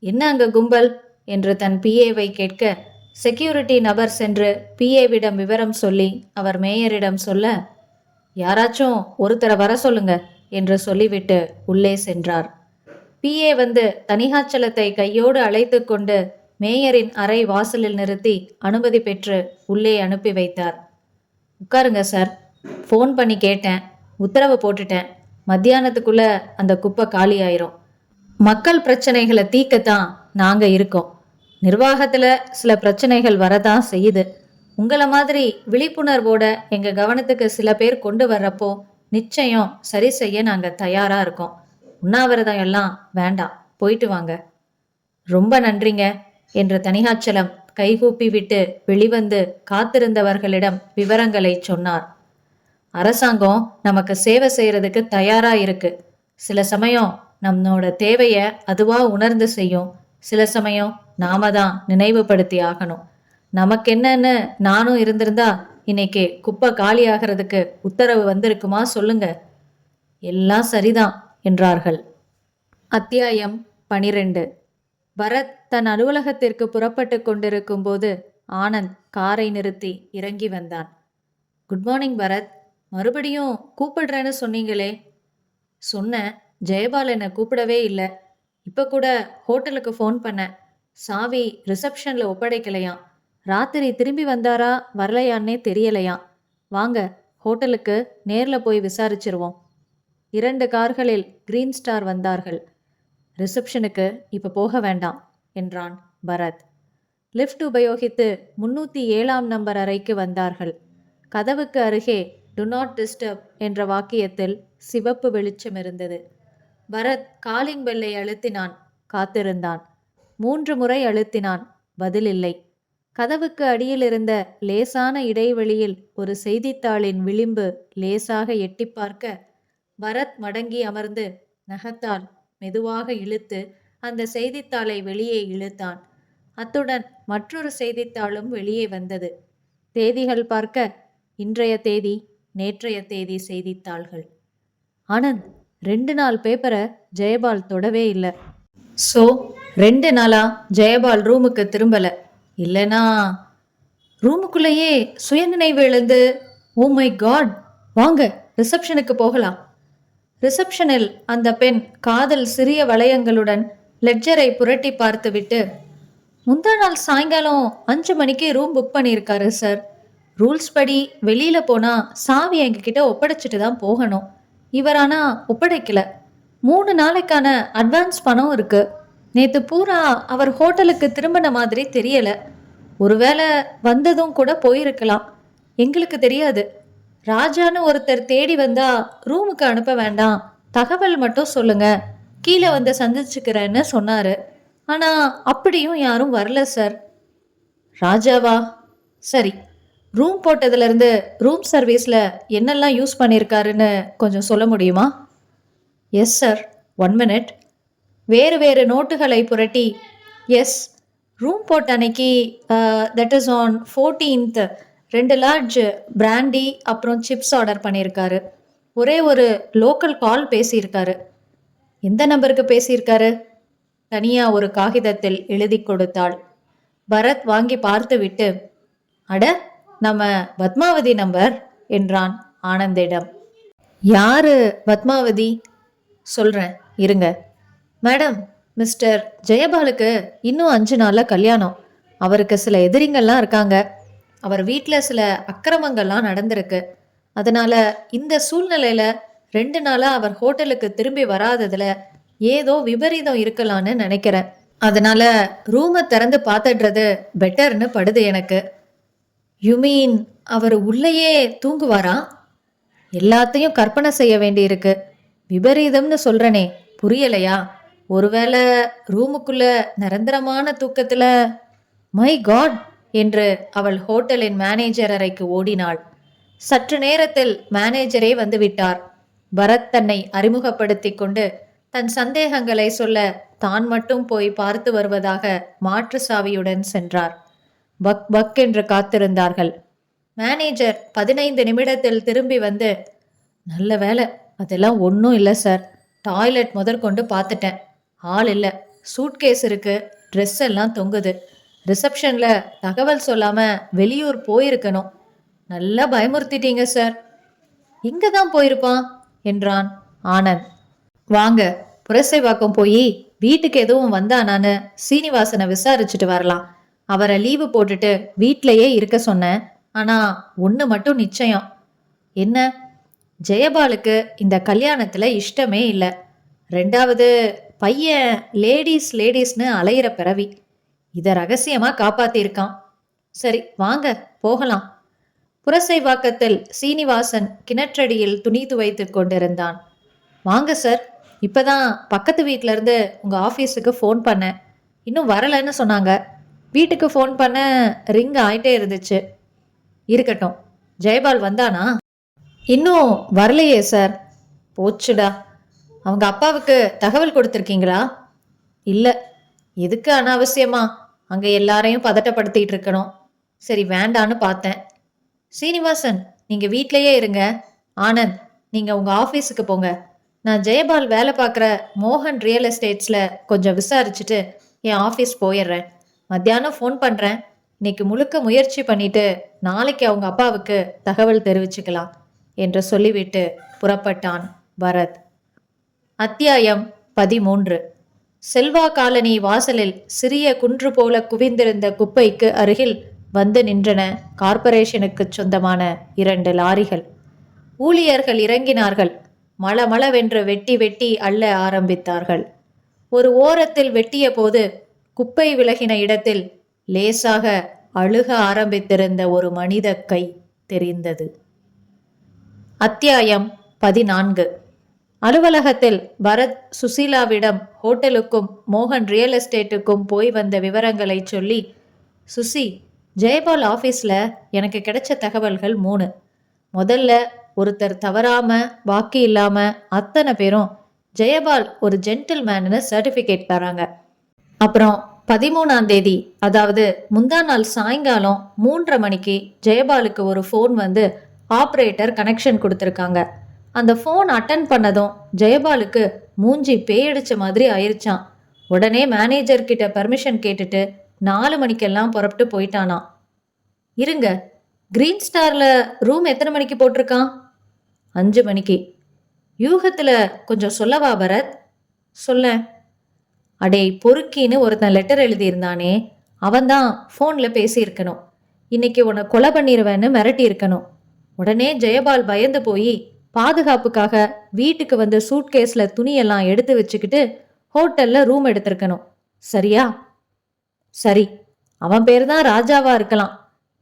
என்ன அங்க கும்பல் என்று தன் பிஏவை கேட்க, செக்யூரிட்டி நபர் சென்று பிஏவிடம் விவரம் சொல்லி அவர் மேயரிடம் சொல்ல, யாராச்சும் ஒருத்தரை வர சொல்லுங்க என்று சொல்லிவிட்டு உள்ளே சென்றார். பிஏ வந்து தனிகாச்சலத்தை கையோடு அழைத்து கொண்டு மேயரின் அறை வாசலில் நிறுத்தி அனுமதி பெற்று உள்ளே அனுப்பி வைத்தார். உட்காருங்க சார். ஃபோன் பண்ணி கேட்டேன், உத்தரவு போட்டுட்டேன். மத்தியானத்துக்குள்ள அந்த குப்பை காலி ஆயிரும். மக்கள் பிரச்சனைகளை தீர்க்கத்தான் நாங்கள் இருக்கோம். நிர்வாகத்துல சில பிரச்சனைகள் வரதான் செய்யுது. உங்களை மாதிரி விழிப்புணர்வோட எங்க கவனத்துக்கு சில பேர் கொண்டு வர்றப்போ நிச்சயம் சரி செய்ய நாங்க தயாரா இருக்கோம். உண்ணாவிரதம் எல்லாம் வேண்டாம், போயிட்டு வாங்க. ரொம்ப நன்றிங்க என்ற தனிகாச்சலம் கைகூப்பி விட்டு வெளிவந்து காத்திருந்தவர்களிடம் விவரங்களை சொன்னார். அரசாங்கம் நமக்கு சேவை செய்யறதுக்கு தயாரா இருக்கு. சில சமயம் நம்மளோட தேவைய அதுவா உணர்ந்து செய்யும். சில சமயம் நாம தான் நினைவுபடுத்தி ஆகணும். நமக்கு என்னன்னு நானும் இருந்திருந்தா இன்னைக்கு குப்பை காலி ஆகிறதுக்கு உத்தரவு வந்திருக்குமா சொல்லுங்க. எல்லாம் சரிதான் என்றார்கள். அத்தியாயம் 12. பரத் தன் அலுவலகத்திற்கு புறப்பட்டு கொண்டிருக்கும் போது ஆனந்த் காரை நிறுத்தி இறங்கி வந்தான். குட் மார்னிங் பரத், மறுபடியும் கூப்பிடுறேன்னு சொன்னீங்களே? சொன்னேன், ஜெயபால் என்னை கூப்பிடவே இல்லை. இப்போ கூட ஹோட்டலுக்கு ஃபோன் பண்ணேன். சாவி ரிசப்ஷனில் ஒப்படைக்கலையாம். ராத்திரி திரும்பி வந்தாரா வரலையான்னே தெரியலையாம். வாங்க, ஹோட்டலுக்கு நேரில் போய் விசாரிச்சிருவோம். 2 கார்களில் கிரீன் ஸ்டார் வந்தார்கள். ரிசப்ஷனுக்கு இப்போ போக வேண்டாம் என்றான் பரத். லிஃப்ட் உபயோகித்து 307ஆம் நம்பர் அறைக்கு வந்தார்கள். கதவுக்கு அருகே டு நாட் டிஸ்டர்ப் என்ற வாக்கியத்தில் சிவப்பு வெளிச்சம் இருந்தது. பரத் காலிங் பெல்லை அழுத்தினான். காத்திருந்தான். 3 முறை அழுத்தினான். பதிலில்லை. கதவுக்கு அடியில் இருந்த லேசான இடைவெளியில் ஒரு செய்தித்தாளின் விளிம்பு லேசாக எட்டி பார்க்க பரத் மடங்கி அமர்ந்து நகத்தால் மெதுவாக இழுத்து அந்த செய்தித்தாளை வெளியே இழுத்தான். அத்துடன் மற்றொரு செய்தித்தாளும் வெளியே வந்தது. தேதிகள் பார்க்க இன்றைய தேதி, நேற்றைய தேதி செய்தித்தாள்கள். ஆனந்த், 2 நாள் பேப்பரை ஜெயபால் தொடவே இல்லை. ஸோ 2 நாளா ஜெயபால் ரூமுக்கு திரும்பல. இல்லைனா ரூமுக்குள்ளேயே சுயநினைவு எழுந்து, ஓ மை காட், வாங்க ரிசப்ஷனுக்கு போகலாம். ரிசப்ஷனில் அந்த பெண் காதல் சிறிய வளையங்களுடன் லெட்ஜரை புரட்டி பார்த்துவிட்டு, முந்தா நாள் சாயங்காலம் 5 மணிக்கு ரூம் புக் பண்ணியிருக்காரு சார். ரூல்ஸ் படி வெளியில் போனால் சாவி எங்ககிட்ட ஒப்படைச்சிட்டு தான் போகணும். இவர் ஆனால் ஒப்படைக்கல. 3 நாளைக்கான அட்வான்ஸ் பணம் இருக்கு. நேற்று பூரா அவர் ஹோட்டலுக்கு திரும்பின மாதிரி தெரியல. ஒருவேளை வந்ததும் கூட போயிருக்கலாம், எங்களுக்கு தெரியாது. ராஜான்னு ஒருத்தர் தேடி வந்தா ரூமுக்கு அனுப்ப வேண்டாம், தகவல் மட்டும் சொல்லுங்க, கீழே வந்து சந்திச்சுக்கிறேன்னு சொன்னாரு. ஆனா அப்படியும் யாரும் வரல சார். ராஜாவா? சரி, ரூம் போட்டதுலேருந்து ரூம் சர்வீஸில் என்னெல்லாம் யூஸ் பண்ணியிருக்காருன்னு கொஞ்சம் சொல்ல முடியுமா? Yes sir, 1 minute. வேறு வேறு நோட்டுகளை புரட்டி, எஸ், ரூம் போட்ட அன்னைக்கு that is on 14th 2 large brandy அப்புறம் சிப்ஸ் ஆர்டர் பண்ணியிருக்காரு. ஒரே ஒரு லோக்கல் கால் பேசியிருக்காரு. எந்த நம்பருக்கு பேசியிருக்காரு? தனியாக ஒரு காகிதத்தில் எழுதி கொடுத்தாள். பரத் வாங்கி பார்த்து விட்டு, அட, நம்ம பத்மாவதி நம்பர் என்றான் ஆனந்திடம். யாரு பத்மாவதி? சொல்கிறேன் இருங்க. மேடம், மிஸ்டர் ஜெயபாலுக்கு இன்னும் 5 நாளில் கல்யாணம். அவருக்கு சில எதிரிங்கள்லாம் இருக்காங்க. அவர் வீட்டில் சில அக்கிரமங்கள்லாம் நடந்திருக்கு. அதனால் இந்த சூழ்நிலையில் 2 நாளாக அவர் ஹோட்டலுக்கு திரும்பி வராததில் ஏதோ விபரீதம் இருக்கலான்னு நினைக்கிறேன். அதனால் ரூமை திறந்து பார்த்துடுறது பெட்டர்னு படுது எனக்கு. யூ மீன் அவர் உள்ளேயே தூங்குவாரா? எல்லாத்தையும் கற்பனை செய்ய வேண்டியிருக்கு. விபரீதம்னு சொல்கிறனே, புரியலையா? ஒருவேளை ரூமுக்குள்ள நிரந்தரமான தூக்கத்தில். மை காட் என்று அவள் ஹோட்டலின் மேனேஜர் அறைக்கு ஓடினாள். சற்று நேரத்தில் மேனேஜரே வந்துவிட்டார். பரத் தன்னை அறிமுகப்படுத்தி கொண்டு தன் சந்தேகங்களை சொல்ல தான் மட்டும் போய் பார்த்து வருவதாக மாற்று சாவியுடன் சென்றார். பக் பக் என்று காத்திருந்தார்கள். மேனேஜர் 15 நிமிடத்தில் திரும்பி வந்து, நல்ல வேலை, அதெல்லாம் ஒன்றும் இல்லை சார். டாய்லெட் முதற்கொண்டு பார்த்துட்டேன், ஆள் இல்லை. சூட்கேஸ் இருக்கு, ட்ரெஸ் எல்லாம் தொங்குது. ரிசப்ஷனில் தகவல் சொல்லாமல் வெளியூர் போயிருக்கணும். நல்லா பயமுறுத்திட்டீங்க சார். இங்கே தான் போயிருப்பான் என்றான் ஆனந்த். வாங்க, புரசைவாக்கம் போய் வீட்டுக்கு எதுவும் வந்தானான்னு சீனிவாசனை விசாரிச்சுட்டு வரலாம். அவரை லீவு போட்டுட்டு வீட்டிலையே இருக்க சொன்னேன். ஆனால் ஒன்று மட்டும் நிச்சயம். என்ன? ஜெயபாலுக்கு இந்த கல்யாணத்தில் இஷ்டமே இல்லை. 2வது, பையன் லேடீஸ்னு அலையிற பிறவி. இதை ரகசியமா காப்பாத்திருக்கான். சரி வாங்க போகலாம். புரசைவாக்கத்தில் சீனிவாசன் கிணற்றடியில் துணி துவைத்துக் கொண்டிருந்தான். வாங்க சார், இப்பதான் பக்கத்து வீட்ல இருந்து உங்க ஆஃபீஸுக்கு ஃபோன் பண்ணேன். இன்னும் வரலைன்னு சொன்னாங்க. வீட்டுக்கு ஃபோன் பண்ண ரிங் ஆயிட்டே இருந்துச்சு. இருக்கட்டும், ஜெயபால் வந்தானா? இன்னும் வரலையே சார். போச்சுடா. அவங்க அப்பாவுக்கு தகவல் கொடுத்துருக்கீங்களா? இல்லை. எதுக்கு அனாவசியமா அங்கே எல்லாரையும் பதட்டப்படுத்திட்டு இருக்கணும். சரி வேண்டான்னு பார்த்தேன். சீனிவாசன், நீங்க வீட்லயே இருங்க. ஆனந்த், நீங்க உங்க ஆஃபீஸுக்கு போங்க. நான் ஜெயபால் வேலை பார்க்குற மோகன் ரியல் எஸ்டேட்ஸில் கொஞ்சம் விசாரிச்சுட்டு என் ஆஃபீஸ் போயிடுறேன். மத்தியானம் ஃபோன் பண்ணுறேன். இன்னைக்கு முழுக்க முயற்சி பண்ணிட்டு நாளைக்கு அவங்க அப்பாவுக்கு தகவல் தெரிவிச்சுக்கலாம் என்று சொல்லிவிட்டு புறப்பட்டான் பரத். அத்தியாயம் 13. செல்வா காலனி வாசலில் சிறிய குன்று போல குவிந்திருந்த குப்பைக்கு அருகில் வந்து நின்றன கார்ப்பரேஷனுக்கு சொந்தமான 2 லாரிகள். ஊழியர்கள் இறங்கினார்கள். மளமளவென்று வெட்டி வெட்டி அள்ள ஆரம்பித்தார்கள். ஒரு ஓரத்தில் வெட்டிய போது குப்பை விலகின இடத்தில் லேசாக அழுக ஆரம்பித்திருந்த ஒரு மனித கை தெரிந்தது. அத்தியாயம் 14. அலுவலகத்தில் பரத் சுசீலாவிடம் ஹோட்டலுக்கும் மோகன் ரியல் எஸ்டேட்டுக்கும் போய் வந்த விவரங்களை சொல்லி, சுசி, ஜெயபால் ஆஃபீஸில் எனக்கு கிடைச்ச தகவல்கள் 3. முதல்ல ஒருத்தர் தவறாம பாக்கி இல்லாம அத்தனை பேரும் ஜெயபால் ஒரு ஜென்டில்மேன்னு சர்டிஃபிகேட் தராங்க. அப்புறம் 13ஆம் தேதி, அதாவது முந்தா நாள் சாயங்காலம் 3:30 மணிக்கு ஜெயபாலுக்கு ஒரு ஃபோன் வந்து ஆப்ரேட்டர் கனெக்ஷன் கொடுத்துருக்காங்க. அந்த ஃபோன் அட்டன் பண்ணதும் ஜெயபாலுக்கு மூஞ்சி பேயடிச்ச மாதிரி ஆயிருச்சான். உடனே மேனேஜர் கிட்ட பெர்மிஷன் கேட்டுட்டு 4 மணிக்கெல்லாம் புறப்பட்டு போயிட்டானா. இருங்க, கிரீன் ஸ்டார்ல ரூம் எத்தனை மணிக்கு போட்டிருக்கான்? 5 மணிக்கு. யூகத்துல கொஞ்சம் சொல்லவா பரத்? சொல்ல. அடே பொறுக்கின்னு ஒருத்தன் லெட்டர் எழுதியிருந்தானே, அவன்தான் ஃபோனில் பேசியிருக்கணும். இன்னைக்கு உன்னை கொலை பண்ணிடுவேன்னு மிரட்டி இருக்கணும். உடனே ஜெயபால் பயந்து போய் பாதுகாப்புக்காக வீட்டுக்கு வந்து சூட்கேஸில் துணியெல்லாம் எடுத்து வச்சுக்கிட்டு ஹோட்டலில் ரூம் எடுத்திருக்கணும். சரியா? சரி, அவன் பேர் தான் ராஜாவா இருக்கலாம்.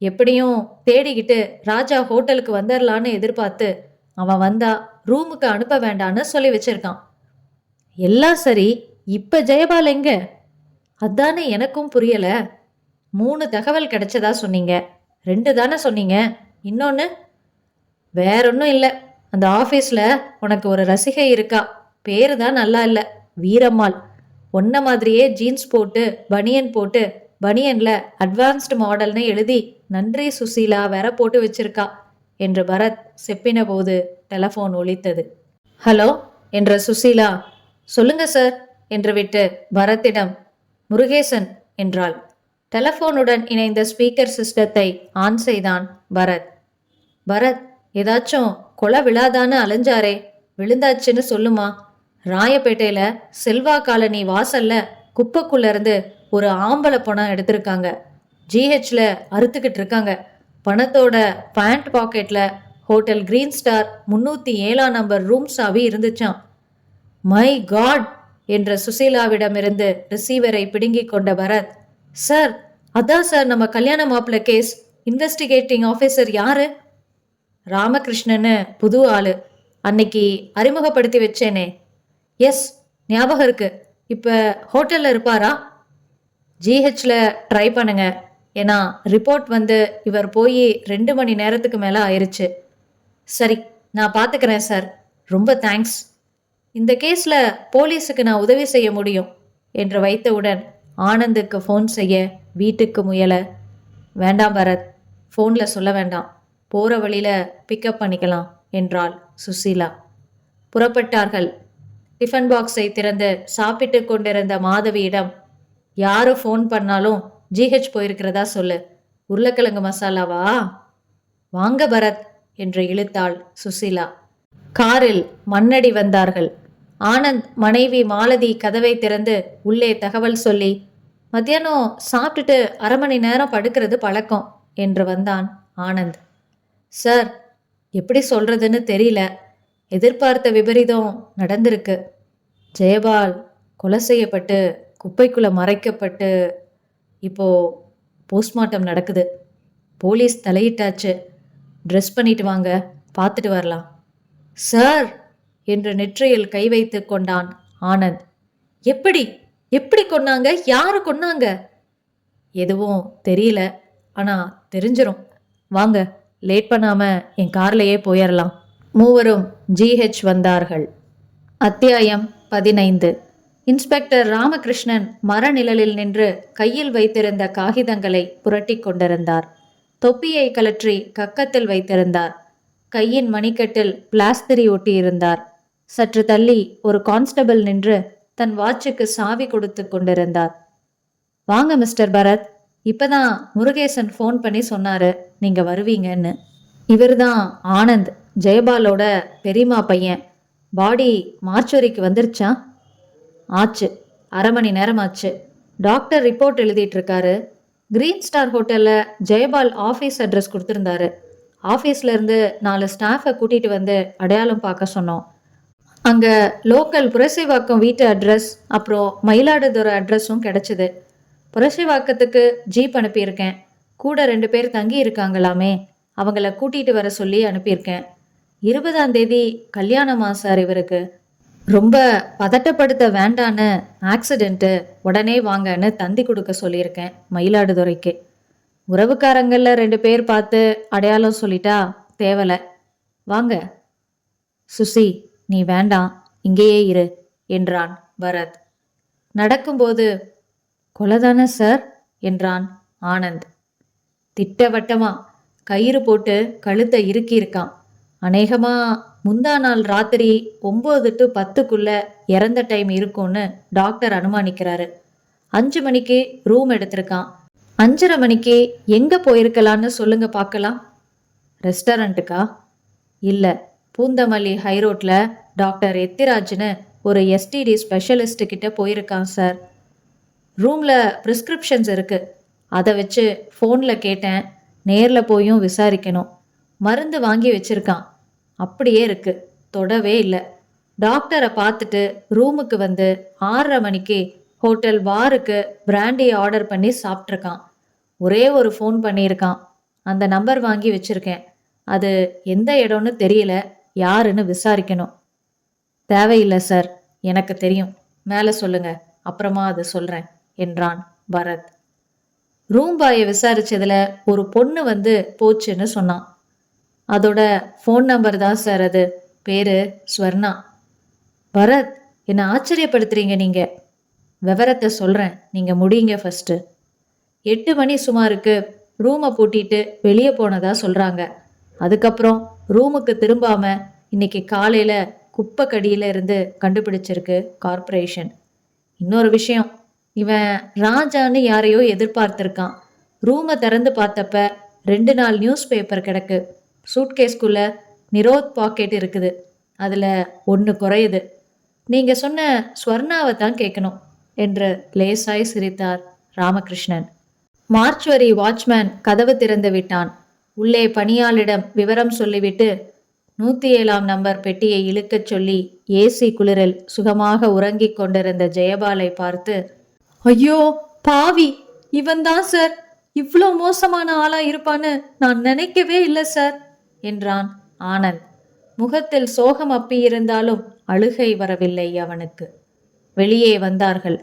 எப்படியும் தேடிக்கிட்டு ராஜா ஹோட்டலுக்கு வந்துடலான்னு எதிர்பார்த்து அவன் வந்தா ரூமுக்கு அனுப்ப வேண்டான்னு சொல்லி வச்சிருக்கான். எல்லாம் சரி, இப்ப ஜெயபால் எங்க? அதானே எனக்கும் புரியல. 3 தகவல் கிடைச்சதா சொன்னீங்க, 2 தானே சொன்னீங்க. இன்னொன்னு? வேற ஒன்றும் இல்லை. அந்த ஆஃபீஸில் உனக்கு ஒரு ரசிகை இருக்கா. பேரு தான் நல்லா இல்லை, வீரம்மாள். ஒன்ன மாதிரியே ஜீன்ஸ் போட்டு பனியன் போட்டு பனியன்ல அட்வான்ஸ்டு மாடல்னு எழுதி நன்றி சுசீலா வேற போட்டு வச்சிருக்கா என்று பரத் செப்பின போது டெலஃபோன் ஒலித்தது. ஹலோ என்ற சுசீலா சொல்லுங்க சார் என்று விட்டு பரத்திடம் முருகேசன் என்றாள். டெலஃபோனுடன் இணைந்த ஸ்பீக்கர் சிஸ்டத்தை ஆன் செய்தான் பரத். பரத், ஏதாச்சும் கொலை விழாதான்னு அலைஞ்சாரே, விழுந்தாச்சுன்னு சொல்லுமா. ராயப்பேட்டையில செல்வா காலனி வாசல்ல குப்பைக்குள்ள இருந்து ஒரு ஆம்பளை பணம் எடுத்திருக்காங்க. ஜிஹெச்ல அறுத்துக்கிட்டு இருக்காங்க. பணத்தோட பேண்ட் பாக்கெட்ல ஹோட்டல் கிரீன் ஸ்டார் 307ஆம் நம்பர் ரூம் சாவி இருந்துச்சான். மை காட் என்ற சுசீலாவிடமிருந்து ரிசீவரை பிடுங்கிக் கொண்ட பரத், சார் அதான் சார் நம்ம கல்யாண மாப்பிள்ள கேஸ் இன்வெஸ்டிகேட்டிங் ஆஃபீஸர். யாரு? ராமகிருஷ்ணன்னு புது ஆளு. அன்னைக்கு அறிமுகப்படுத்தி வச்சேனே. எஸ், ஞாபகம் இருக்கு. இப்போ ஹோட்டலில் இருப்பாரா? ஜிஹெச்ல ட்ரை பண்ணுங்க. ஏன்னா ரிப்போர்ட் வந்து இவர் போய் 2 மணி நேரத்துக்கு மேலே ஆயிடுச்சு. சரி, நான் பார்த்துக்கிறேன் சார். ரொம்ப தேங்க்ஸ். இந்த கேஸில் போலீஸுக்கு நான் உதவி செய்ய முடியும் என்று வைத்தவுடன் ஆனந்துக்கு ஃபோன் செய்ய வீட்டுக்கு முயல. வேண்டாம் பரத், ஃபோனில் சொல்ல வேண்டாம். போகிற வழியில் பிக்கப் பண்ணிக்கலாம் என்றாள் சுசீலா. புறப்பட்டார்கள். டிஃபன் பாக்ஸை திறந்து சாப்பிட்டு கொண்டிருந்த மாதவியிடம், யாரு ஃபோன் பண்ணாலும் ஜிஹெச் போயிருக்கிறதா சொல்லு. உருளைக்கிழங்கு மசாலாவா? வாங்க பரத் என்று இழுத்தாள் சுசீலா. காரில் மண்ணடி வந்தார்கள். ஆனந்த் மனைவி மாலதி கதவை திறந்து உள்ளே தகவல் சொல்லி, மத்தியானம் சாப்பிட்டுட்டு 1/2 மணி நேரம் படுக்கிறது பழக்கம் என்று வந்தான் ஆனந்த். சார், எப்படி சொல்றதுன்னு தெரியல. எதிர்பார்த்த விபரீதம் நடந்திருக்கு. ஜெயபால் கொலை செய்யப்பட்டு குப்பைக்குள்ள மறைக்கப்பட்டு இப்போ போஸ்ட்மார்ட்டம் நடக்குது. போலீஸ் தலையிட்டாச்சு. ட்ரெஸ் பண்ணிட்டு வாங்க, பார்த்துட்டு வரலாம். சார் என்று நெற்றியில் கை வைத்து கொண்டான் ஆனந்த். எப்படி எப்படி கொன்னாங்க? யாரு கொன்னாங்க? எதுவும் தெரியல, ஆனா தெரிஞ்சிரும். வாங்க, லேட் பண்ணாம என் கார்லயே போயிடலாம். மூவரும் ஜிஹெச் வந்தார்கள். அத்தியாயம் 15. இன்ஸ்பெக்டர் ராமகிருஷ்ணன் மரநிழலில் நின்று கையில் வைத்திருந்த காகிதங்களை புரட்டி கொண்டிருந்தார். தொப்பியை கலற்றி கக்கத்தில் வைத்திருந்தார். கையின் மணிக்கட்டில் பிளாஸ்திரி ஒட்டியிருந்தார். சற்று தள்ளி ஒரு கான்ஸ்டபிள் நின்று தன் வாட்சுக்கு சாவி கொடுத்து கொண்டிருந்தார். வாங்க மிஸ்டர் பரத், இப்பதான் முருகேசன் ஃபோன் பண்ணி சொன்னாரு நீங்க வருவீங்கன்னு. இவர்தான் ஆனந்த், ஜெயபாலோட பெரியமா பையன். பாடி மார்ச்சுவரிக்கு வந்துருச்சா? ஆச்சு, அரை மணி நேரம் ஆச்சு. டாக்டர் ரிப்போர்ட் எழுதிட்டு இருக்காரு. கிரீன் ஸ்டார் ஹோட்டலில் ஜெயபால் ஆஃபீஸ் அட்ரஸ் கொடுத்துருந்தாரு. ஆஃபீஸ்ல இருந்து 4 ஸ்டாஃபை கூட்டிட்டு வந்து அடையாளம் பார்க்க சொன்னோம். அங்கே லோக்கல் புரசைவாக்கம் வீட்டு அட்ரஸ், அப்புறம் மயிலாடுதுறை அட்ரஸும் கிடச்சிது. புரசைவாக்கத்துக்கு ஜீப் அனுப்பியிருக்கேன். கூட 2 பேர் தங்கி இருக்காங்களாமே, அவங்கள கூட்டிட்டு வர சொல்லி அனுப்பியிருக்கேன். 20ஆம் தேதி கல்யாணமா சார் இவருக்கு. ரொம்ப பதட்டப்படுத்த வேண்டான்னு, ஆக்சிடென்ட்டு, உடனே வாங்கன்னு தந்தி கொடுக்க சொல்லியிருக்கேன் மயிலாடுதுறைக்கு. உறவுக்காரங்களில் 2 பேர் பார்த்து அடையாளம் சொல்லிட்டா தேவலை. வாங்க. சுசி, நீ வேண்டாம், இங்கேயே இரு என்றான் பரத். நடக்கும்போது கொலைதானே சார் என்றான் ஆனந்த். திட்டவட்டமா கயிறு போட்டு கழுத்தை இறுக்கியிருக்கான். அநேகமா முந்தா நாள் ராத்திரி 9 to 10க்குள்ள இறந்த டைம் இருக்கும்னு டாக்டர் அனுமானிக்கிறாரு. 5 மணிக்கு ரூம் எடுத்திருக்கான். 5:30 மணிக்கு எங்க போயிருக்கலான்னு சொல்லுங்க பார்க்கலாம். ரெஸ்டாரண்ட்டுக்கா? இல்லை, பூந்தமல்லி ஹைரோட்ல டாக்டர் எத்திராஜ்னு ஒரு எஸ்டிடி ஸ்பெஷலிஸ்ட் கிட்ட போயிருக்கான் சார். ரூம்ல ப்ரிஸ்கிரிப்ஷன்ஸ் இருக்கு, அதை வச்சு ஃபோனில் கேட்டேன். நேரில் போயும் விசாரிக்கணும். மருந்து வாங்கி வச்சிருக்கான், அப்படியே இருக்கு, தொடவே இல்லை. டாக்டரை பார்த்துட்டு ரூமுக்கு வந்து 6:30 மணிக்கு ஹோட்டல் பாருக்கு பிராண்டி ஆர்டர் பண்ணி சாப்பிட்ருக்கான். ஒரே ஒரு ஃபோன் பண்ணியிருக்கான். அந்த நம்பர் வாங்கி வச்சிருக்கேன். அது எந்த இடம்னு தெரியல, யாருன்னு விசாரிக்கணும். தேவையில்லை சார், எனக்கு தெரியும். மேலே சொல்லுங்க, அப்புறமா அது சொல்கிறேன் என்றான் பரத். ரூம் பாயை விசாரிச்சதுல ஒரு பொண்ணு வந்து போச்சுன்னு சொன்னான். அதோட ஃபோன் நம்பர் தான் சார் அது. பேரு ஸ்வர்ணா. பரத், என்னை ஆச்சரியப்படுத்துறீங்க நீங்க. விவரத்தை சொல்கிறேன், நீங்கள் முடியுங்க ஃபஸ்ட்டு. 8 மணி சுமாருக்கு ரூமை பூட்டிட்டு வெளியே போனதா சொல்கிறாங்க. அதுக்கப்புறம் ரூமுக்கு திரும்பாம இன்னைக்கு காலையில் குப்பைக்கடியில் இருந்து கண்டுபிடிச்சிருக்கு கார்ப்பரேஷன். இன்னொரு விஷயம், இவன் ராஜான்னு யாரையோ எதிர்பார்த்துருக்கான். ரூமை திறந்து பார்த்தப்ப 2 நாள் நியூஸ் பேப்பர் கிடக்கு. சூட்கேஸ்குள்ள நிரோத் பாக்கெட் இருக்குது, அதில் 1 குறையுது. நீங்கள் சொன்ன ஸ்வர்ணாவை தான் கேட்கணும் என்று லேசாய் சிரித்தார் ராமகிருஷ்ணன். மார்ச்சுவரி வாட்ச்மேன் கதவு திறந்து விட்டான். உள்ளே பணியாளிடம் விவரம் சொல்லிவிட்டு 107ஆம் நம்பர் பெட்டியை இழுக்கச் சொல்லி ஏசி குளிரில் சுகமாக உறங்கிக் கொண்டிருந்த ஜெயபாலை பார்த்து, ஐயோ பாவி, இவன் தான் சார். இவ்வளோ மோசமான ஆளா இருப்பான்னு நான் நினைக்கவே இல்லை சார் என்றான் ஆனந்த். முகத்தில் சோகம் அப்பியிருந்தாலும் அழுகை வரவில்லை அவனுக்கு. வெளியே வந்தார்கள்.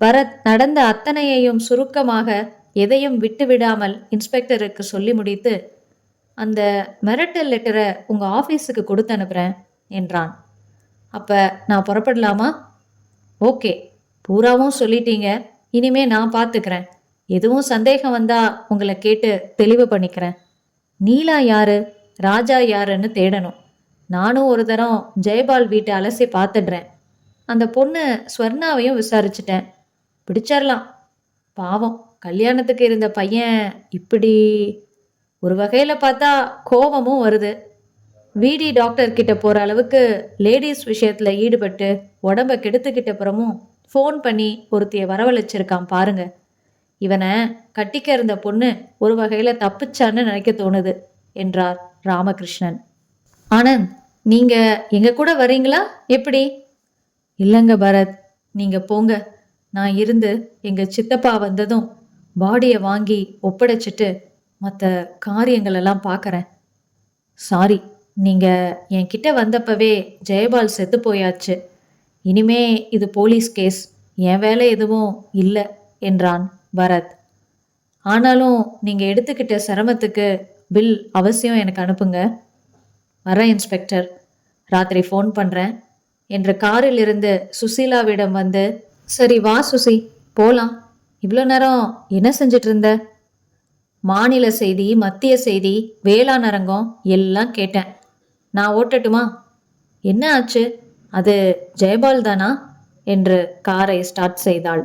பரத் நடந்த அத்தனையையும் சுருக்கமாக, எதையும் விட்டுவிடாமல் இன்ஸ்பெக்டருக்கு சொல்லி முடித்து, அந்த மிரட்டல் லெட்டரை உங்கள் ஆஃபீஸுக்கு கொடுத்து அனுப்புகிறேன் என்றான். அப்போ நான் புறப்படலாமா? ஓகே, பூராவும் சொல்லிட்டீங்க. இனிமே நான் பார்த்துக்கிறேன். எதுவும் சந்தேகம் வந்தால் உங்களை கேட்டு தெளிவு பண்ணிக்கிறேன். நீலா யாரு, ராஜா யாருன்னு தேடணும். நானும் ஒரு தரம் ஜெயபால் வீட்டை அலசி பார்த்துடுறேன். அந்த பொண்ணு ஸ்வர்ணாவையும் விசாரிச்சிட்டேன். பிடிச்சிடலாம். பாவம், கல்யாணத்துக்கு இருந்த பையன் இப்படி. ஒரு வகையில் பார்த்தா கோபமும் வருது. விடி டாக்டர் கிட்ட போகிற அளவுக்கு லேடிஸ் விஷயத்தில் ஈடுபட்டு உடம்பை கெடுத்துக்கிட்ட அப்புறமும் ஃபோன் பண்ணி ஒருத்தியை வரவழைச்சிருக்கான் பாருங்க. இவனை கட்டிக்க இருந்த பொண்ணு ஒரு வகையில் தப்பிச்சான்னு நினைக்க தோணுது என்றார் ராமகிருஷ்ணன். ஆனந்த், நீங்கள் எங்கள் கூட வரீங்களா எப்படி? இல்லைங்க பரத், நீங்கள் போங்க. நான் இருந்து எங்கள் சித்தப்பா வந்ததும் பாடியை வாங்கி ஒப்படைச்சிட்டு மற்ற காரியங்களெல்லாம் பார்க்குறேன். சாரி, நீங்கள் என்கிட்ட வந்தப்பவே ஜெயபால் செத்து போயாச்சு. இனிமே இது போலீஸ் கேஸ், என் வேலை எதுவும் இல்லை என்றான் பரத். ஆனாலும் நீங்கள் எடுத்துக்கிட்ட சிரமத்துக்கு பில் அவசியம் எனக்கு அனுப்புங்க. வரேன் இன்ஸ்பெக்டர், ராத்திரி ஃபோன் பண்ணுறேன் என்று காரில் இருந்து சுசீலாவிடம் வந்து, சரி வா சுசி போலாம். இவ்வளோ நேரம் என்ன செஞ்சிட்டு இருந்த? மாநில செய்தி, மத்திய செய்தி, வேளாண் அரங்கம் எல்லாம் கேட்டேன். நான் ஓட்டட்டுமா? என்ன ஆச்சு? அது ஜெயபால் தானா என்று காரை ஸ்டார்ட் செய்தாள்.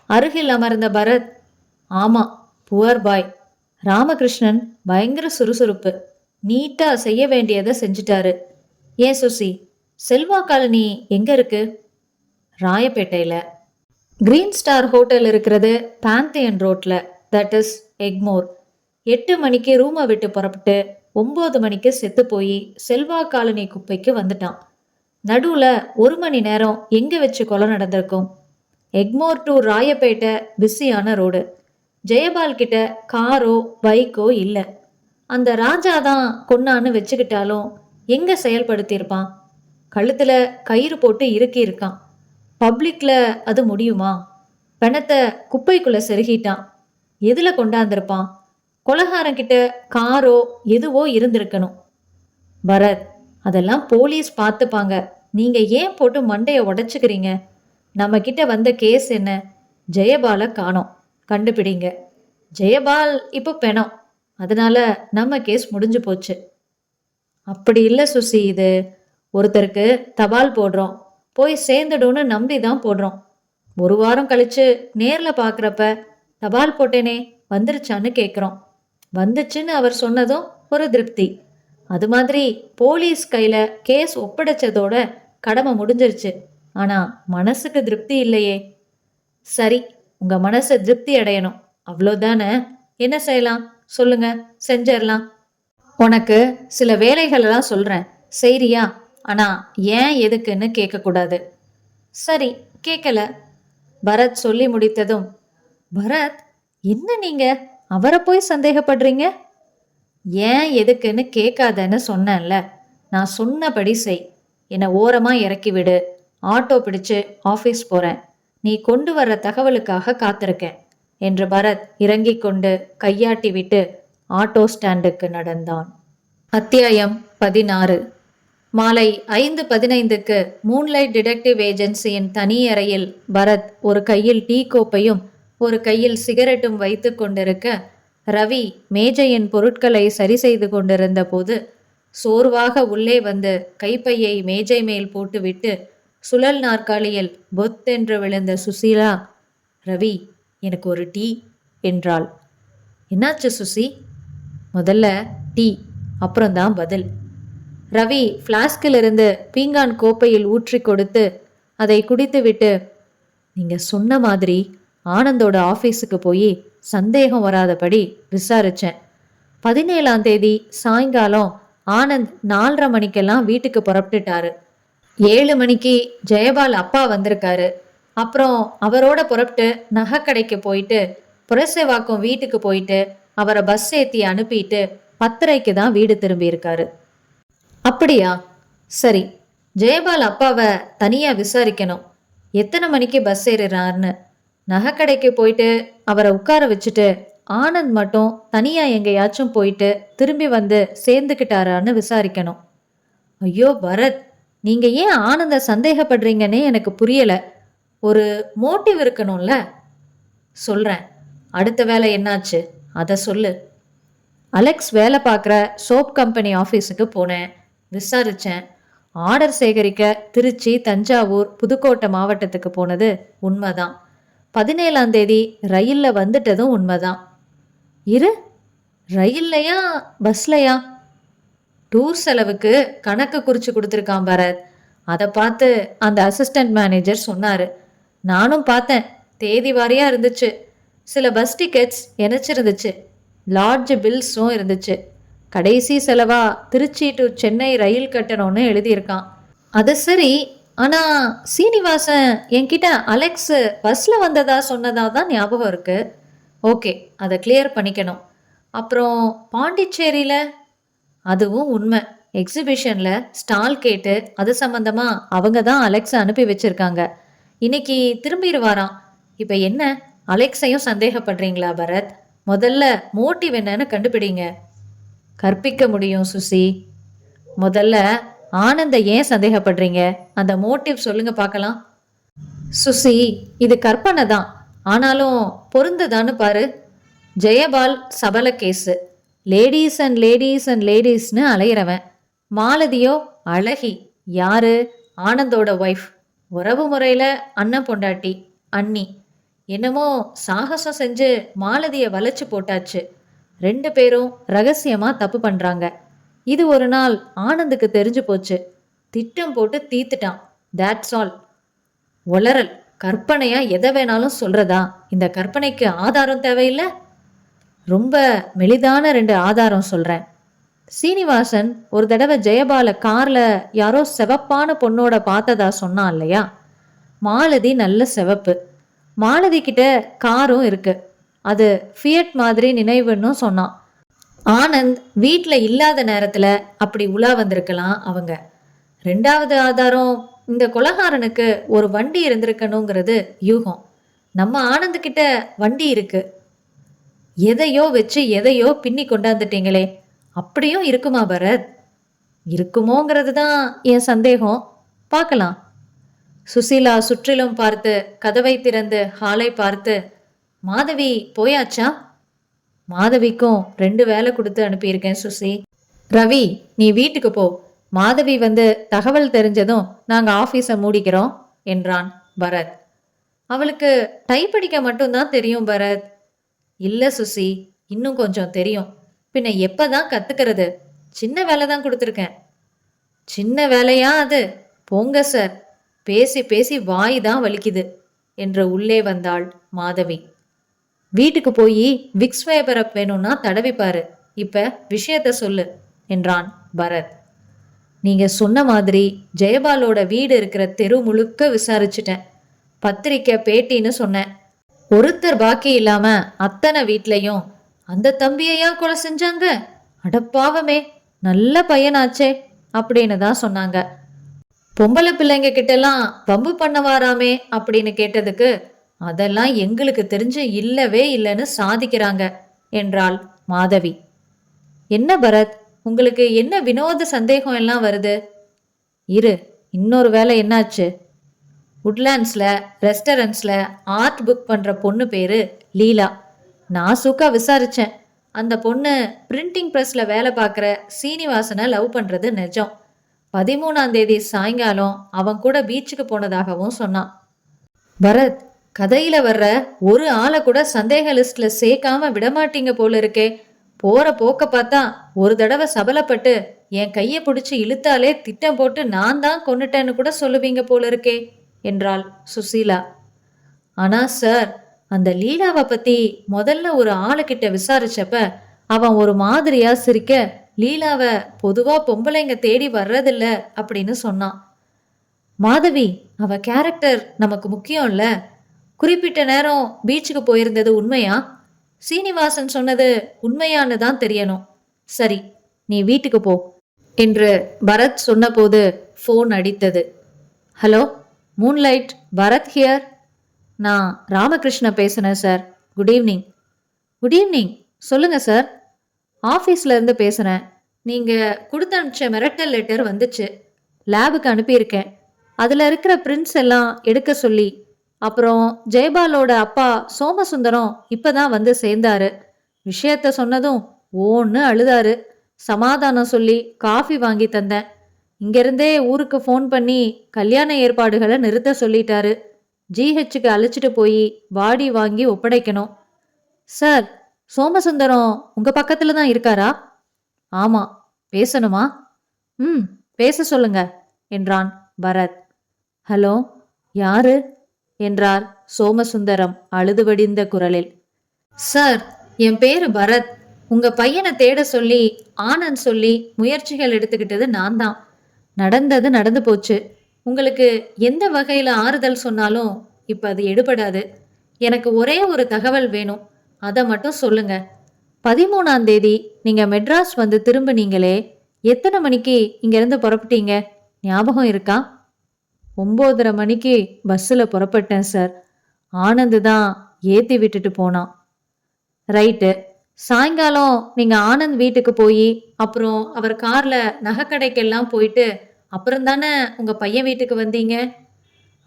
அருகில் அமர்ந்த பரத், ஆமா, புவர் பாய். ராமகிருஷ்ணன் பயங்கர சுறுசுறுப்பு, நீட்டா செய்ய வேண்டியதை செஞ்சிட்டாரு. ஏன் சுசி, செல்வா காலனி எங்க இருக்கு? ராயப்பேட்டையில். கிரீன் ஸ்டார் ஹோட்டல் இருக்கிறது பாந்தியன் ரோட்ல, தட் இஸ் எக்மோர். 8 மணிக்கு ரூமை விட்டு புறப்பட்டு 9 மணிக்கு செத்து போய் செல்வா காலனி குப்பைக்கு வந்துட்டான். நடுவில் 1 மணி நேரம் எங்கே வச்சு கொலை நடந்திருக்கும்? எக்மோர் டு ராயப்பேட்டை பிஸியான ரோடு. ஜெயபால் கிட்ட காரோ பைக்கோ இல்லை. அந்த ராஜா தான் கொன்னான்னு வச்சுக்கிட்டாலும் எங்கே செயல்படுத்தியிருப்பான்? கழுத்தில் கயிறு போட்டு இருக்கான். பப்ளிக்கில் அது முடியுமா? பணத்தை குப்பைக்குள்ளே செருகிட்டான். எதில் கொண்டாந்திருப்பான்? கொலகாரங்கிட்ட காரோ எதுவோ இருந்திருக்கணும். பரத், அதெல்லாம் போலீஸ் பார்த்துப்பாங்க. நீங்கள் ஏன் போட்டு மண்டையை உடச்சிக்கிறீங்க? நம்ம கிட்ட வந்த கேஸ் என்ன? ஜெயபாலை காணோம், கண்டுபிடிங்க. ஜெயபால் இப்போ பெணம், அதனால நம்ம கேஸ் முடிஞ்சு போச்சு. அப்படி இல்லை சுசி, இது ஒருத்தருக்கு தபால் போடுறோம், போய் சேர்ந்துடும்னு நம்பி தான் போடுறோம். 1 வாரம் கழிச்சு நேரில் பார்க்குறப்ப தபால் போட்டேனே வந்துருச்சான்னு கேட்குறோம். வந்துச்சுன்னு அவர் சொன்னதும் ஒரு திருப்தி. அது மாதிரி போலீஸ் கையில் கேஸ் ஒப்படைச்சதோட கடமை முடிஞ்சிருச்சு. ஆனால் மனசுக்கு திருப்தி இல்லையே. சரி, உங்கள் மனசை திருப்தி அடையணும், அவ்வளோதானே. என்ன செய்யலாம் சொல்லுங்க, செஞ்சிடலாம். உனக்கு சில வேலைகளெல்லாம் சொல்கிறேன், செய்றியா? ஆனால் ஏன் எதுக்குன்னு கேட்கக்கூடாது. சரி, கேட்கல. பரத் சொல்லி முடித்ததும், பரத், என்ன நீங்க அவரை போய் சந்தேகப்படுறீங்க? ஏன் எதுக்குன்னு கேட்காதன்னு சொன்னேன்ல. நான் சொன்னபடி செய். என்னை ஓரமாக இறக்கி விடு. ஆட்டோ பிடிச்சு ஆஃபீஸ் போகிறேன். நீ கொண்டு வர்ற தகவலுக்காக காத்திருக்கேன் என்று பரத் இறங்கிக் கொண்டு கையாட்டி விட்டு ஆட்டோ ஸ்டாண்டுக்கு நடந்தான். அத்தியாயம் 16. மாலை 5:15க்கு மூன்லைட் டிடெக்டிவ் ஏஜென்சியின் தனி அறையில் பரத் ஒரு கையில் டீ கோப்பையும் ஒரு கையில் சிகரெட்டும் வைத்து கொண்டிருக்க, ரவி மேஜையின் பொருட்களை சரி செய்து கொண்டிருந்த போது சோர்வாக உள்ளே வந்து கைப்பையை மேஜை மேல் போட்டுவிட்டு சுழல் நாற்காலியில் பொத்தென்று விழுந்த சுசீலா, ரவி, எனக்கு ஒரு டீ என்றாள். என்னாச்சு சுசி? முதல்ல டீ, அப்புறம்தான் பதில். ரவி ஃப்ளாஸ்கிலிருந்து பீங்கான் கோப்பையில் ஊற்றி கொடுத்து அதை குடித்துவிட்டு, நீங்கள் சொன்ன மாதிரி ஆனந்தோட ஆஃபீஸுக்கு போய் சந்தேகம் வராதபடி விசாரித்தேன். 17ஆம் தேதி சாயங்காலம் ஆனந்த் 4:30 மணிக்கெல்லாம் வீட்டுக்கு புறப்பட்டுட்டாரு. 7 மணிக்கு ஜெயபால் அப்பா வந்திருக்காரு. அப்புறம் அவரோட புறப்பட்டு நகைக்கடைக்கு போயிட்டு புரசேவாக்கம் வீட்டுக்கு போயிட்டு அவரை பஸ் ஏற்றி அனுப்பிட்டு 10:30க்கு தான் வீடு திரும்பி இருக்காரு. அப்படியா? சரி, ஜெயபால் அப்பாவை தனியாக விசாரிக்கணும். எத்தனை மணிக்கு பஸ் ஏறுறாருன்னு. நகைக்கடைக்கு போயிட்டு அவரை உட்கார வச்சுட்டு ஆனந்த் மட்டும் தனியாக எங்கேயாச்சும் போயிட்டு திரும்பி வந்து சேர்ந்துக்கிட்டாரான்னு விசாரிக்கணும். ஐயோ பரத், நீங்கள் ஏன் ஆனந்த சந்தேகப்படுறீங்கன்னே எனக்கு புரியலை. ஒரு மோட்டிவ் இருக்கணும்ல. சொல்கிறேன், அடுத்த வேலை என்னாச்சு அதை சொல்லு. அலெக்ஸ் வேலை பார்க்குற சோப் கம்பெனி ஆஃபீஸுக்கு போனேன், விசாரித்தேன். ஆர்டர் சேகரிக்க திருச்சி, தஞ்சாவூர், புதுக்கோட்டை மாவட்டத்துக்கு போனது உண்மைதான். 17ஆம் தேதி ரயிலில் வந்துட்டதும் உண்மைதான். இரு, ரயில்லையா பஸ்லையா? டூர் செலவுக்கு கணக்கு குறித்து கொடுத்துருக்கான் பரத். அதை பார்த்து அந்த அசிஸ்டன்ட் மேனேஜர் சொன்னார். நானும் பார்த்தேன், தேதி வாரியாக இருந்துச்சு. சில பஸ் டிக்கெட்ஸ் இணைச்சிருந்துச்சு, லார்ஜ் பில்ஸும் இருந்துச்சு. கடைசி செலவா திருச்சி டு சென்னை ரயில் கட்டணம்னு எழுதியிருக்கான். அது சரி, ஆனால் சீனிவாசன் என்கிட்ட அலெக்ஸ் பஸ்ஸில் வந்ததா சொன்னதா தான் ஞாபகம் இருக்குது. ஓகே, அதை கிளியர் பண்ணிக்கணும். அப்புறம் பாண்டிச்சேரியில? அதுவும் உண்மை. எக்ஸிபிஷன்ல ஸ்டால் கேட்டு அது சம்பந்தமா அவங்க தான் அலெக்ஸை அனுப்பி வச்சிருக்காங்க. இன்னைக்கு திரும்பிடுவாராம். இப்ப என்ன, அலெக்ஸையும் சந்தேகப்படுறீங்களா பரத்? முதல்ல மோட்டிவ் என்னன்னு கண்டுபிடிங்க. கற்பிக்க முடியும் சுசி. முதல்ல ஆனந்த ஏன் சந்தேகப்படுறீங்க? அந்த மோட்டிவ் சொல்லுங்க பார்க்கலாம். சுசி, இது கற்பனை தான். ஆனாலும் பொருந்துதான்னு பாரு. ஜெயபால் சபல case. Ladies and ladies and லேடீஸ்னு அலையிறவன். மாலதியோ அழகி. யாரு? ஆனந்தோட ஒய்ஃப். உறவு முறையில் அண்ணன் பொண்டாட்டி, அண்ணி. என்னமோ சாகசம் செஞ்சு மாலதியை வளைச்சு போட்டாச்சு. 2 பேரும் ரகசியமா தப்பு பண்றாங்க. இது ஒரு நாள் ஆனந்துக்கு தெரிஞ்சு போச்சு. திட்டம் போட்டு தீத்துட்டான். That's all. உளறல். கற்பனையா எதை வேணாலும் சொல்றதா? இந்த கற்பனைக்கு ஆதாரம் தேவையில்லை. ரொம்ப மெலிதான 2 ஆதாரம் சொல்றேன். சீனிவாசன் ஒரு தடவை ஜெயபால கார்ல யாரோ சிவப்பான பொண்ணோட பார்த்ததா சொன்னான் இல்லையா? மாலதி நல்ல சிவப்பு. மாலதி கிட்ட காரும் இருக்கு. அது ஃபியட் மாதிரி நினைவுன்னு சொன்னான். ஆனந்த் வீட்டில் இல்லாத நேரத்தில் அப்படி உலா வந்திருக்கலாம் அவங்க. 2வது ஆதாரம், இந்த கொலகாரனுக்கு ஒரு வண்டி இருந்திருக்கணுங்கிறது யூகம். நம்ம ஆனந்த் கிட்ட வண்டி இருக்கு. எதையோ வச்சு எதையோ பின்னி கொண்டாந்துட்டீங்களே, அப்படியும் இருக்குமா பரத்? இருக்குமோங்கிறது தான் என் சந்தேகம். பார்க்கலாம். சுசீலா சுற்றிலும் பார்த்து கதவை திறந்து ஹாலை பார்த்து, மாதவி போயாச்சா? மாதவிக்கும் 2 வேலை கொடுத்து அனுப்பியிருக்கேன் சுசி. ரவி, நீ வீட்டுக்கு போ. மாதவி வந்து தகவல் தெரிஞ்சதும் நாங்க ஆபீஸை மூடிக்கிறோம் என்றான் பரத். அவளுக்கு டைப் அடிக்க மட்டும்தான் தெரியும் பரத். இல்ல சுசி, இன்னும் கொஞ்சம் தெரியும். பின்ன எப்பதான் கத்துக்கிறது? சின்ன வேலை தான் கொடுத்துருக்கேன். சின்ன வேலையா அது? போங்க சார், பேசி பேசி வாய் தான் வலிக்குது என்று உள்ளே வந்தாள் மாதவி. வீட்டுக்கு போய் விக்ஸ் வேபரப் வேணும்னா தடவிப்பாரு. இப்ப விஷயத்த சொல்லு என்றான் பரத். நீங்க சொன்ன மாதிரி ஜெயபாலோட வீடு இருக்கிற தெரு முழுக்க விசாரிச்சுட்டேன். பத்திரிக்கை பேட்டின்னு சொன்னேன். ஒருத்தர் பாக்கி இல்லாம அத்தனை வீட்லையும் அந்த தம்பியையா கொலை செஞ்சாங்க? அடப்பாவமே, நல்ல பையனாச்சே அப்படின்னு தான் சொன்னாங்க. பொம்பளை பிள்ளைங்க கிட்டலாம் வம்பு பண்ணவாராமே அப்படின்னு கேட்டதுக்கு, அதெல்லாம் எங்களுக்கு தெரிஞ்சு இல்லவே இல்லைன்னு சாதிக்கிறாங்க என்றாள் மாதவி. என்ன பரத், உங்களுக்கு என்ன வினோத சந்தேகம் எல்லாம் வருது? இரு, இன்னொரு வேலை என்னாச்சு? உட்லாண்ட்ஸில் ரெஸ்டாரண்ட்ஸில் ஆர்ட் புக் பண்ணுற பொண்ணு பேர் லீலா. நான் சூக்கா விசாரித்தேன். அந்த பொண்ணு பிரிண்டிங் ப்ரெஸ்ஸில் வேலை பார்க்குற சீனிவாசனை லவ் பண்ணுறது நிஜம். 13ஆம் தேதி சாயங்காலம் அவன் கூட பீச்சுக்கு போனதாகவும் சொன்னான். பரத், கதையில வர்ற ஒரு ஆளை கூட சந்தேக லிஸ்ட்ல சேர்க்காம விடமாட்டீங்க போல இருக்கே. போற போக்க பார்த்தா ஒரு தடவை சபலப்பட்டு என் கையை பிடிச்சி இழுத்தாலே திட்டம் போட்டு நான் தான் கொன்னுட்டேன்னு கூட சொல்லுவீங்க போல இருக்கே என்றாள் சுசீலா. ஆனா சார், அந்த லீலாவை பத்தி முதல்ல ஒரு ஆளுகிட்ட விசாரிச்சப்ப அவன் ஒரு மாதிரியா சிரிக்க, லீலாவை பொதுவா பொம்பளைங்க தேடி வர்றதில்ல அப்படின்னு சொன்னான். மாதவி, அவ கேரக்டர் நமக்கு முக்கியம் இல்ல. குறிப்பிட்ட நேரம் பீச்சுக்கு போயிருந்தது உண்மையா? சீனிவாசன் சொன்னது உண்மையானு தான் தெரியணும். சரி, நீ வீட்டுக்கு போ என்று பரத் சொன்னபோது ஃபோன் அடித்தது. Hello, Moonlight, Bharath here. நான் ராமகிருஷ்ண பேசுனேன் sir. Good evening. Good evening, சொல்லுங்க சார். ஆஃபீஸ்ல இருந்து பேசுகிறேன். நீங்கள் கொடுத்து அனுப்பிச்ச மிரட்டல் லெட்டர் வந்துச்சு. லேபுக்கு அனுப்பியிருக்கேன். அதில் இருக்கிற பிரிண்ட்ஸ் எல்லாம் எடுக்க சொல்லி. அப்புறம் ஜெயபாலோட அப்பா சோமசுந்தரம் இப்பதான் வந்து சேர்ந்தாரு. விஷயத்த சொன்னதும் ஓன்னு அழுதாரு. சமாதானம் சொல்லி காஃபி வாங்கி தந்தேன். இங்கிருந்தே ஊருக்கு ஃபோன் பண்ணி கல்யாண ஏற்பாடுகளை நிறுத்த சொல்லிட்டாரு. ஜிஹெச்சுக்கு அழைச்சிட்டு போய் பாடி வாங்கி ஒப்படைக்கணும். சார், சோமசுந்தரம் உங்க பக்கத்துல தான் இருக்காரா? ஆமா. பேசணுமா? பேச சொல்லுங்க என்றான் பரத். ஹலோ, யாரு என்றார் சோமசுந்தரம் அழுது வடிந்த குரலில். சார், என் பேரு பரத். உங்க பையனை தேட சொல்லி ஆனந்த் சொல்லி முயற்சிகள் எடுத்துக்கிட்டது நான் தான். நடந்தது நடந்து போச்சு. உங்களுக்கு எந்த வகையில ஆறுதல் சொன்னாலும் இப்ப அது எடுபடாது. எனக்கு ஒரே ஒரு தகவல் வேணும். அதை மட்டும் சொல்லுங்க. 13ஆம் தேதி நீங்க மெட்ராஸ் வந்து திரும்பினீங்களே, எத்தனை மணிக்கு இங்கிருந்து புறப்பட்டீங்க? ஞாபகம் இருக்கா? 9:30 மணிக்கு பஸ்ஸில் புறப்பட்டேன் சார். ஆனந்து தான் ஏற்றி விட்டுட்டு போனான். ரைட்டு. சாயங்காலம் நீங்க ஆனந்த் வீட்டுக்கு போய் அப்புறம் அவர் கார்ல நகைக்கடைக்கெல்லாம் போயிட்டு அப்புறம் தானே உங்க பையன் வீட்டுக்கு வந்தீங்க?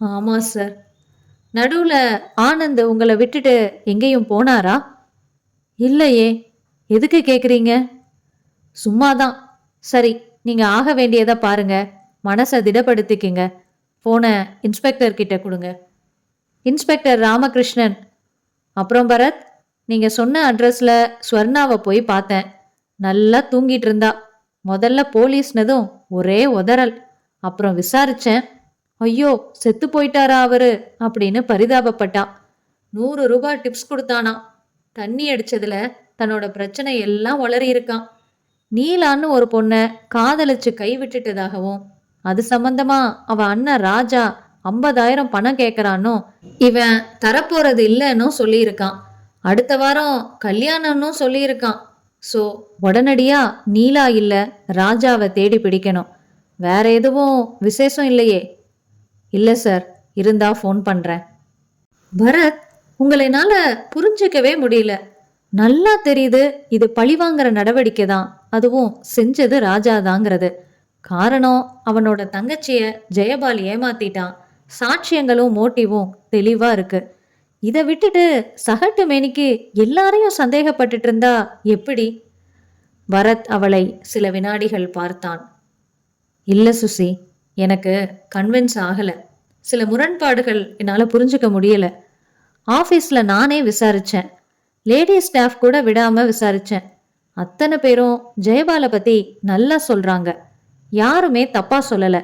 ஆமா சார். நடுவுல ஆனந்த் உங்களை விட்டுட்டு எங்கேயும் போனாரா? இல்லையே. எதுக்கு கேக்குறீங்க? சும்மாதான். சரி, நீங்க ஆக வேண்டியதை பாருங்க. மனசை திடப்படுத்திக்கிங்க. போன இன்ஸ்பெக்டர் கிட்ட கொடுங்க. இன்ஸ்பெக்டர் ராமகிருஷ்ணன். அப்புறம் பரத், நீங்க சொன்ன அட்ரஸ்ல ஸ்வர்ணாவை போய் பார்த்தேன். நல்லா தூங்கிட்டு இருந்தா. முதல்ல போலீஸ்னதும் ஒரே உதறல். அப்புறம் விசாரிச்சேன். ஐயோ, செத்து போயிட்டாரா அவரு அப்படின்னு பரிதாபப்பட்டா. 100 ரூபாய் டிப்ஸ் கொடுத்தானா. தண்ணி அடிச்சதுல தன்னோட பிரச்சனை எல்லாம் வளரி இருக்கான். நீலான்னு ஒரு பொண்ணை காதலிச்சு கை விட்டுட்டதாகவும் அது சம்பந்தமா அவ அண்ணன் ராஜா 50,000 பணம் கேட்கறானோ இவன் தரப்போறது இல்லைன்னு சொல்லியிருக்கான். அடுத்த வாரம் கல்யாணம்னு சொல்லியிருக்கான். ஸோ உடனடியா நீலா இல்ல ராஜாவை தேடி பிடிக்கணும். வேற எதுவும் விசேஷம் இல்லையே? இல்லை சார், இருந்தா ஃபோன் பண்றேன். பரத், உங்களை என்னால புரிஞ்சிக்கவே முடியல. நல்லா தெரியுது இது பழிவாங்கிற நடவடிக்கை தான், அதுவும் செஞ்சது ராஜாதாங்கிறது. காரணம், அவனோட தங்கச்சிய ஜெயபால் ஏமாத்திட்டான். சாட்சியங்களும் மோட்டிவும் தெளிவா இருக்கு. இதை விட்டுட்டு சகட்டு மேனிக்கு எல்லாரையும் சந்தேகப்பட்டுட்டு இருந்தா எப்படி? பரத் அவளை சில வினாடிகள் பார்த்தான். இல்ல சுசி, எனக்கு கன்வின்ஸ் ஆகல. சில முரண்பாடுகள் என்னால புரிஞ்சுக்க முடியல. ஆஃபீஸ்ல நானே விசாரிச்சேன். லேடி ஸ்டாஃப் கூட விடாம விசாரிச்சேன். அத்தனை பேரும் ஜெயபாலை பத்தி நல்லா சொல்றாங்க. யாருமே தப்பா சொல்லல.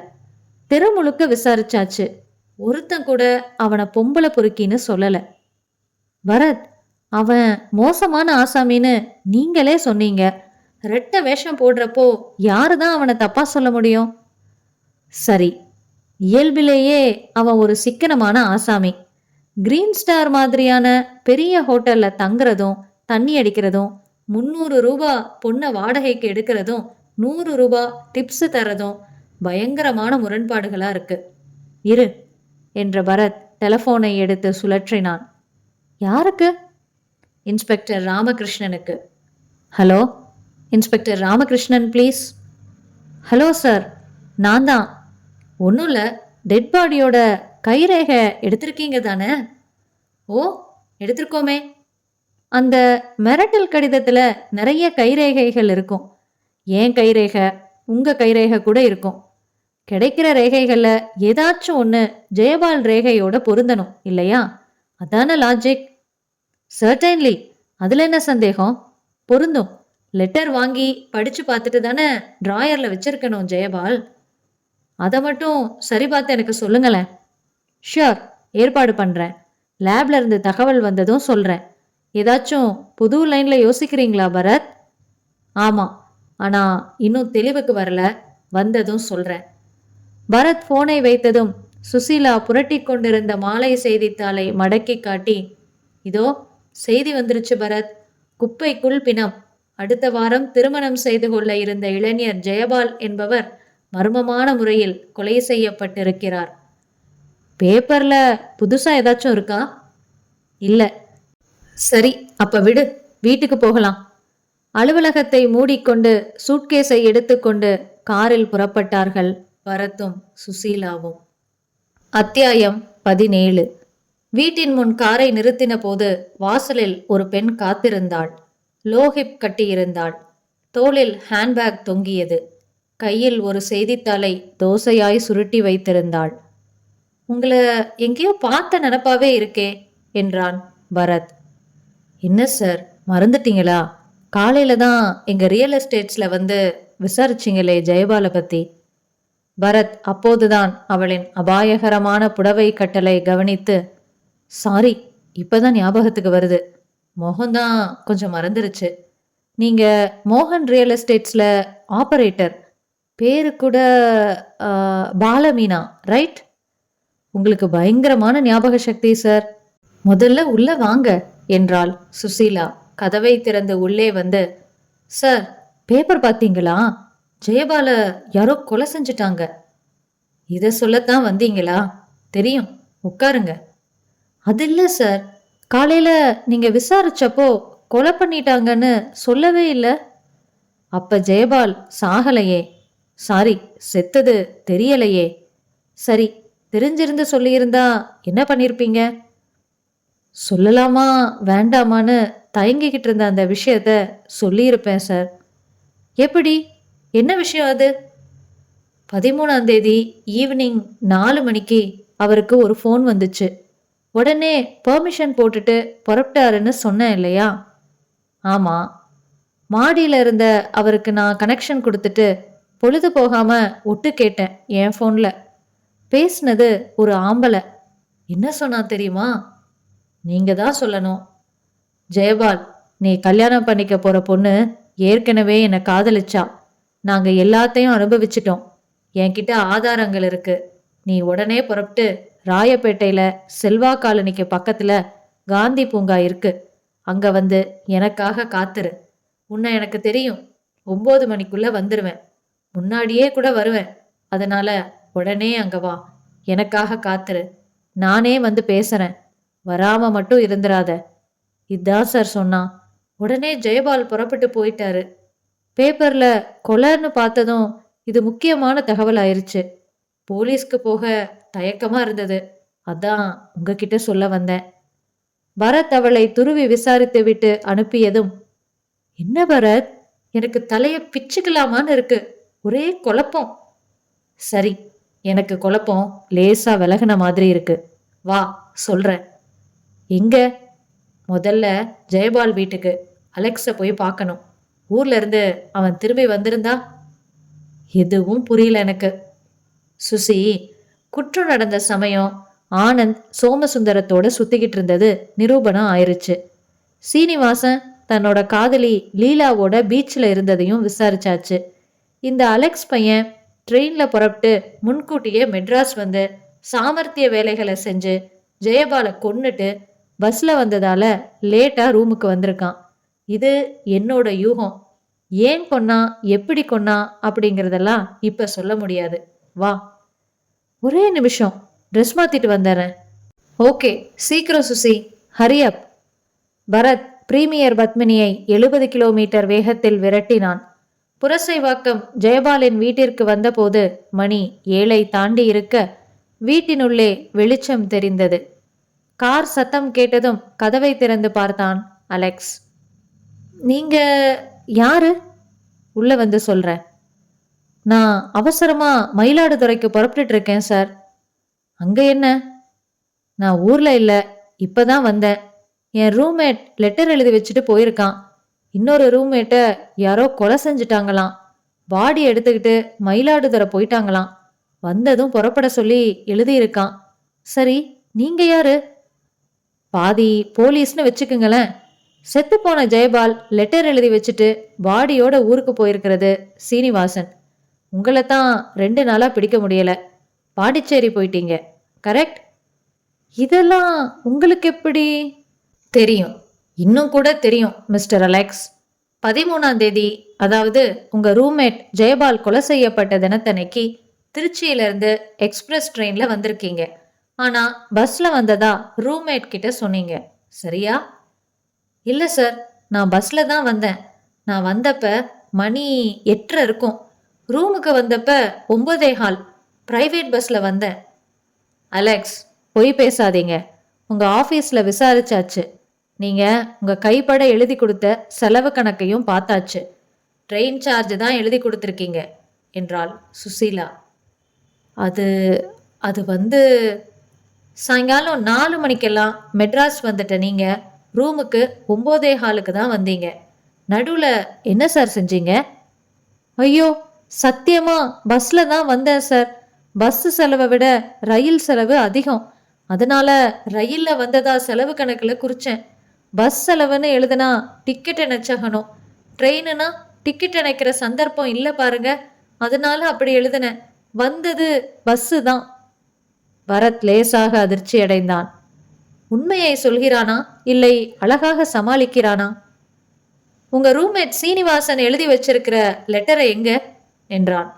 தெரு முழுக்க விசாரிச்சாச்சு. ஒருத்தன் கூட அவனை பொம்பளை பொறுக்கின்னு சொல்லல. பரத், அவன் மோசமான ஆசாமின்னு நீங்களே சொன்னீங்க. ரெட்டை வேஷம் போடுறப்போ யாருதான் அவனை தப்பா சொல்ல முடியும்? சரி, இயல்பிலேயே அவன் ஒரு சிக்கனமான ஆசாமி. கிரீன் ஸ்டார் மாதிரியான பெரிய ஹோட்டல்ல தங்குறதும் தண்ணி அடிக்கிறதும் 300 ரூபா பொண்ணை வாடகைக்கு எடுக்கிறதும் 100 ரூபா டிப்ஸ் தரதும் பயங்கரமான முரண்பாடுகளா இருக்கு. இரு என்ற பரத் டெலிஃபோனை எடுத்து சுழற்றினான். யாருக்கு? இன்ஸ்பெக்டர் ராமகிருஷ்ணனுக்கு. Hello, inspector Ramakrishnan please. Hello sir, நான் தான். ஒன்றும் இல்லை, டெட் பாடியோட கைரேகை எடுத்திருக்கீங்க தானே? ஓ, எடுத்திருக்கோமே. அந்த மிரட்டல் கடிதத்தில் நிறைய கைரேகைகள் இருக்கும். ஏன் கைரேகை, உங்கள் கைரேகை கூட இருக்கும். கிடைக்கிற ரேகைகளில் ஏதாச்சும் ஒன்று ஜெயபால் ரேகையோட பொருந்தணும் இல்லையா? அதான லாஜிக். சர்டைன்லி, அதில் என்ன சந்தேகம்? பொருந்தும். லெட்டர் வாங்கி படித்து பார்த்துட்டு தானே ட்ராயரில் வச்சிருக்கணும் ஜெயபால். அதை மட்டும் சரி பார்த்து எனக்கு சொல்லுங்களேன். ஷியோர், ஏற்பாடு பண்ணுறேன். லேப்ல இருந்து தகவல் வந்ததும் சொல்கிறேன். ஏதாச்சும் புது லைனில் யோசிக்கிறீங்களா பரத்? ஆமாம், ஆனால் இன்னும் தெளிவுக்கு வரல. வந்ததும் சொல்கிறேன். பரத் ஃபோனை வைத்ததும் சுசீலா புரட்டி கொண்டிருந்த மாலை செய்தித்தாளை மடக்கி காட்டி, இதோ செய்தி வந்துருச்சு பரத். குப்பைக்குள் பிணம். அடுத்த வாரம் திருமணம் செய்து கொள்ள இருந்த இளைஞர் ஜெயபால் என்பவர் மர்மமான முறையில் கொலை செய்யப்பட்டிருக்கிறார். பேப்பர்ல புதுசா ஏதாச்சும் இருக்கா? இல்ல. சரி, அப்ப விடு, வீட்டுக்கு போகலாம். அலுவலகத்தை மூடிக்கொண்டு சூட்கேஸை எடுத்துக்கொண்டு காரில் புறப்பட்டார்கள் பரத்தும் சுசீலாவும். அத்தியாயம் 17. வீட்டின் முன் காரை நிறுத்தின போது வாசலில் ஒரு பெண் காத்திருந்தாள். லோஹிப் கட்டியிருந்தாள். தோளில் ஹேண்ட்பேக் தொங்கியது. கையில் ஒரு செய்தித்தாளை தோசையாய் சுருட்டி வைத்திருந்தாள். உங்களை எங்கேயோ பார்த்த நினப்பாவே இருக்கே என்றான் பரத். என்ன சார், மறந்துட்டீங்களா? காலையில தான் எங்க ரியல் எஸ்டேட்ஸ்ல வந்து விசாரிச்சிங்களே ஜெயபாலை பத்தி. பரத் அப்போதுதான் அவளின் அபாயகரமான புடவை கட்டளை கவனித்து, சாரி, இப்பதான் ஞாபகத்துக்கு வருது, மோகன்தான் கொஞ்சம் மறந்துருச்சு. நீங்க மோகன் ரியல் எஸ்டேட்ஸ்ல ஆபரேட்டர். பேரு கூட பாலமீனா, ரைட்? உங்களுக்கு பயங்கரமான ஞாபக சக்தி சார். முதல்ல உள்ள வாங்க, என்றாள் சுசீலா கதவை திறந்து உள்ளே வந்து. சார், பேப்பர் பார்த்தீங்களா? ஜெயபால யாரோ கொலை செஞ்சுட்டாங்க. இதை சொல்லத்தான் வந்தீங்களா? தெரியும், உட்காருங்க. அது இல்ல சார், காலையில நீங்க விசாரிச்சப்போ கொலை பண்ணிட்டாங்கன்னு சொல்லவே இல்லை. அப்ப ஜெயபால் சாகலையே, சாரி, செத்தது தெரியலையே. சரி, தெரிஞ்சிருந்து சொல்லியிருந்தா என்ன பண்ணிருப்பீங்க? சொல்லலாமா வேண்டாமான்னு தயங்கிக்கிட்டு இருந்த அந்த விஷயத்த சொல்லியிருப்பேன் சார். எப்படி? என்ன விஷயம் அது? 13ஆம் தேதி ஈவினிங் 4 மணிக்கு அவருக்கு ஒரு ஃபோன் வந்துச்சு. உடனே பெர்மிஷன் போட்டுட்டு புறப்பட்டாருன்னு சொன்னேன் இல்லையா? ஆமா. மாடியில இருந்த அவருக்கு நான் கனெக்ஷன் கொடுத்துட்டு பொழுது போகாம ஒட்டு கேட்டேன் என் ஃபோன்ல. பேசுனது ஒரு ஆம்பளை. என்ன சொன்னா தெரியுமா? நீங்க தான் சொல்லணும். ஜெயபால், நீ கல்யாணம் பண்ணிக்க போற பொண்ணு ஏற்கனவே என்னை காதலிச்சா. நாங்க எல்லாத்தையும் அனுபவிச்சிட்டோம். என்கிட்ட ஆதாரங்கள் இருக்கு. நீ உடனே புறப்பட்டு ராயப்பேட்டையில செல்வா காலனிக்கு பக்கத்துல காந்தி பூங்கா இருக்கு. அங்க வந்து எனக்காக காத்துரு. உன்னை எனக்கு தெரியும். 9 மணிக்குள்ள வந்துருவேன். முன்னாடியே கூட வருவேன். அதனால உடனே அங்க வா. எனக்காக காத்துரு. நானே வந்து பேசுறேன். வராம மட்டும் இருந்துராத. இதான் சார் சொன்னான். உடனே ஜெயபால் புறப்பட்டு போயிட்டாரு. பேப்பர்ல கொலைன்னு பார்த்ததும் இது முக்கியமான தகவல் ஆயிருச்சு. போலீஸ்க்கு போக தயக்கமா இருந்தது. அதான் உங்ககிட்ட சொல்ல வந்தேன். பரத் அவளை துருவி விசாரித்து விட்டு அனுப்பியதும், என்ன பரத், எனக்கு தலைய பிச்சுக்கலாமான்னு இருக்கு. ஒரே குழப்பம். சரி, எனக்கு குழப்பம் லேசா விலகின மாதிரி இருக்கு. வா, சொல்றேன். எங்க? முதல்ல ஜெயபால் வீட்டுக்கு. அலெக்ஸ போய் பார்க்கணும். ஊர்ல இருந்து அவன் திரும்பி வந்திருந்தா? எதுவும் புரியல எனக்கு. சுசி, குற்றம் நடந்த சமயம் ஆனந்த் சோமசுந்தரத்தோட சுத்திக்கிட்டு இருந்தது நிரூபணம் ஆயிருச்சு. சீனிவாசன் தன்னோட காதலி லீலாவோட பீச்சில் இருந்ததையும் விசாரிச்சாச்சு. இந்த அலெக்ஸ் பையன் ட்ரெயின்ல புறப்பட்டு முன்கூட்டியே மெட்ராஸ் வந்து சாமர்த்திய வேலைகளை செஞ்சு ஜெயபாலை கொன்னுட்டு பஸ்ல வந்ததால லேட்டா ரூமுக்கு வந்திருக்கான். இது என்னோட யூகம். ஏன் கொன்னா, எப்படி கொன்னா அப்படிங்கிறதெல்லாம் இப்ப சொல்ல முடியாது. வா. ஒரே நிமிஷம், ட்ரெஸ் மாத்திட்டு வந்துடுறேன். ஓகே, சீக்கிரம் சுசி, ஹரி அப். பரத் பிரீமியர் பத்மினியை 70 கிலோமீட்டர் வேகத்தில் விரட்டினான். புரசைவாக்கம் ஜெயபாலின் வீட்டிற்கு வந்தபோது மணி 7 தாண்டி இருக்க வீட்டினுள்ளே வெளிச்சம் தெரிந்தது. கார் சத்தம் கேட்டதும் கதவை திறந்து பார்த்தான் அலெக்ஸ். நீங்க யாரு? உள்ள வந்து சொல்றேன். நான் அவசரமா மயிலாடுதுறைக்கு புறப்பட்டுட்டு இருக்கேன் சார். அங்க என்ன? நான் ஊர்ல இல்ல, இப்பதான் வந்தேன். என் ரூம்மேட் லெட்டர் எழுதி வச்சுட்டு போயிருக்கான். இன்னொரு ரூம்மேட்டை யாரோ கொலை செஞ்சுட்டாங்களாம். பாடி எடுத்துக்கிட்டு மயிலாடுதுறை போயிட்டாங்களாம். வந்ததும் புறப்பட சொல்லி எழுதியிருக்கான். சரி, நீங்க யாரு? பாதி போலீஸ்னு வச்சுக்குங்களேன். செத்து போன ஜெயபால் லெட்டர் எழுதி வச்சுட்டு பாடியோட ஊருக்கு போயிருக்கிறது சீனிவாசன். உங்களை தான் 2 நாளா பிடிக்க முடியல. பாண்டிச்சேரி போயிட்டீங்க, கரெக்ட்? இதெல்லாம் உங்களுக்கு எப்படி தெரியும்? இன்னும் கூட தெரியும் மிஸ்டர் அலெக்ஸ். 13ஆம் தேதி, அதாவது உங்க ரூம்மேட் ஜெயபால் கொலை செய்யப்பட்ட தினத்தன்னைக்கு திருச்சியிலிருந்து எக்ஸ்பிரஸ் ட்ரெயின்ல வந்திருக்கீங்க. ஆனா பஸ்ல வந்ததா ரூம்மேட் கிட்ட சொன்னீங்க, சரியா? இல்ல சார், நான் பஸ்ல தான் வந்தேன். நான் வந்தப்ப மணி 8:30 இருக்கும். ரூமுக்கு வந்தப்ப 9:15. பிரைவேட் பஸ்ல வந்தேன். அலெக்ஸ், பொய் பேசாதீங்க. உங்க ஆபீஸ்ல விசாரிச்சாச்சு. நீங்க உங்க கைப்பட எழுதி கொடுத்த செலவு கணக்கையும் பார்த்தாச்சு. ட்ரெயின் சார்ஜ் தான் எழுதி கொடுத்துருக்கீங்க என்றாள் சுசீலா. அது அது வந்து சாயங்காலம் 4 மணிக்கெல்லாம் மெட்ராஸ் வந்துட்ட நீங்க ரூமுக்கு 9:15க்கு தான் வந்தீங்க. நடுவில் என்ன சார் செஞ்சீங்க? ஐயோ, சத்தியமா பஸ்ல தான் வந்தேன் சார். பஸ் செலவை விட ரயில் செலவு அதிகம். அதனால ரயில்ல வந்ததா செலவு கணக்கில் குறிச்சேன். பஸ் செலவுன்னு எழுதுனா டிக்கெட் இணைச்சகணும். ட்ரெயினுனா டிக்கெட் இணைக்கிற சந்தர்ப்பம் இல்லை பாருங்க. அதனால அப்படி எழுதினேன். வந்தது பஸ்ஸு தான். பரத் லேசாக அதிர்ச்சி அடைந்தான். உண்மையை சொல்கிறானா இல்லை அழகாக சமாளிக்கிறானா? உங்க ரூம்மேட் சீனிவாசன் எழுதி வச்சிருக்கிற லெட்டரை எங்க என்றான்.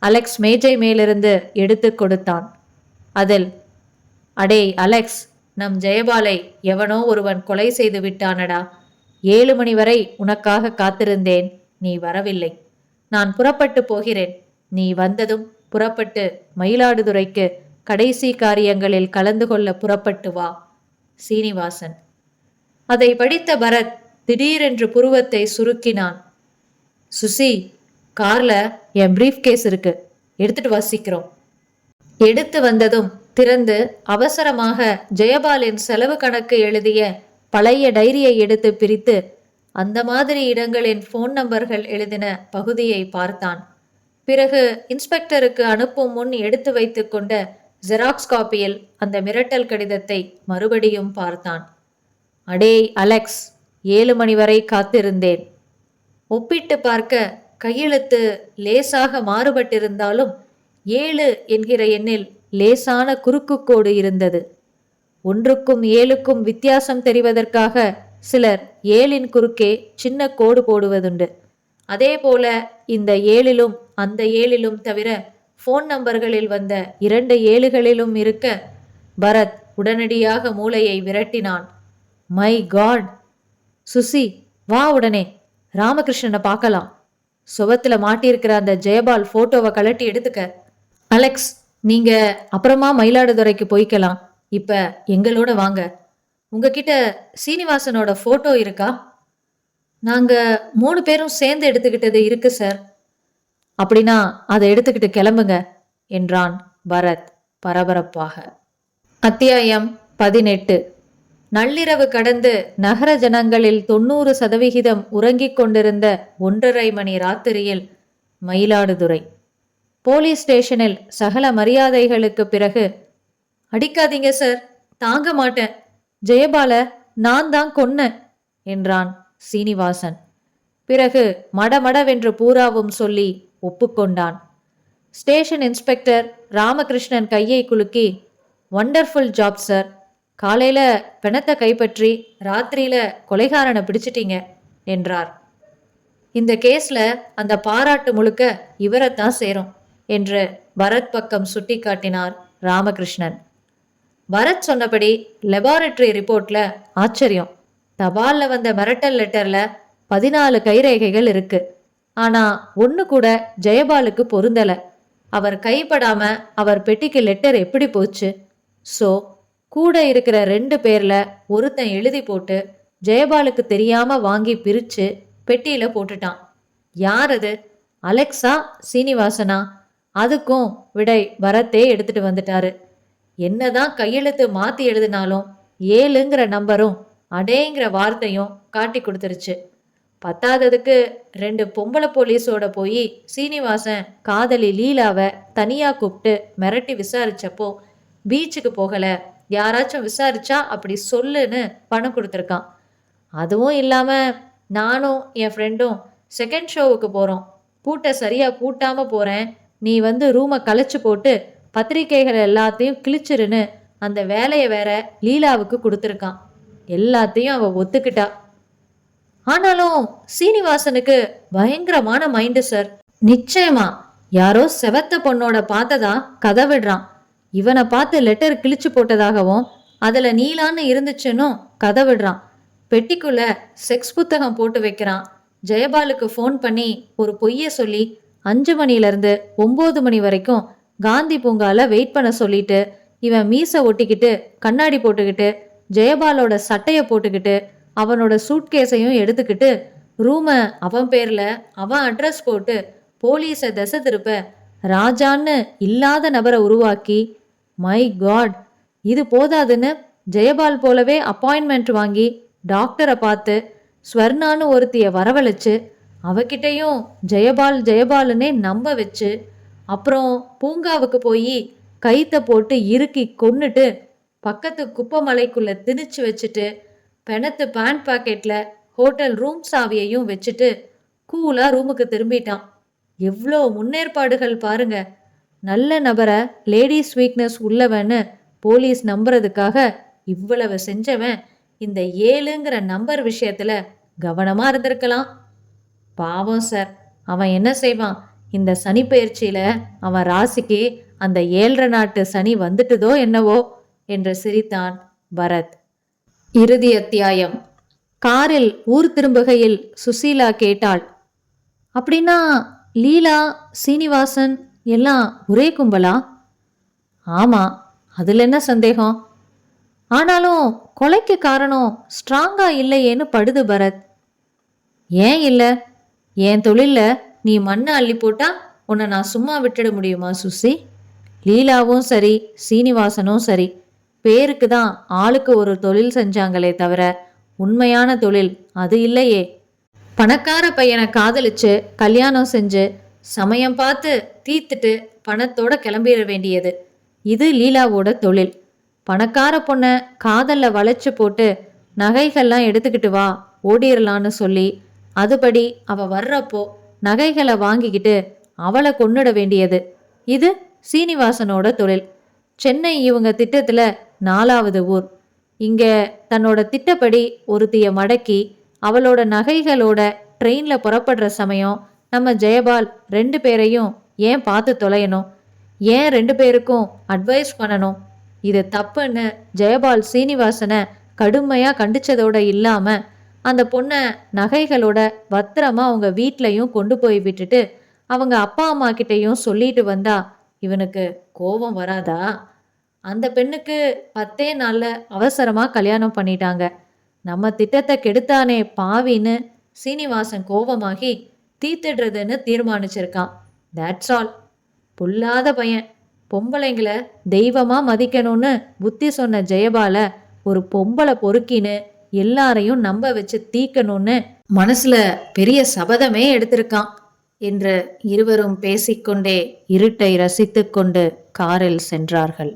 அலெக்ஸ் மேஜை மேலிருந்து எடுத்து கொடுத்தான். அதில், அடே அலெக்ஸ், நம் ஜெயபாலை எவனோ ஒருவன் கொலை செய்து விட்டானடா. 7 மணி வரை உனக்காக காத்திருந்தேன், நீ வரவில்லை. நான் புறப்பட்டு போகிறேன். நீ வந்ததும் புறப்பட்டு மயிலாடுதுறைக்கு கடைசி காரியங்களில் கலந்து கொள்ள புறப்பட்டு வா. சீனிவாசன். அதை படித்த பரத் திடீரென்று புருவத்தை சுருக்கினான். சுசி, கார்ல என் பிரீஃப் கேஸ் இருக்கு, எடுத்துட்டு வாசிக்கிறோம். எடுத்து வந்ததும் திறந்து அவசரமாக ஜெயபாலின் செலவு கணக்கு எழுதிய பழைய டைரியை எடுத்து பிரித்து அந்த மாதிரி இடங்களின் போன் நம்பர்கள் எழுதின பகுதியை பார்த்தான். பிறகு இன்ஸ்பெக்டருக்கு அனுப்பும் முன் எடுத்து வைத்து கொண்ட ஜெராக்ஸ் காப்பியில் அந்த மிரட்டல் கடிதத்தை மறுபடியும் பார்த்தான். அடே அலெக்ஸ், 7 மணி வரை காத்திருந்தேன். ஒப்பிட்டு பார்க்க கையெழுத்து லேசாக மாறுபட்டிருந்தாலும் 7 என்கிற எண்ணில் லேசான குறுக்கு கோடு இருந்தது. 1க்கும் 7க்கும் வித்தியாசம் தெரிவதற்காக சிலர் 7ன் குறுக்கே சின்ன கோடு போடுவதுண்டு. அதே போல இந்த 7லும் அந்த 7லும் தவிர போன் நம்பர்களில் வந்த 2 7களிலும் இருக்க பரத் உடனடியாக மூளையை விரட்டினான். My God! சுசி, வா, உடனே ராமகிருஷ்ணனை பார்க்கலாம். சுவத்துல மாட்டியிருக்கிற அந்த ஜெயபால் போட்டோவை கலட்டி எடுத்துக்க. அலெக்ஸ், நீங்க அப்புறமா மயிலாடுதுறைக்கு போய்க்கலாம். இப்ப எங்களோட வாங்க. உங்ககிட்ட சீனிவாசனோட போட்டோ இருக்கா? நாங்க 3 பேரும் சேர்ந்து எடுத்துக்கிட்டது இருக்கு சார். அப்படின்னா அதை எடுத்துக்கிட்டு கிளம்புங்க என்றான் பரத் பரபரப்பாக. அத்தியாயம் 18. நள்ளிரவு கடந்து நகர ஜனங்களில் 90% உறங்கிக் கொண்டிருந்த 1:30 மணி ராத்திரியில் மயிலாடுதுறை போலீஸ் ஸ்டேஷனில் சகல மரியாதைகளுக்கு பிறகு, அடிக்காதீங்க சார், தாங்க மாட்டேன், ஜெயபால நான் தான் கொன்னேன் என்றான் சீனிவாசன். பிறகு மடமடவென்று பூராவும் சொல்லி ஒப்புக்கொண்டான். ஸ்டேஷன் இன்ஸ்பெக்டர் ராமகிருஷ்ணன் கையை குலுக்கி, ஒண்டர்ஃபுல் ஜாப் சார். காலையில பிணத்தை கைப்பற்றி ராத்திரியில கொலைகாரனை பிடிச்சிட்டீங்க என்றார். இந்த கேஸ்ல அந்த பாராட்டு முழுக்க இவரைத்தான் சேரும் என்று பரத் பக்கம் சுட்டி காட்டினார் ராமகிருஷ்ணன். பரத் சொன்னபடி லெபார்டரி ரிப்போர்ட்ல ஆச்சரியம். தபால்ல வந்த மிரட்டல் லெட்டர்ல 14 கைரேகைகள் இருக்கு. ஆனா ஒண்ணு கூட ஜெயபாலுக்கு பொருந்தல. அவர் கைப்படாம அவர் பெட்டிக்கு லெட்டர் எப்படி போச்சு? சோ கூட இருக்கிற 2 பேர்ல ஒருத்தன் எழுதி போட்டு ஜெயபாலுக்கு தெரியாம வாங்கி பிரிச்சு பெட்டியில போட்டுட்டான். யார் அது? அலெக்ஸா, சீனிவாசனா? அதுக்கும் விடை பரத்தே எடுத்துட்டு வந்துட்டாரு. என்னதான் கையெழுத்து மாத்தி எழுதினாலும் 7ங்கிற நம்பரும் அடேங்கிற வார்த்தையும் காட்டி கொடுத்துருச்சு. பத்தாததுக்கு 2 பொம்பளை போலீஸோட போய் சீனிவாசன் காதலி லீலாவை தனியா கூப்பிட்டு மிரட்டி விசாரிச்சப்போ பீச்சுக்கு போகல, யாராச்சும் விசாரிச்சா அப்படி சொல்லுன்னு பணம் கொடுத்துருக்கான். அதுவும் இல்லாம நானும் என் ஃப்ரெண்டும் செகண்ட் ஷோவுக்கு போறோம். பூட்டை சரியா பூட்டாம போறேன், நீ வந்து ரூமை கலைச்சு போட்டு பத்திரிகைகள் எல்லாத்தையும் கிழிச்சிருன்னு அந்த வேலையை வேற லீலாவுக்கு கொடுத்துருக்கான். எல்லாத்தையும் அவ ஒத்துக்கிட்டா. ஆனாலும் சீனிவாசனுக்கு பயங்கரமான மைண்டு சார். நிச்சயமா யாரோ செவத்த பொண்ணோட பார்த்ததா கதை விடுறான். இவனை பார்த்து லெட்டர் கிழிச்சு போட்டதாகவும் அதுல நீலான்னு இருந்துச்சுன்னும் கதை விடுறான். பெட்டிக்குள்ள செக்ஸ் புத்தகம் போட்டு வைக்கிறான். ஜெயபாலுக்கு ஃபோன் பண்ணி ஒரு பொய்ய சொல்லி 5 மணிலேருந்து 9 மணி வரைக்கும் காந்தி பூங்கால வெயிட் பண்ண சொல்லிட்டு இவன் மீசை ஒட்டிக்கிட்டு கண்ணாடி போட்டுக்கிட்டு ஜெயபாலோட சட்டைய போட்டுக்கிட்டு அவனோட சூட்கேஸையும் எடுத்துக்கிட்டு ரூமை அவன் பேர்ல அவன் அட்ரஸ் போட்டு போலீஸை திசை திருப்ப ராஜான்னு இல்லாத நபரை உருவாக்கி, மை காட், இது போதாதுன்னு ஜெயபால் போலவே அப்பாயின்மெண்ட் வாங்கி டாக்டரை பார்த்து ஸ்வர்ணான்னு ஒருத்திய வரவழைச்சு அவகிட்டையும் ஜெயபால் ஜெயபாலுன்னே நம்ப வச்சு அப்புறம் பூங்காவுக்கு போய் கைத்தை போட்டு இறுக்கி கொன்னுட்டு பக்கத்து குப்பமலைக்குள்ள திணிச்சு வச்சுட்டு பெணத்து பேண்ட் பாக்கெட்ல ஹோட்டல் ரூம் சாவியையும் வச்சுட்டு கூலா ரூமுக்கு திரும்பிட்டான். எவ்வளோ முன்னேற்பாடுகள் பாருங்க. நல்ல நபரை லேடிஸ் வீக்னஸ் உள்ளவன்னு போலீஸ் நம்புறதுக்காக இவ்வளவு செஞ்சவன் இந்த 7ங்கிற நம்பர் விஷயத்துல கவனமா இருந்திருக்கலாம். பாவம் சார், அவன் என்ன செய்வான்? இந்த சனி பெயர்ச்சியில அவன் ராசிக்கு அந்த 7.5 நாட்டு சனி வந்துட்டுதோ என்னவோ என்று சிரித்தான் பரத். இறுதி அத்தியாயம். காரில் ஊர் திரும்புகையில் சுசீலா கேட்டாள், அப்படின்னா லீலா, சீனிவாசன் எல்லாம் ஒரே கும்பலா? ஆமா, அதுல என்ன சந்தேகம்? ஆனாலும் கொலைக்கு காரணம் ஸ்ட்ராங்கா இல்லையேன்னு படுது பரத். ஏன் இல்ல? என் தொழில்ல நீ மண்ணை அள்ளி போட்டா உன்னை நான் சும்மா விட்டுட முடியுமா சுசி? லீலாவும் சரி, சீனிவாசனும் சரி, பேருக்கு தான் ஆளுக்கு ஒரு தொழில் செஞ்சாங்களே தவிர உண்மையான தொழில் அது இல்லையே. பணக்கார பையனை காதலிச்சு கல்யாணம் செஞ்சு சமயம் பார்த்து தீத்துட்டு பணத்தோட கிளம்பிட வேண்டியது. இது லீலாவோட தொழில். பணக்கார பொண்ணை காதல்ல வளைச்சு போட்டு நகைகள்லாம் எடுத்துக்கிட்டு வா ஓடிரலான்னு சொல்லி அதுபடி அவ வர்றப்போ நகைகளை வாங்கிக்கிட்டு அவளை கொன்னுட வேண்டியது. இது சீனிவாசனோட தொழில். சென்னை இவங்க திட்டத்துல 4வது ஊர். இங்க தன்னோட திட்டப்படி ஒருத்திய மடக்கி அவளோட நகைகளோட ட்ரெயின்ல புறப்படுற சமயம் நம்ம ஜெயபால் 2 பேரையும் ஏன் பார்த்து தொலையணும்? ஏன் 2 பேருக்கும் அட்வைஸ் பண்ணணும்? இது தப்புன்னு ஜெயபால் சீனிவாசனை கடுமையா கண்டிச்சதோட இல்லாம அந்த பொண்ணை நகைகளோட பத்திரமா அவங்க வீட்லையும் கொண்டு போய் விட்டுட்டு அவங்க அப்பா அம்மா கிட்டையும் சொல்லிட்டு வந்தா இவனுக்கு கோபம் வராதா? அந்த பெண்ணுக்கு 10 நாள்ல அவசரமா கல்யாணம் பண்ணிட்டாங்க. நம்ம திட்டத்தை கெடுத்தானே பாவின்னு சீனிவாசன் கோபமாகி தீத்திடுறதுன்னு தீர்மானிச்சிருக்கான். That's all. புல்லாத பையன். பொம்பளைங்களை தெய்வமா மதிக்கணும்னு புத்தி சொன்ன ஜெயபால ஒரு பொம்பளை பொறுக்கின்னு எல்லாரையும் நம்ப வச்சு தீக்கணும்னு மனசுல பெரிய சபதமே எடுத்திருக்கான் என்று இருவரும் பேசிக்கொண்டே இருட்டை ரசித்துக்கொண்டு காரில் சென்றார்கள்.